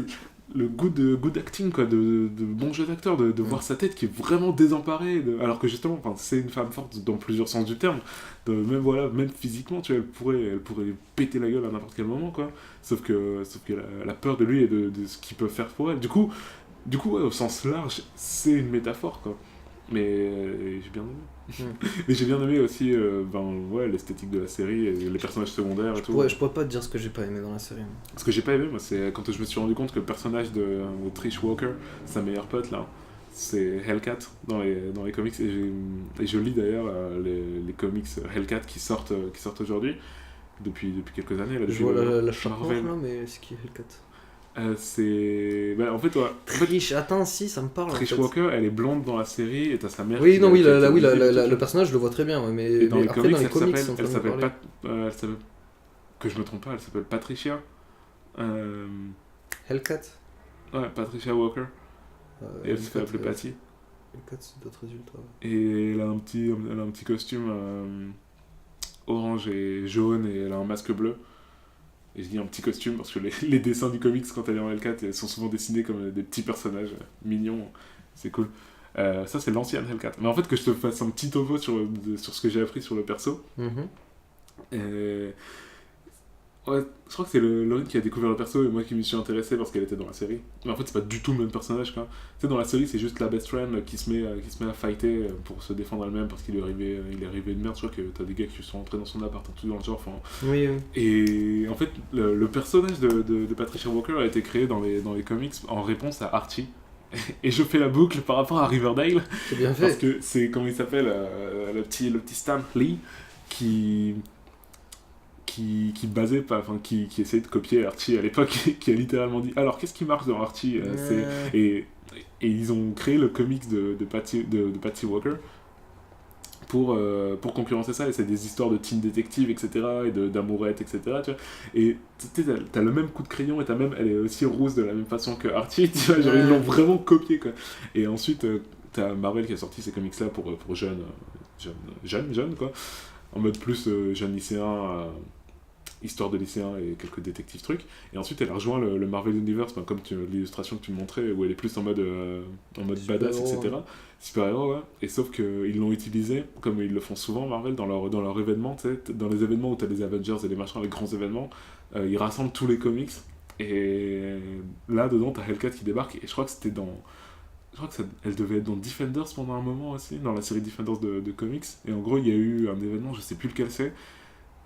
le good acting, quoi, de bon jeu d'acteur, de voir sa tête qui est vraiment désemparée, alors que justement, c'est une femme forte dans plusieurs sens du terme, même physiquement, tu vois, elle pourrait lui péter la gueule à n'importe quel moment, quoi, sauf que elle a peur de lui et de ce qu'il peut faire pour elle. Du coup, ouais, au sens large, c'est une métaphore, quoi. Mais j'ai bien aimé. Mais j'ai bien aimé aussi l'esthétique de la série, et les personnages secondaires et tout. Je pourrais pas te dire ce que j'ai pas aimé dans la série. Ce que j'ai pas aimé, moi, c'est quand je me suis rendu compte que le personnage de Trish Walker, sa meilleure pote, là, c'est Hellcat dans les comics. Et je lis d'ailleurs les comics Hellcat qui sortent aujourd'hui, depuis quelques années. Là, Je vois la chapeau là, mais c'est qui Hellcat? C'est... en fait, ouais. Trish, attends, si, ça me parle. Trish Walker, elle est blonde dans la série et t'as sa mère. Oui, non, oui, le personnage, je le vois très bien, ouais, mais dans les après, comics, dans les comics, elle s'appelle pas. Que je me trompe pas, elle s'appelle Patricia. Hellcat. Ouais, Patricia Walker. Et elle se fait appeler Patty. Hellcat, c'est d'autres résultats. Et elle a un petit costume orange et jaune et elle a un masque bleu. Et je dis un petit costume parce que les dessins du comics quand elle est en Hellcat sont souvent dessinés comme des petits personnages mignons, c'est cool. Ça c'est l'ancienne Hellcat. Mais en fait que je te fasse un petit topo sur ce que j'ai appris sur le perso. Ouais, je crois que c'est Laurine qui a découvert le perso et moi qui m'y suis intéressé parce qu'elle était dans la série. Mais en fait c'est pas du tout le même personnage quoi. Tu sais dans la série c'est juste la best friend qui se met à fighter pour se défendre elle-même parce qu'il est arrivé une merde. Je crois que t'as des gars qui sont entrés dans son appart, tout dans le genre. Oui. Et en fait le personnage de Patricia Walker a été créé dans les comics en réponse à Archie. Et je fais la boucle par rapport à Riverdale. C'est bien fait. Parce que c'est comment il s'appelle le petit Stan Lee qui basait pas, qui essayait de copier Archie à l'époque, qui a littéralement dit alors qu'est-ce qui marche dans Archie et ils ont créé le comics de Patsy Walker pour concurrencer ça, et c'est des histoires de teen détective etc et d'amourettes etc tu vois, et t'as le même coup de crayon et elle est aussi rousse de la même façon que Archie, tu vois, genre ils l'ont vraiment copié quoi. Et ensuite t'as Marvel qui a sorti ces comics là pour jeunes quoi, en mode plus jeune lycéen, histoire de lycéen et quelques détectives trucs, et ensuite elle a rejoint le Marvel Universe, comme l'illustration que tu me montrais où elle est plus en mode badass etc, super-héros, ouais. Et sauf qu'ils l'ont utilisé comme ils le font souvent Marvel dans leur événement, tu sais, dans les événements où t'as les Avengers et les machins, les grands événements, ils rassemblent tous les comics, et là dedans t'as Hellcat qui débarque, et je crois que elle devait être dans Defenders pendant un moment aussi, dans la série Defenders de comics, et en gros il y a eu un événement, je sais plus lequel c'est,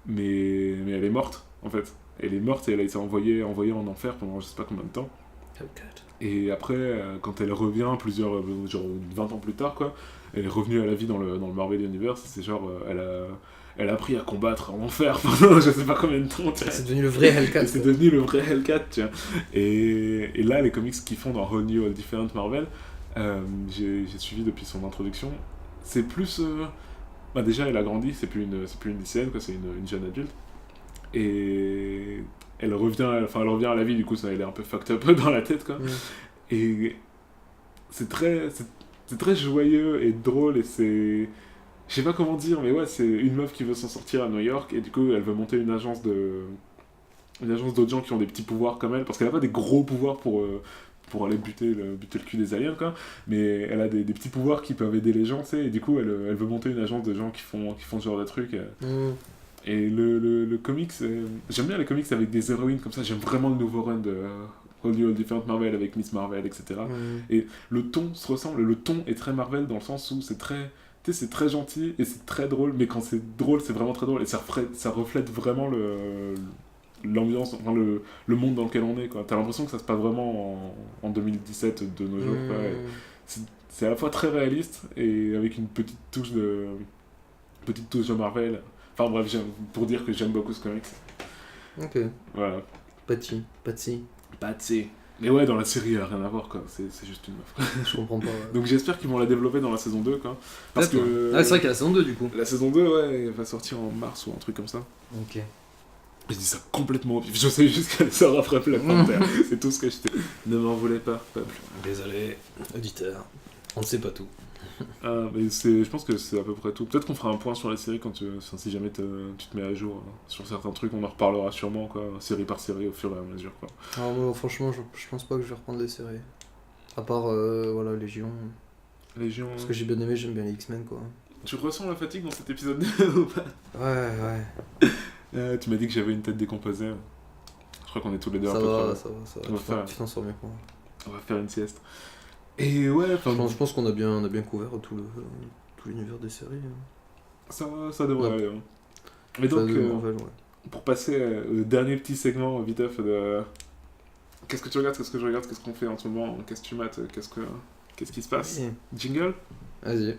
mais elle est morte en fait. Elle est morte et elle a été envoyée en enfer pendant je sais pas combien de temps. Et après, quand elle revient genre 20 ans plus tard quoi, elle est revenue à la vie dans le Marvel Universe, c'est genre elle a appris à combattre en enfer pendant je sais pas combien de temps. C'est devenu le vrai Hellcat. C'est devenu le vrai Hellcat, tu vois. Et là, les comics qu'ils font dans Whole New All Different Marvel, j'ai suivi depuis son introduction. C'est plus Bah déjà, elle a grandi, c'est plus une lycéenne, quoi, c'est une jeune adulte. Et elle revient à la vie, du coup, elle est un peu fucked up dans la tête, quoi. Et c'est très joyeux et drôle, et c'est... Je sais pas comment dire, mais ouais, c'est une meuf qui veut s'en sortir à New York, et du coup, elle veut monter une agence d'autres gens qui ont des petits pouvoirs comme elle, parce qu'elle a pas des gros pouvoirs pour aller buter le cul des aliens, quoi, mais elle a des petits pouvoirs qui peuvent aider les gens, tu sais, et du coup, elle veut monter une agence de gens qui font ce genre de trucs. Et le comics, j'aime bien les comics avec des héroïnes comme ça, j'aime vraiment le nouveau run de All You All Different Marvel avec Miss Marvel, etc. Et le ton se ressemble, le ton est très Marvel dans le sens où c'est très... Tu sais, c'est très gentil et c'est très drôle, mais quand c'est drôle, c'est vraiment très drôle, et ça reflète vraiment l'ambiance, enfin le monde dans lequel on est, quoi. T'as l'impression que ça se passe vraiment en 2017 de nos jours, quoi. C'est à la fois très réaliste et avec une petite touche de Marvel. Enfin bref, pour dire que j'aime beaucoup ce comics. Ok. Voilà. Patsy. Mais ouais, dans la série, il n'y a rien à voir, quoi. C'est juste une meuf. Je comprends pas. Ouais. Donc j'espère qu'ils vont la développer dans la saison 2, quoi. Parce que... Ah, c'est vrai qu'il y a la saison 2, du coup. La saison 2, ouais, elle va sortir en mars ou un truc comme ça. Ok. Je dis ça complètement au pif. Je sais juste qu'elle sort après Black Panther. C'est tout ce que je t'ai... Ne m'en voulez pas, peuple. Désolé, auditeur. On ne sait pas tout. Ah, mais je pense que c'est à peu près tout. Peut-être qu'on fera un point sur les séries si jamais tu te mets à jour sur certains trucs, on en reparlera sûrement, quoi, série par série au fur et à mesure, quoi. Alors moi, franchement, je pense pas que je vais reprendre les séries. À part, voilà, Légion. Parce que j'ai bien aimé, j'aime bien les X-Men, quoi. Tu ressens la fatigue dans cet épisode ou pas? Ouais. Tu m'as dit que j'avais une tête décomposée. Je crois qu'on est tous les deux Ça un peu va. crevés. Tu t'en sors mieux que moi. On va faire une sieste. Et ouais, je pense qu'on a bien couvert tout l'univers des séries. ça devrait aller. Hein. Mais donc, pour passer au dernier petit segment, viteuf, de qu'est-ce que tu regardes, qu'est-ce que je regarde, qu'est-ce qu'on fait en ce moment, qu'est-ce que tu mates, qu'est-ce qui se passe? Jingle? Vas-y.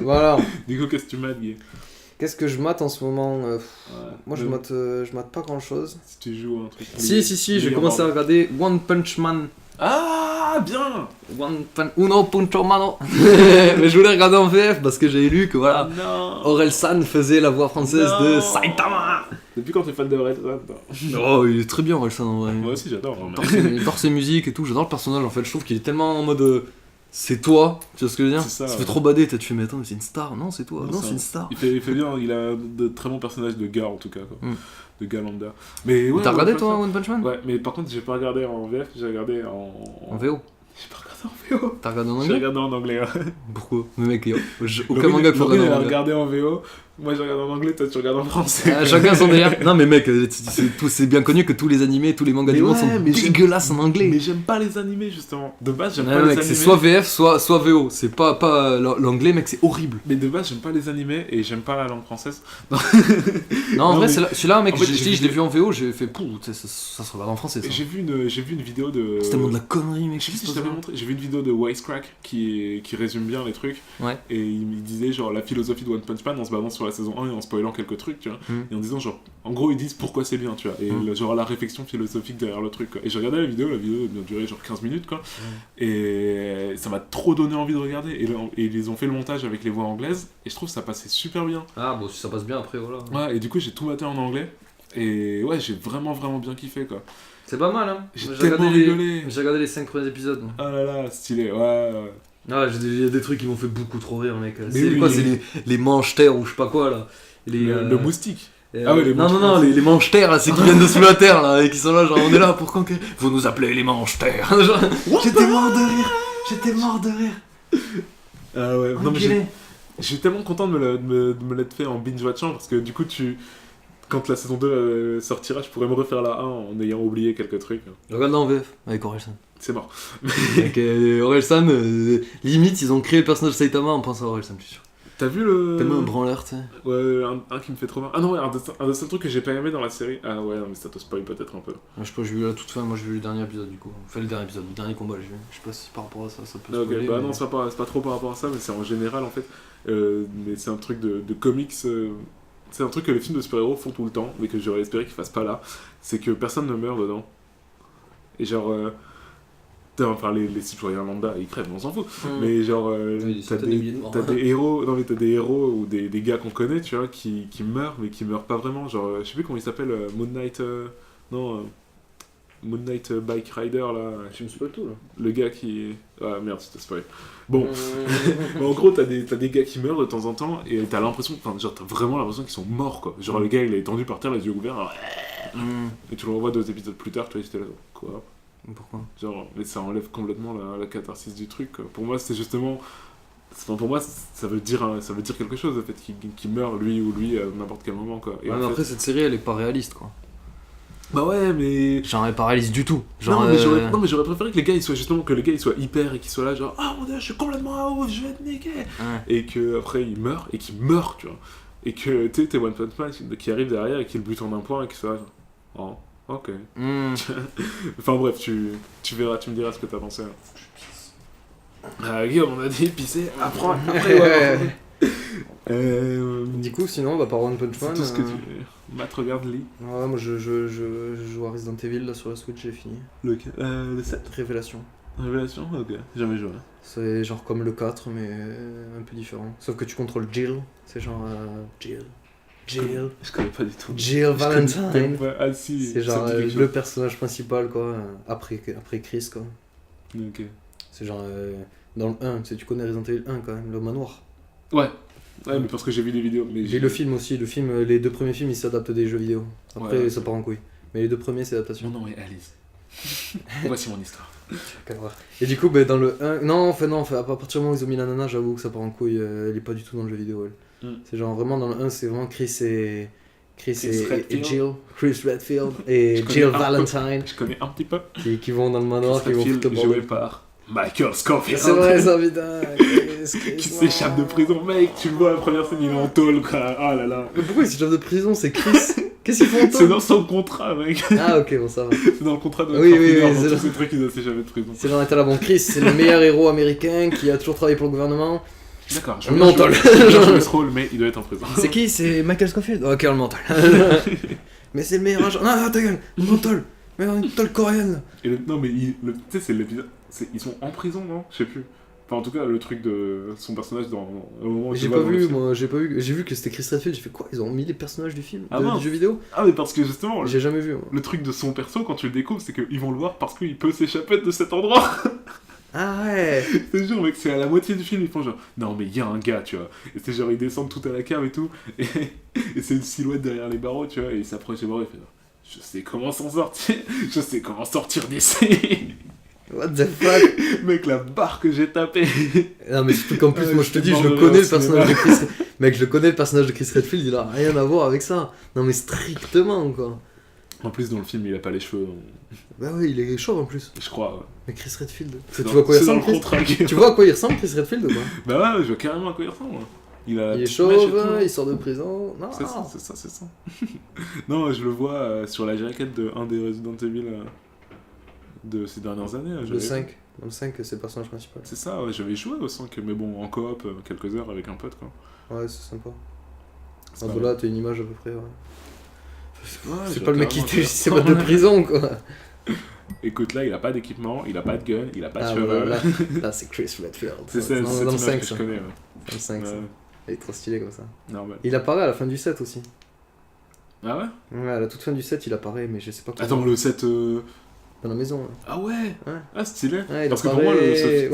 Voilà. Du coup, qu'est-ce que tu mates, Guy? Qu'est-ce que je mate en ce moment? Moi, je mate pas grand chose. Si tu joues un truc. Si, j'ai commencé à regarder One Punch Man. Ah, bien! Uno Puncho Mano. Mais je voulais regarder en VF parce que j'ai lu que voilà, Orelsan faisait la voix française de Saitama. Depuis quand t'es fan de Orelsan? Oh, il est très bien Orelsan en vrai. Moi aussi, j'adore. J'adore ses musiques et tout, j'adore le personnage en fait. Je trouve qu'il est tellement en mode. C'est toi, tu vois ce que je veux dire? Ça fait trop bader, tu fais mais attends, mais c'est une star, non c'est toi, non c'est une star. Il fait bien, il a de très bons personnages de gars en tout cas, quoi. De gars lambda. Mais ouais, t'as regardé toi One Punch Man? Ouais, mais par contre j'ai pas regardé en VF, j'ai regardé en VO. J'ai pas regardé en VO. T'as regardé en anglais? J'ai regardé en anglais, ouais. Pourquoi? Mais mec, aucun manga qu'il faut regarder en anglais. Regardé en VO, moi j'ai regardé en anglais, toi tu regardes en français. Chacun son délire. Non mais mec, c'est bien connu que tous les animés, tous les mangas du monde sont dégueulasses en anglais. Mais j'aime pas les animés justement. De base j'aime pas les animés. C'est soit VF, soit VO. C'est pas l'anglais mec, c'est horrible. Mais de base j'aime pas les animés et j'aime pas la langue française. Non en vrai celui-là mec, je l'ai vu en VO, j'ai fait pouh, ça se regarde en français ça. J'ai vu une vidéo de... C'est tellement de la connerie mec. Je sais pas si je t'avais montré, j'ai vu une vidéo de Wisecrack qui résume bien les trucs. Ouais. Et il disait genre la philosophie de One Punch Man en se basant sur la saison 1 et en spoilant quelques trucs, tu vois. Et en disant genre, en gros ils disent pourquoi c'est bien, tu vois. Et genre la réflexion philosophique derrière le truc, quoi. Et j'ai regardé la vidéo a duré genre 15 minutes, quoi. Et ça m'a trop donné envie de regarder. Et ils ont fait le montage avec les voix anglaises et je trouve que ça passait super bien. Ah bon si ça passe bien après voilà. Ouais, et du coup j'ai tout maté en anglais. Et ouais, j'ai vraiment bien kiffé, quoi. C'est pas mal, hein. J'ai tellement rigolé. J'ai regardé les 5 premiers épisodes. Ah là là, stylé, ouais. Ah, il y a des trucs qui m'ont fait beaucoup trop rire, mec. C'est quoi, c'est les manches-terres ou je sais pas quoi, là. Le moustique. Non, les manches-terres, là, c'est qui viennent de sous la terre, là, et qui sont là, genre, on est là pour conquérir. Vous nous appelez les manches-terres. J'étais mort de rire. Ah ouais, non mais je suis tellement content de me l'être fait en binge-watchant, parce que du coup, quand la saison 2 sortira, je pourrais me refaire la 1 en ayant oublié quelques trucs. Regarde en VF avec Orelsan. C'est mort. Avec Orelsan, limite, ils ont créé le personnage de Saitama en pensant à Orelsan, je suis sûr. T'as vu le... Tellement un branleur, tu sais. Ouais, un qui me fait trop mal. Ah non, ouais, un des seuls trucs que j'ai pas aimé dans la série. Ah ouais, non, mais ça te spoil peut-être un peu. Je sais pas, j'ai vu la toute fin, moi j'ai vu le dernier épisode du coup. Enfin, le dernier combat, j'ai vu. Je sais pas si par rapport à ça peut spoiler. Ok, bah non, c'est pas trop par rapport à ça, mais c'est en général en fait. Mais c'est un truc de comics. c'est un truc que les films de super-héros font tout le temps, mais que j'aurais espéré qu'ils fassent pas là, c'est que personne ne meurt dedans. Et genre, enfin les citoyens lambda, ils crèvent, on s'en fout. Mais genre, t'as des milliers de morts. des héros, non mais t'as des héros ou des gars qu'on connaît, tu vois, qui meurent, mais qui meurent pas vraiment. Genre, je sais plus comment il s'appelle, Moon Knight, Moon Knight Bike Rider là. Je me suis pas le tout là. Le gars qui. Ah merde, c'était spoil. Bon, mais en gros, t'as des gars qui meurent de temps en temps et t'as l'impression, enfin, genre, t'as vraiment l'impression qu'ils sont morts quoi. Genre, le gars il est étendu par terre, les yeux ouverts, alors, et tu le revois 2 épisodes plus tard, tu vois, j'étais là, quoi. Pourquoi? Genre, mais ça enlève complètement la catharsis du truc quoi. Pour moi, c'était justement. Enfin, pour moi, ça veut dire quelque chose, le fait qu'il meurt lui ou lui à n'importe quel moment quoi. Et Ouais, en mais fait- après, cette série, elle est pas réaliste, quoi. Bah ouais, mais. Genre, elle est pas réaliste du tout. Genre, Non, mais j'aurais préféré que les gars ils soient justement que les gars ils soient hyper et qu'ils soient là genre ah mon dieu je suis complètement ouf je vais être niqué Ouais. et que après ils meurent et qu'ils meurent tu vois et que tu sais t'es One Punch Man qui arrive derrière et qui le bute en un point et qui soit là, genre oh ok enfin bref tu verras tu me diras ce que t'as pensé Guillaume on a dit pisser après ouais. Du coup, sinon, par One Punch c'est Man. tout ce que tu Matt regarde lit Ouais, moi je joue à Resident Evil là sur la Switch, j'ai fini. le 7 Révélation. Révélation ok jamais joué C'est genre comme le 4, mais un peu différent. Sauf que tu contrôles Jill. C'est genre. Jill. je connais pas du tout Jill Valentine. Ah si C'est genre ça me dit quelque le chose. personnage principal, quoi. Après Chris, quoi. Ok. C'est genre. Dans le 1, tu connais Resident Evil 1 quand même, le manoir. Ouais, mais parce que j'ai vu des vidéos. Mais Et le film aussi, les 2 premiers films ils s'adaptent des jeux vidéo. Après Ouais. ça part en couille. Mais les 2 premiers c'est adaptation. Mon nom est Alice. Voici mon histoire. Et du coup, dans le 1. Non, à partir du moment où ils ont mis la nana, j'avoue que ça part en couille. Elle est pas du tout dans le jeu vidéo, elle. C'est genre vraiment dans le 1, c'est vraiment Chris et Jill. Chris Redfield et Je connais Jill un peu. Valentine Je connais un petit peu. qui vont dans le manoir, qui vont foutre le joué bordel. par Michael Scofield. C'est vrai ça, putain. Qui s'échappe de prison, mec. Tu le vois, la première scène, il est en tôle, quoi. Oh là là. Mais pourquoi il s'échappe de prison? C'est Chris. Qu'est-ce qu'ils font en C'est tôle? dans son contrat, mec. Ah, ok, bon, ça va. C'est dans le contrat de Oui, oui, Parfumeur, oui, dans c'est tous là. ces trucs, il doit s'échapper de prison. C'est genre, là, bon, Chris, c'est le meilleur héros américain qui a toujours travaillé pour le gouvernement. D'accord, je Le veux bien mental. jouer ce rôle, mais il doit être en prison. C'est qui? C'est Michael Scofield? Ok, le mental. Mais c'est le meilleur agent. Non, ta gueule, le mental. Mais une mental coréenne. Et non, mais tu sais, c'est l'épisode. Ils sont en prison, non? Je sais plus. Enfin, en tout cas, le truc de son personnage au moment où Mais tu j'ai vois pas dans le vu, film. moi, j'ai vu que c'était Chris Redfield. J'ai fait quoi? Ils ont mis les personnages du film, Ah, du mince. jeu vidéo? Ah, mais parce que justement, J'ai jamais vu, moi. le truc de son perso, quand tu le découvres, c'est qu'ils vont le voir parce qu'il peut s'échapper de cet endroit. Ah ouais. C'est sûr, mec, c'est à la moitié du film, ils font genre, non, mais il y a un gars, tu vois. Et c'est genre, ils descendent tout à la cave et tout, et c'est une silhouette derrière les barreaux, tu vois, et il s'approche des barreaux, il fait, je sais comment s'en sortir, je sais comment sortir d'ici. What the fuck? Mec, la barre que j'ai tapée. Non, mais surtout qu'en plus, moi je te dis, j'étais je mort de connais rire le au personnage de Chris. Mec, je connais le personnage de Chris Redfield, il a rien à voir avec ça. Non, mais strictement, quoi. En plus, dans le film, il a pas les cheveux, donc, Bah ouais, il est chauve en plus. je crois. Ouais. Mais Chris Redfield. C'est Tu dans- vois à quoi il c'est dans ressemble, le Chris? contrat. Tu vois à quoi il ressemble, Chris Redfield ou pas? Bah ouais, je vois carrément à quoi il ressemble. Moi. Il a la Il est petite mèche et chauve, tout. il sort de prison. Non, C'est ça. Non, je le vois sur la jaquette de un des Resident Evil de ces dernières années. Le j'avais- 5. Dans le 5, c'est le personnage principal. C'est ça, ouais, j'avais joué au 5, mais bon, en coop, quelques heures avec un pote, quoi. Ouais, c'est sympa. C'est Ah, pas bah mal. là, t'as une image à peu près, ouais. Ouais, C'est j'ai pas le mec qui carrément s'est battu de prison, quoi. Écoute, là, il a pas d'équipement, il a pas de gun, il a pas de Ah, cheveux. voilà, là c'est Chris Redfield. C'est ça, dans, c'est dans cette le image 5, que ça. je connais, ouais. Dans le 5, ça. Ouais, Il est trop stylé comme ça. normal. Il apparaît à la fin du 7 aussi. Ah ouais? Ouais, à la toute fin du 7, il apparaît, mais je sais pas comment. Attends, le 7... Dans la maison. Ouais. Ah ouais? Ouais. Ah, stylé. Ouais, il Parce que pour apparaît- moi,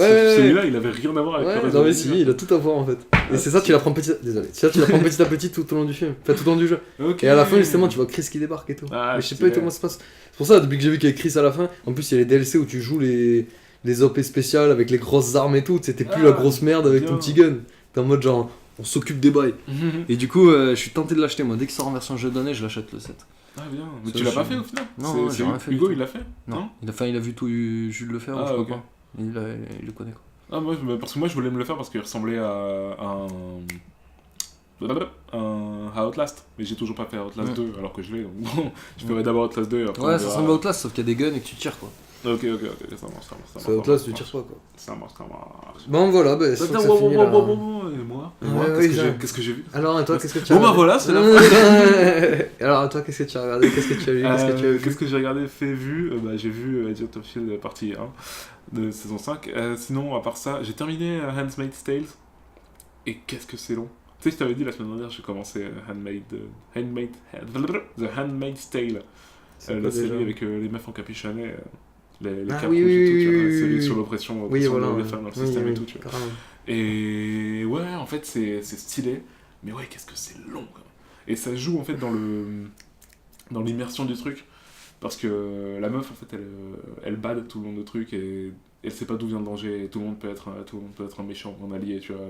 Ouais. celui-là, il avait rien à voir avec le Ouais, reste non de mais la si, vie, il a tout à voir en fait. Et c'est ça, tu l'apprends petit. Désolé. C'est ça, tu l'apprends petit à petit tout au long du film. Enfin, tout au long du jeu. Ok. Et à la fin, justement, tu vois Chris qui débarque et tout. Ah, Mais je sais pas stylé. du tout comment ça se passe. C'est pour ça, depuis que j'ai vu qu'il y avait Chris à la fin, en plus, il y a les DLC où tu joues les OP spéciales avec les grosses armes et tout. C'était plus Ah, la grosse merde avec ton bien. petit gun. T'es en mode genre, on s'occupe des bails. Mhm. Et du coup, je suis tenté de l'acheter, moi. Dès qu'il sort en version jeu donné, je l'achète le 7. Ah bien, mais Ça, tu l'as je- pas fait au final? Non, C'est- j'ai c'est rien fait du Hugo, tout. il l'a fait? Non. Il a vu tout Jules le faire, Ah, ou je sais ok. pas quoi. Il le connaît quoi. Ah moi, parce que moi je voulais me le faire parce qu'il ressemblait à un Outlast, mais j'ai toujours pas fait Outlast Ouais. 2 alors que je l'ai, donc bon, je ferai d'abord Outlast 2 et après on Ouais, ça verra. ressemble à Outlast, sauf qu'il y a des guns et que tu tires quoi. Ok, ça marche. C'est Outlast, tu tires pas quoi. Ça marche. Bon, voilà, bah, c'est Attends, que ça finit là. et moi Et moi, Ouais, oui, ça. qu'est-ce que j'ai vu? Alors, et toi, qu'est-ce que tu as Bon bah voilà, c'est la fin. Alors, toi, qu'est-ce que tu as regardé? Qu'est-ce que tu as lu? Qu'est-ce que tu as vu? Qu'est-ce que j'ai regardé, fait, vu? J'ai vu Agent of Shield partie 1 de saison 5. Sinon, à part ça, j'ai terminé Handmaid's Tale. Et qu'est-ce que c'est long. Tu sais, je t'avais dit la semaine dernière, j'ai commencé The Handmaid's Tale. C'est La quoi, série déjà avec les meufs en capuchonné, les Ah, capes oui, rouges et tout, oui, tu vois, oui, la série oui, sur oui. l'oppression Oui, voilà. des femmes dans le Oui, système oui, et tout, tu vois. carrément. Et ouais, en fait, c'est stylé, mais ouais, qu'est-ce que c'est long, quoi. Et ça joue, en fait, dans l'immersion du truc, parce que la meuf, en fait, elle bade tout le long du truc, et elle sait pas d'où vient le danger, et tout le monde peut être un méchant, un allié, tu vois,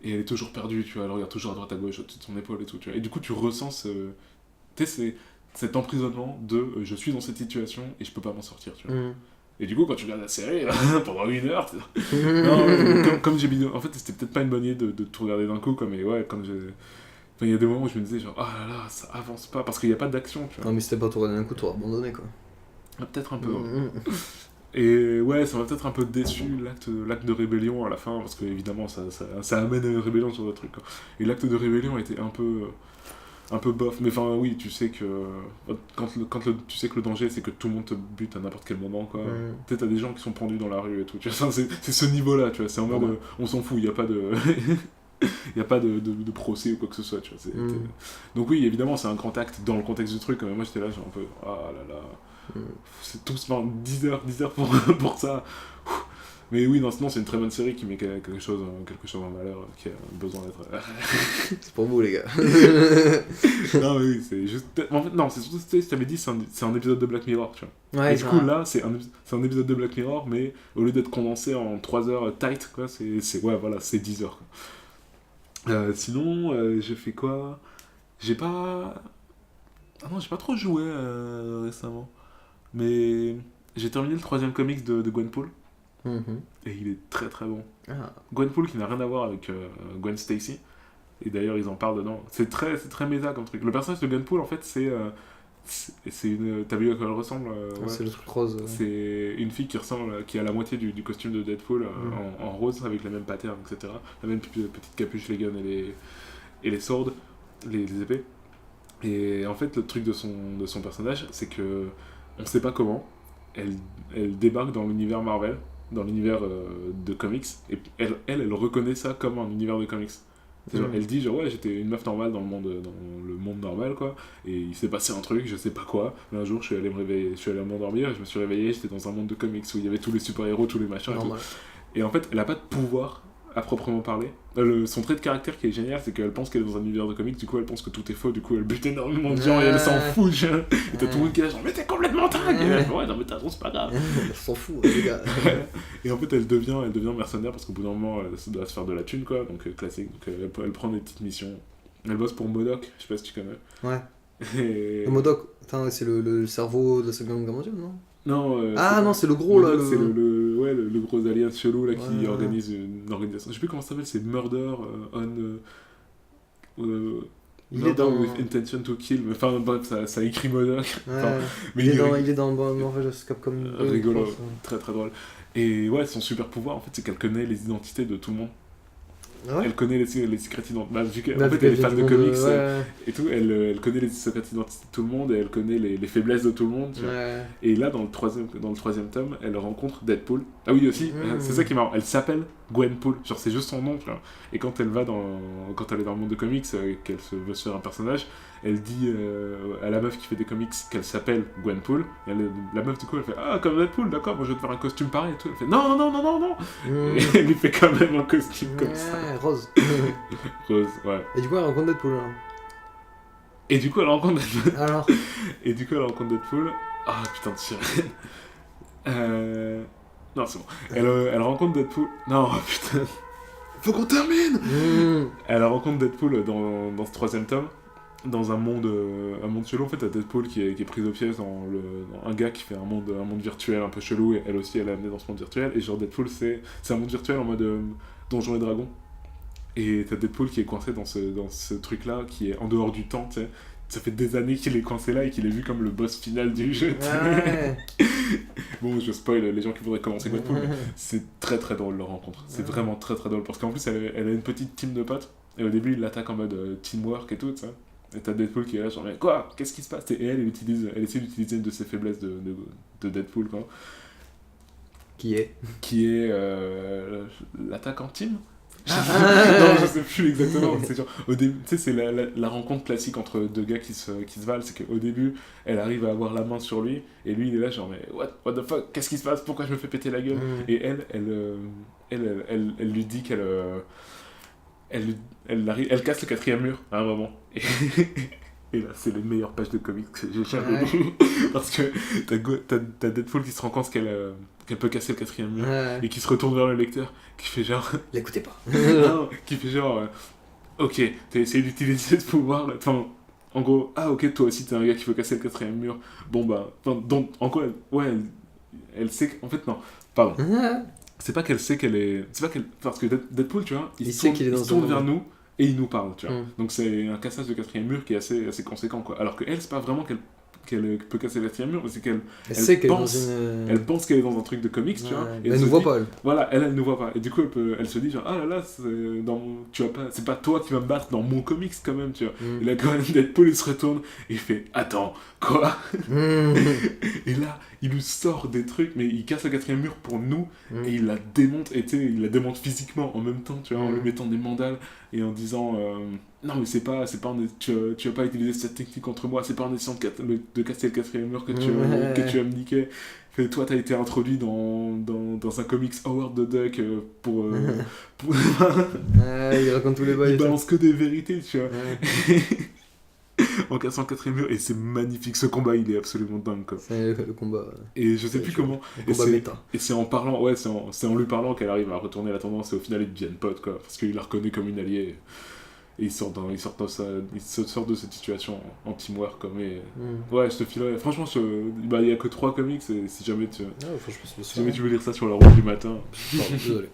et elle est toujours perdue, tu vois, elle regarde toujours à droite à gauche, au-dessus de son épaule et tout, tu vois. Et du coup, tu ressens tu sais, cet emprisonnement de je suis dans cette situation et je peux pas m'en sortir, tu vois. Et du coup, quand tu regardes la série, pendant 1 heure, non, ouais, comme j'ai vidéo. En fait, c'était peut-être pas une bonne idée de tout regarder d'un coup, quoi, mais ouais, comme j'ai. Enfin, il y a des moments où je me disais, genre, ah là là, ça avance pas, parce qu'il n'y a pas d'action, tu vois. Non, mais c'était pas tout regarder d'un coup, t'aurais abandonné, quoi. Ah, peut-être un peu. Et ouais, ça m'a peut-être un peu déçu l'acte de rébellion à la fin, parce que évidemment, ça amène à une rébellion sur le truc, quoi. Et l'acte de rébellion était un peu bof, mais enfin oui, tu sais que tu sais que le danger c'est que tout le monde te bute à n'importe quel moment, quoi. Tu sais, t'as des gens qui sont pendus dans la rue et tout, tu vois, c'est ce niveau-là, tu vois, c'est en mode on s'en fout, il y a pas de il y a pas de procès ou quoi que ce soit, tu vois. Donc oui, évidemment, c'est un grand acte dans le contexte du truc, mais moi j'étais là genre un peu ah là là. C'est tous 10 heures pour ça. Mais oui, non, sinon c'est une très bonne série qui met quelque chose en valeur, qui a besoin d'être. C'est pour vous, les gars. Non, mais oui, c'est juste. En fait, non, c'est surtout, tu sais, je t'avais dit, c'est un épisode de Black Mirror, tu vois. Ouais, Et du coup, là, c'est un épisode de Black Mirror, mais au lieu d'être condensé en 3 heures tight, quoi, ouais, voilà, c'est 10 heures, quoi. Sinon, j'ai fait quoi? J'ai pas. Ah non, j'ai pas trop joué récemment. Mais j'ai terminé le 3e comics de Gwenpool. Et il est très très bon. Gwenpool qui n'a rien à voir avec Gwen Stacy. Et d'ailleurs, ils en parlent dedans. C'est très méta comme truc. Le personnage de Gwenpool, en fait, c'est une. T'as vu à quoi elle ressemble? Ouais. C'est le truc rose. C'est une fille qui a la moitié du costume de Deadpool en rose avec les mêmes patterns, etc. La même petite capuche, les guns et les swords, les épées. Et en fait, le truc de son personnage, c'est que on sait pas comment elle débarque dans l'univers Marvel, dans l'univers de comics, et elle reconnaît ça comme un univers de comics. Genre, elle dit genre ouais, j'étais une meuf normale dans le monde normal, quoi, et il s'est passé un truc, je sais pas quoi, mais un jour je suis allé m'endormir et je me suis réveillé, j'étais dans un monde de comics où il y avait tous les super-héros, tous les machins et tout. Et en fait elle a pas de pouvoir à proprement parler. Son trait de caractère qui est génial, c'est qu'elle pense qu'elle est dans un univers de comics, du coup elle pense que tout est faux, du coup elle bute énormément de gens et elle s'en fout, genre. Et t'as tout le monde qui est là genre mais t'es complètement dingue. Et elle fait ouais non mais t'as raison, c'est pas grave. Elle s'en fout, les gars. Et en fait elle devient mercenaire parce qu'au bout d'un moment elle doit se faire de la thune, quoi, donc classique. Donc elle prend des petites missions. Elle bosse pour MODOK, je sais pas si tu connais. Ouais. Et... Le MODOK, c'est le cerveau de la Seconde Guerre mondiale, non? Non, non, c'est le gros là. C'est le gros alien chelou là qui organise une organisation. Je sais plus comment ça s'appelle, c'est Murder Il est dans with Intention to Kill. Enfin bref, ça écrit MODOK. Mais il est dans Marvel vs Capcom 2. Rigolo, très très drôle. Et ouais, son super pouvoir en fait, c'est qu'elle connaît les identités de tout le monde. Ah ouais, elle connaît les secrets identités. En fait, elle est fan de comics et tout. Elle connaît les secrets identités de tout le monde et elle connaît les faiblesses de tout le monde. Tu vois. Et là, dans le troisième tome, elle rencontre Deadpool. Ah oui, aussi, c'est ça qui est marrant. Elle s'appelle Gwenpool. Genre, c'est juste son nom. Tu vois. Et quand elle est dans le monde de comics, qu'elle veut se faire un personnage, elle dit à la meuf qui fait des comics qu'elle s'appelle Gwenpool. Et la meuf, du coup, elle fait ah, comme Deadpool, d'accord, moi je vais te faire un costume pareil et tout. Elle fait non. Et elle lui fait quand même un costume comme ça. Rose. Rose, ouais. Et du coup, elle rencontre Deadpool. Et du coup, elle rencontre Deadpool. Alors. Et du coup, elle rencontre Deadpool. Ah putain de sirène. Non, c'est bon. Elle rencontre Deadpool. Non, putain. Faut qu'on termine. Elle rencontre Deadpool dans ce 3e tome. Dans un monde chelou, en fait, t'as Deadpool qui est prise au piège dans un gars qui fait un monde virtuel un peu chelou, et elle aussi, elle est amenée dans ce monde virtuel. Et genre, Deadpool, c'est un monde virtuel en mode Donjons et Dragons. Et t'as Deadpool qui est coincé dans ce truc-là, qui est en dehors du temps, tu sais, ça fait des années qu'il est coincé là et qu'il est vu comme le boss final du jeu. Ouais. Bon, je spoil les gens qui voudraient commencer Deadpool, mais c'est très très drôle leur rencontre. C'est vraiment très très drôle parce qu'en plus elle a une petite team de potes et au début il l'attaque en mode teamwork et tout, tu sais. Et t'as Deadpool qui est là, genre, mais quoi? Qu'est-ce qui se passe? Et elle essaie d'utiliser une de ses faiblesses de Deadpool, quoi. Qui est L'attaque en team? Non, je sais plus exactement. C'est genre, au début, tu sais, c'est la rencontre classique entre deux gars qui se valent. C'est qu'au début, elle arrive à avoir la main sur lui, et lui il est là, genre, mais what the fuck? Qu'est-ce qui se passe? Pourquoi je me fais péter la gueule? Et elle lui dit qu'elle. Elle casse le 4e mur à un moment. Et là, c'est les meilleures pages de comics que j'ai jamais lues. Parce que t'as Deadpool qui se rend compte qu'elle peut casser le 4e mur. Et qui se retourne vers le lecteur, qui fait genre. L'écoutez pas. Non, qui fait genre. Ok, t'as essayé d'utiliser ce pouvoir là. Enfin, en gros, ah ok, toi aussi t'es un gars qui veut casser le 4e mur. Bon bah. Donc, en quoi elle sait qu'en fait, non. Pardon. C'est pas qu'elle sait qu'elle est. C'est pas qu'elle. Parce que Deadpool, tu vois, il se tourne vers nous et il nous parle, tu vois. Donc c'est un cassage de 4e mur qui est assez conséquent, quoi. Alors que elle, c'est pas vraiment qu'elle peut casser le 4e mur, mais c'est qu'elle elle pense qu'elle est dans un truc de comics, tu vois. Et elle nous voit pas, elle. Voilà, elle nous voit pas. Et du coup, elle se dit genre, ah là là, c'est pas toi qui vas me battre dans mon comics quand même, tu vois. Et là, quand même, Deadpool, il se retourne et il fait, attends, quoi? Et là, il nous sort des trucs, mais il casse le 4e mur pour nous, et il la démonte, et tu sais, il la démonte physiquement en même temps, tu vois, en lui mettant des mandales, et en disant, non mais tu vas pas utiliser cette technique contre moi, c'est pas en essayant de casser le 4e mur que tu vas me niquer. Fait, toi t'as été introduit dans un comics Howard the Duck pour il raconte tous les bails. Il balance que des vérités, tu vois. En cassant le 4e mur, et c'est magnifique, ce combat il est absolument dingue, quoi. C'est le combat. Et je sais plus comment. Le combat méta. Et c'est en parlant, c'est en lui parlant qu'elle arrive à retourner la tendance, et au final ils deviennent potes, quoi, parce qu'il la reconnaît comme une alliée. Et il sort de cette situation en teamwork, comme. Ouais, je te filerai. Franchement, il y a que 3 comics, et si jamais tu veux lire ça sur la route du matin. Pardon, désolé.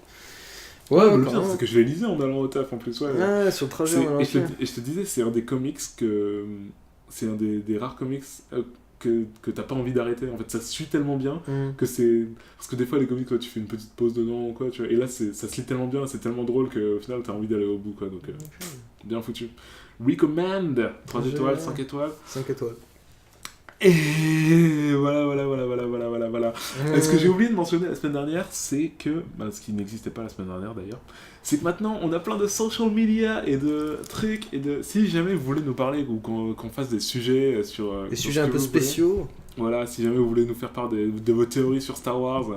Ouais, le pire, c'est que je l'ai lisé en allant au taf en plus. Ouais, sur le trajet. Et je te disais, c'est un des comics que. C'est un des rares comics que t'as pas envie d'arrêter. En fait, ça se suit tellement bien que c'est. Parce que des fois, les comics, tu fais une petite pause dedans ou quoi, tu vois. Et là, ça se lit tellement bien, c'est tellement drôle qu'au final, t'as envie d'aller au bout, quoi. Donc, bien foutu. Recommend 3 étoiles, 5 étoiles. 5 étoiles. Et voilà. Ce que j'ai oublié de mentionner la semaine dernière, c'est que, ce qui n'existait pas la semaine dernière d'ailleurs, c'est que maintenant on a plein de social media et de trucs, et de si jamais vous voulez nous parler ou qu'on fasse des sujets sur... des sujets un peu spéciaux. Voilà, si jamais vous voulez nous faire part de vos théories sur Star Wars,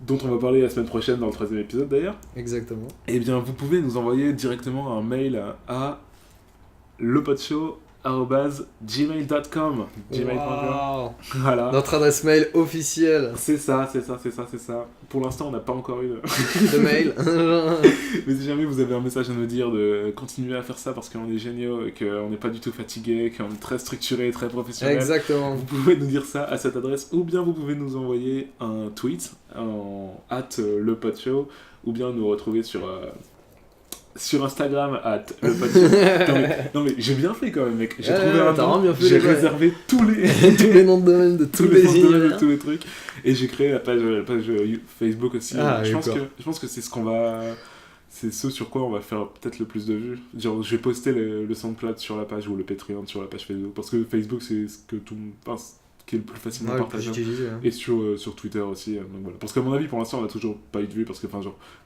dont on va parler la semaine prochaine dans le 3e épisode d'ailleurs. Exactement. Eh bien vous pouvez nous envoyer directement un mail à lepodshow@gmail.com. Wow. Voilà. Notre adresse mail officielle. C'est ça. Pour l'instant, on n'a pas encore eu de mail. Mais si jamais vous avez un message à nous dire, de continuer à faire ça parce qu'on est géniaux et qu'on n'est pas du tout fatigué, qu'on est très structuré et très professionnel. Exactement. Vous pouvez nous dire ça à cette adresse, ou bien vous pouvez nous envoyer un tweet en @lepodshow, ou bien nous retrouver sur Instagram @lepodshow. non mais j'ai bien fait quand même, mec. J'ai trouvé un nom, j'ai réservé tous les noms de domaine de tous les univers, tous les trucs, et j'ai créé la page Facebook aussi. Je pense que c'est c'est ce sur quoi on va faire peut-être le plus de vues. Genre, je vais poster le SoundCloud sur la page, ou le Patreon sur la page Facebook, parce que Facebook c'est ce que tout le monde pense qui est le plus facilement partageable, et sur Twitter aussi, donc voilà. Parce qu'à mon avis pour l'instant on a toujours pas eu de vues, parce que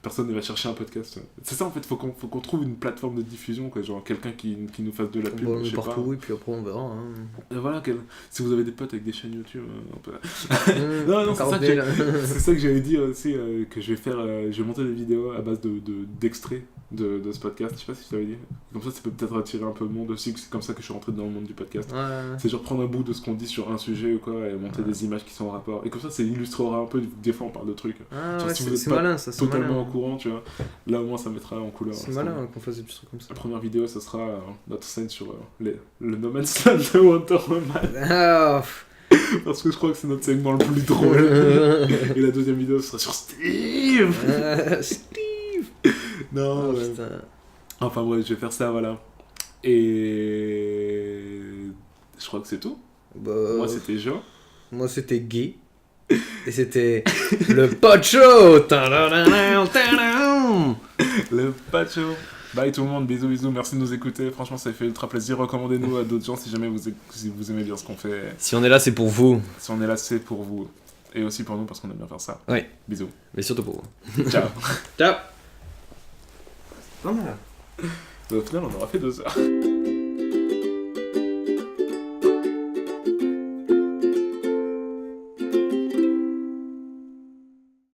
personne ne va chercher un podcast, c'est ça en fait. Faut qu'on trouve une plateforme de diffusion, quoi, genre quelqu'un qui nous fasse de la pub, je sais partout, pas. Et puis après on verra, hein. Voilà, si vous avez des potes avec des chaînes YouTube, on peut... non c'est ça que j'avais dit aussi, que je vais monter des vidéos à base d'extraits de ce podcast, je sais pas si je t'avais dit, comme ça peut peut-être attirer un peu de monde aussi, c'est comme ça que je suis rentré dans le monde du podcast. C'est genre prendre un bout de ce qu'on dit sur un sujet ou quoi, et monter des images qui sont en rapport, et comme ça illustrera un peu. Des fois on parle de trucs, genre, si vous êtes pas malin, ça, totalement au courant, tu vois, là au moins ça mettra en couleur. C'est malin qu'on fasse des petits trucs comme ça. La première vidéo, ça sera notre scène sur le No Man's Land de Wonder Woman. Parce que je crois que c'est notre segment le plus drôle. Et la deuxième vidéo sera sur Steve. Steve. Non, enfin bref, je vais faire ça, voilà. Et je crois que c'est tout. Bah, Moi, c'était Jo. moi, c'était Guy. Et c'était le Pocho. Tadadadam, tadadam. Le Pacho. Bye tout le monde, bisous bisous, merci de nous écouter. Franchement, ça fait ultra plaisir. Recommandez-nous à d'autres gens si jamais si vous aimez bien ce qu'on fait. Si on est là, c'est pour vous. Si on est là, c'est pour vous. Et aussi pour nous parce qu'on aime bien faire ça. Oui. Bisous. Mais surtout pour vous. Ciao. Ciao. Pas mal. Au final, on aura fait 2 heures.